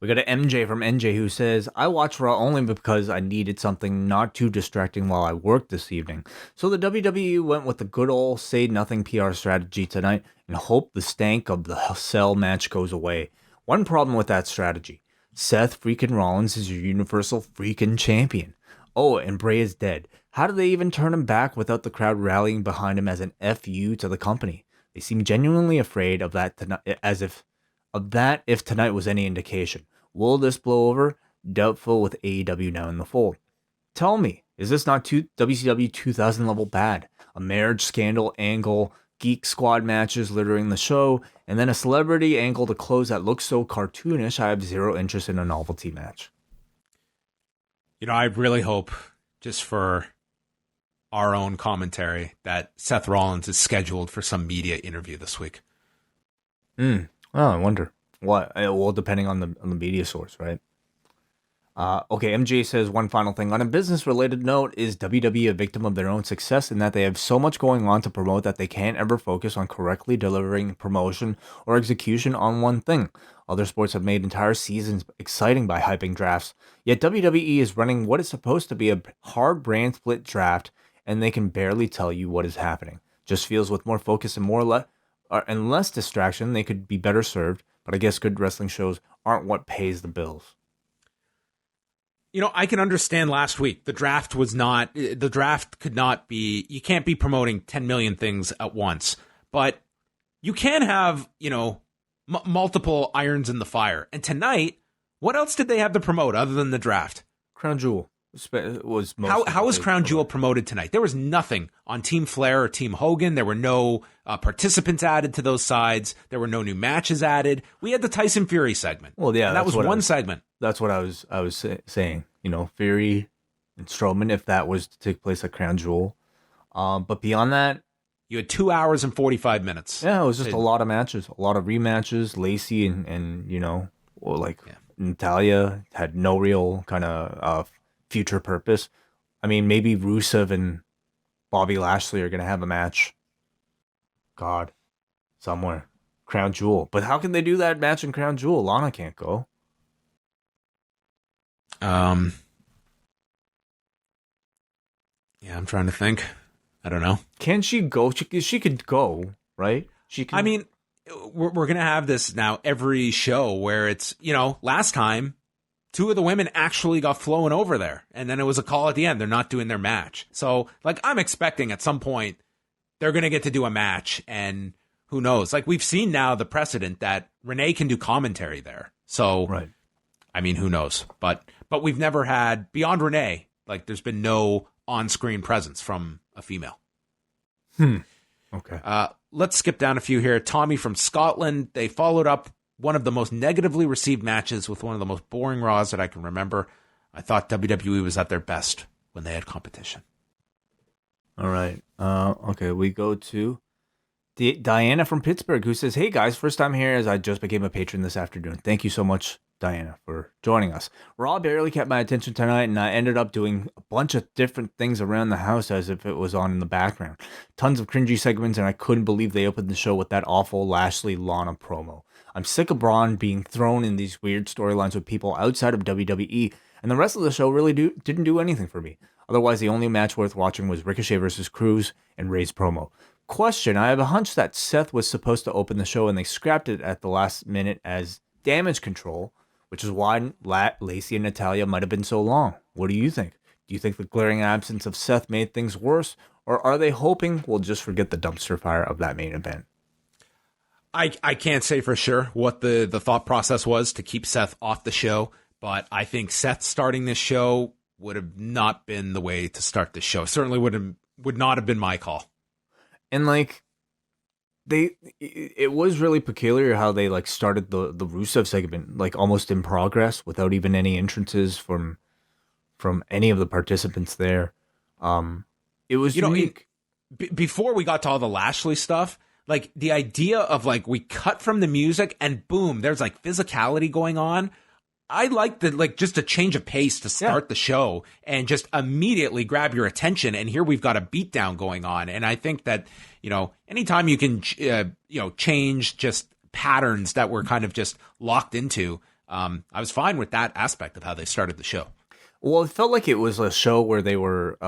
We got an MJ from NJ who says, I watch Raw only because I needed something not too distracting while I worked this evening. So the WWE went with the good old say nothing PR strategy tonight and hope the stank of the Cell match goes away. One problem with that strategy: Seth freaking Rollins is your Universal freaking champion. Oh, and Bray is dead. How did they even turn him back without the crowd rallying behind him as an FU to the company? They seem genuinely afraid of that tonight, if tonight was any indication. Will this blow over? Doubtful with AEW now in the fold. Tell me, is this not WCW 2000 level bad? A marriage scandal angle, Geek Squad matches littering the show, and then a celebrity angle to close that looks so cartoonish I have zero interest in a novelty match. You know, I really hope, just for our own commentary, that Seth Rollins is scheduled for some media interview this week. Oh, I wonder. What? Well, depending on the media source, right? Okay, MJ says one final thing. On a business-related note, is WWE a victim of their own success in that they have so much going on to promote that they can't ever focus on correctly delivering promotion or execution on one thing? Other sports have made entire seasons exciting by hyping drafts, yet WWE is running what is supposed to be a hard brand split draft, and they can barely tell you what is happening. Just feels with more focus and more and less distraction. They could be better served, but I guess good wrestling shows aren't what pays the bills. I can understand last week. The draft could not be, you can't be promoting 10 million things at once, but you can have, multiple irons in the fire. And tonight, what else did they have to promote other than the draft? Crown Jewel was how was Crown Jewel promoted tonight? There was nothing on Team Flair or Team Hogan. There were no participants added to those sides. There were no new matches added. We had the Tyson Fury segment. Well, yeah, and that was one segment. That's what I was saying. Fury and Strowman, if that was to take place at Crown Jewel. But beyond that, you had 2 hours and 45 minutes. Yeah, it was just a lot of matches, a lot of rematches. Lacey and Natalya had no real kind of future purpose. I mean, maybe Rusev and Bobby Lashley are going to have a match. God, somewhere. Crown Jewel. But how can they do that match in Crown Jewel? Lana can't go. Yeah, I'm trying to think. I don't know. Can she go? She could go, right? She can. I mean, we're going to have this now every show where it's, last time, 2 of the women actually got flown over there. And then it was a call at the end. They're not doing their match. So, I'm expecting at some point they're going to get to do a match. And who knows? We've seen now the precedent that Renee can do commentary there. So, right. I mean, who knows? But we've never had, beyond Renee, there's been no on-screen presence from a female. Okay. Let's skip down a few here. Tommy from Scotland. They followed up one of the most negatively received matches with one of the most boring Raws that I can remember. I thought WWE was at their best when they had competition. All right. Okay, we go to Diana from Pittsburgh, who says, "Hey guys, first time here as I just became a patron this afternoon. Thank you so much, Diana, for joining us. Raw barely kept my attention tonight, and I ended up doing a bunch of different things around the house as if it was on in the background. Tons of cringy segments, and I couldn't believe they opened the show with that awful Lashley-Lana promo. I'm sick of Braun being thrown in these weird storylines with people outside of WWE, and the rest of the show really didn't do anything for me. Otherwise, the only match worth watching was Ricochet versus Cruz and Rey's promo. Question, I have a hunch that Seth was supposed to open the show, and they scrapped it at the last minute as damage control, which is why Lacey and Natalya might have been so long. What do you think? Do you think the glaring absence of Seth made things worse, or are they hoping we'll just forget the dumpster fire of that main event?" I can't say for sure what the thought process was to keep Seth off the show, but I think Seth starting this show would have not been the way to start this show. Certainly would not have been my call. And it was really peculiar how they started the Rusev segment almost in progress without even any entrances from any of the participants there. It was unique. Before we got to all the Lashley stuff, the idea of we cut from the music and boom, there's physicality going on. I like just a change of pace to start the show and just immediately grab your attention. And here we've got a beatdown going on. And I think that, anytime you can, change just patterns that we're kind of just locked into, I was fine with that aspect of how they started the show. Well, it felt like it was a show where they were,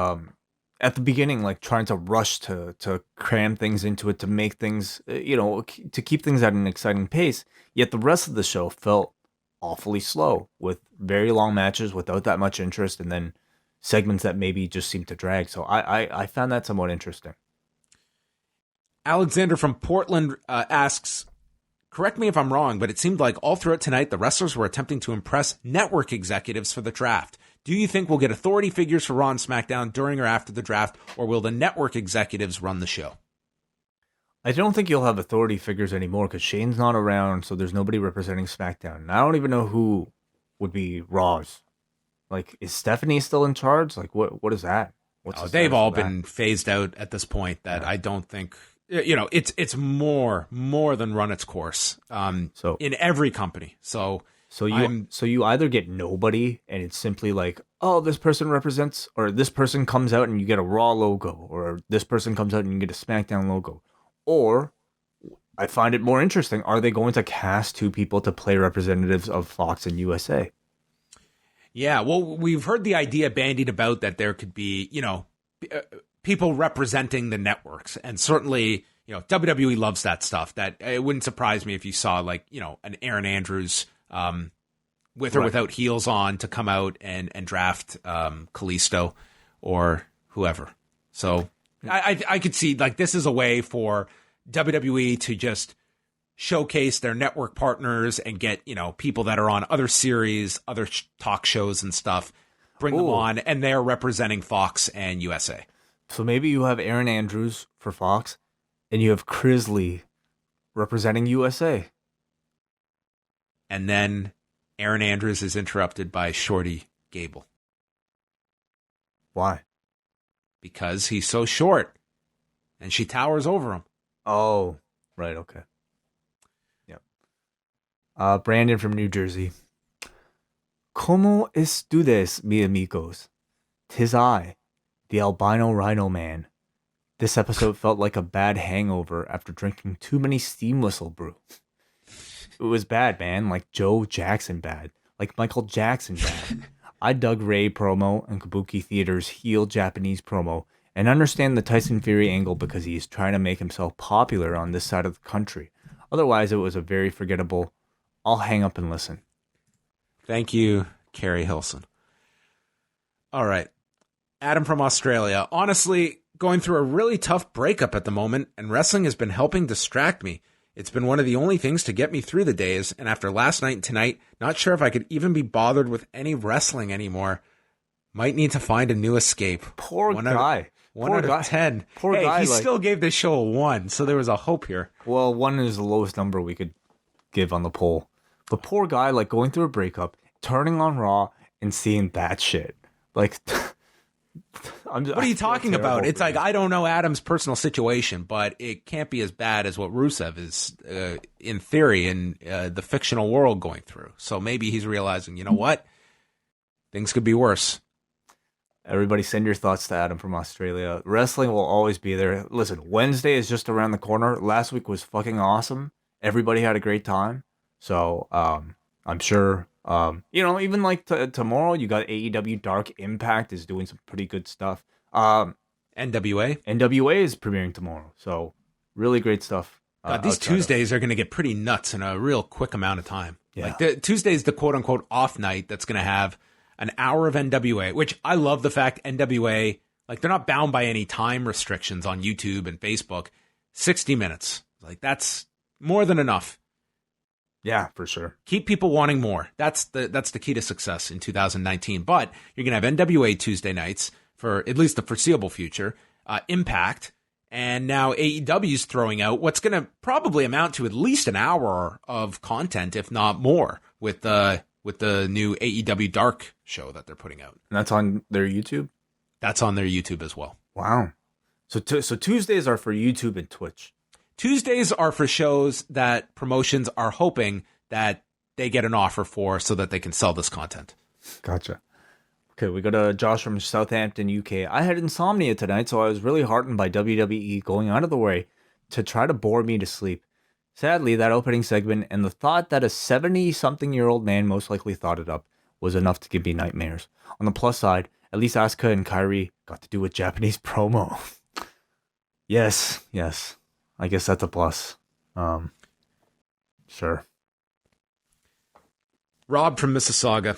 at the beginning, trying to rush to cram things into it, to make things, to keep things at an exciting pace. Yet the rest of the show felt awfully slow with very long matches without that much interest, and then segments that maybe just seemed to drag. So I found that somewhat interesting. Alexander from Portland asks, correct me if I'm wrong, but it seemed like all throughout tonight, the wrestlers were attempting to impress network executives for the draft. Do you think we'll get authority figures for Raw and SmackDown during or after the draft, or will the network executives run the show? I don't think you'll have authority figures anymore because Shane's not around, so there's nobody representing SmackDown. And I don't even know who would be Raw's. Is Stephanie still in charge? What is that? They've all been phased out at this point. That I don't think it's more than run its course. In every company. So you either get nobody, and it's simply this person represents, or this person comes out and you get a Raw logo, or this person comes out and you get a SmackDown logo. Or, I find it more interesting, are they going to cast 2 people to play representatives of Fox and USA? Yeah, well, we've heard the idea bandied about that there could be, people representing the networks. And certainly, WWE loves that stuff. That it wouldn't surprise me if you saw like, an Aaron Andrews with or without heels on to come out and draft Kalisto or whoever. So I could see like this is a way for WWE to just showcase their network partners and get, people that are on other series, other talk shows and stuff, bring them on, and they're representing Fox and USA. So maybe you have Aaron Andrews for Fox and you have Crisley representing USA. And then Aaron Andrews is interrupted by Shorty Gable. Why? Because he's so short and she towers over him. Oh, right. Okay. Yep. Brandon from New Jersey. Como estudes, mi amigos? 'Tis I, the albino rhino man. This episode felt like a bad hangover after drinking too many steam whistle brew. It was bad, man. Like Joe Jackson bad. Like Michael Jackson bad. I dug Rey promo and Kabuki Theater's heel Japanese promo and understand the Tyson Fury angle because he is trying to make himself popular on this side of the country. Otherwise, it was a very forgettable. I'll hang up and listen. Thank you, Carrie Hilson. All right. Adam from Australia. Honestly, going through a really tough breakup at the moment, and wrestling has been helping distract me. It's been one of the only things to get me through the days, and after last night and tonight, not sure if I could even be bothered with any wrestling anymore. Might need to find a new escape. Poor guy. One out of 10. Poor guy. He still gave this show a 1, so there was a hope here. Well, 1 is the lowest number we could give on the poll. But poor guy, like going through a breakup, turning on Raw, and seeing that shit. Like, what are you talking about? It's like, I don't know Adam's personal situation, but it can't be as bad as what Rusev is, in theory, in the fictional world going through. So maybe he's realizing, you know what? Things could be worse. Everybody send your thoughts to Adam from Australia. Wrestling will always be there. Listen, Wednesday is just around the corner. Last week was fucking awesome. Everybody had a great time. So I'm sure, even like tomorrow, you got AEW Dark Impact is doing some pretty good stuff. NWA is premiering tomorrow. So really great stuff. God, these Tuesdays are going to get pretty nuts in a real quick amount of time. Yeah. Like Tuesday's the quote unquote off night that's going to have an hour of NWA, which I love the fact NWA, like they're not bound by any time restrictions on YouTube and Facebook. 60 minutes. Like that's more than enough. Yeah, for sure. Keep people wanting more. That's the key to success in 2019. But you're going to have NWA Tuesday nights for at least the foreseeable future, Impact, and now AEW's throwing out what's going to probably amount to at least an hour of content, if not more, with the new AEW Dark show that they're putting out. And that's on their YouTube? That's on their YouTube as well. Wow. So Tuesdays are for YouTube and Twitch. Tuesdays are for shows that promotions are hoping that they get an offer for so that they can sell this content. Gotcha. Okay, we go to Josh from Southampton, UK. I had insomnia tonight, so I was really heartened by WWE going out of the way to try to bore me to sleep. Sadly, that opening segment and the thought that a 70-something-year-old man most likely thought it up was enough to give me nightmares. On the plus side, at least Asuka and Kairi got to do a Japanese promo. Yes. I guess that's a plus. Sure. Rob from Mississauga.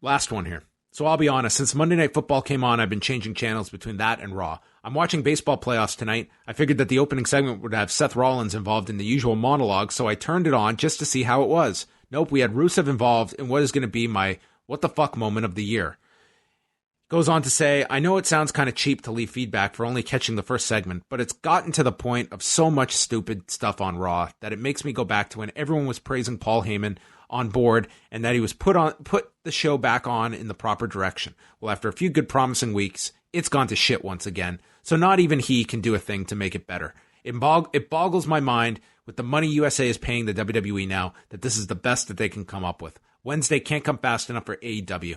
Last one here. So I'll be honest, since Monday Night Football came on, I've been changing channels between that and Raw. I'm watching baseball playoffs tonight. I figured that the opening segment would have Seth Rollins involved in the usual monologue, so I turned it on just to see how it was. Nope, we had Rusev involved in what is going to be my what the fuck moment of the year. Goes on to say, I know it sounds kind of cheap to leave feedback for only catching the first segment, but it's gotten to the point of so much stupid stuff on Raw that it makes me go back to when everyone was praising Paul Heyman on board and that he was put the show back on in the proper direction. Well, after a few good promising weeks, it's gone to shit once again. So not even he can do a thing to make it better. It boggles my mind with the money USA is paying the WWE now that this is the best that they can come up with. Wednesday can't come fast enough for AEW.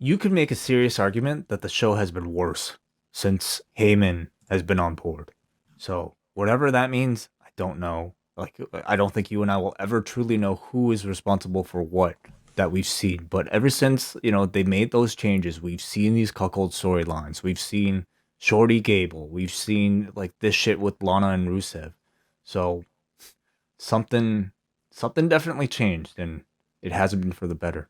You could make a serious argument that the show has been worse since Heyman has been on board. So whatever that means, I don't know. Like, I don't think you and I will ever truly know who is responsible for what that we've seen. But ever since, they made those changes, we've seen these cuckold storylines. We've seen Shorty Gable. We've seen like this shit with Lana and Rusev. So something definitely changed, and it hasn't been for the better.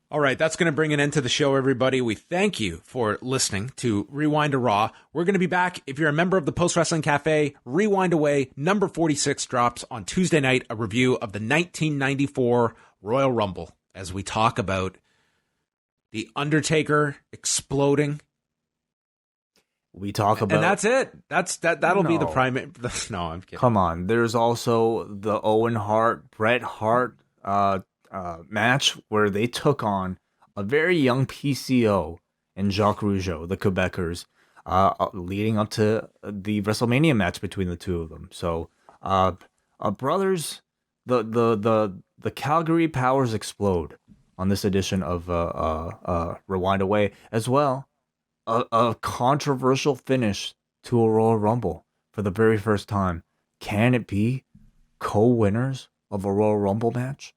All right, that's going to bring an end to the show, everybody. We thank you for listening to Rewind to Raw. We're going to be back. If you're a member of the Post Wrestling Cafe, Rewind Away, number 46 drops on Tuesday night, a review of the 1994 Royal Rumble, as we talk about The Undertaker exploding. We talk about... And that's it. That'll be the primary... No, I'm kidding. Come on. There's also the Owen Hart, Bret Hart match where they took on a very young PCO and Jacques Rougeau, the Quebecers, leading up to the WrestleMania match between the two of them. So, brothers, the Calgary powers explode on this edition of Rewind Away, as well. A controversial finish to a Royal Rumble for the very first time. Can it be co-winners of a Royal Rumble match?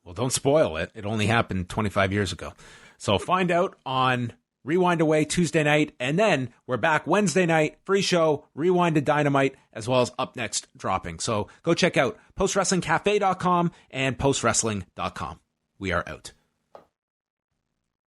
Well, don't spoil it. It only happened 25 years ago. So find out on Rewind Away Tuesday night, and then we're back Wednesday night, free show, Rewind to Dynamite, as well as Up Next dropping. So go check out postwrestlingcafe.com and postwrestling.com. We are out.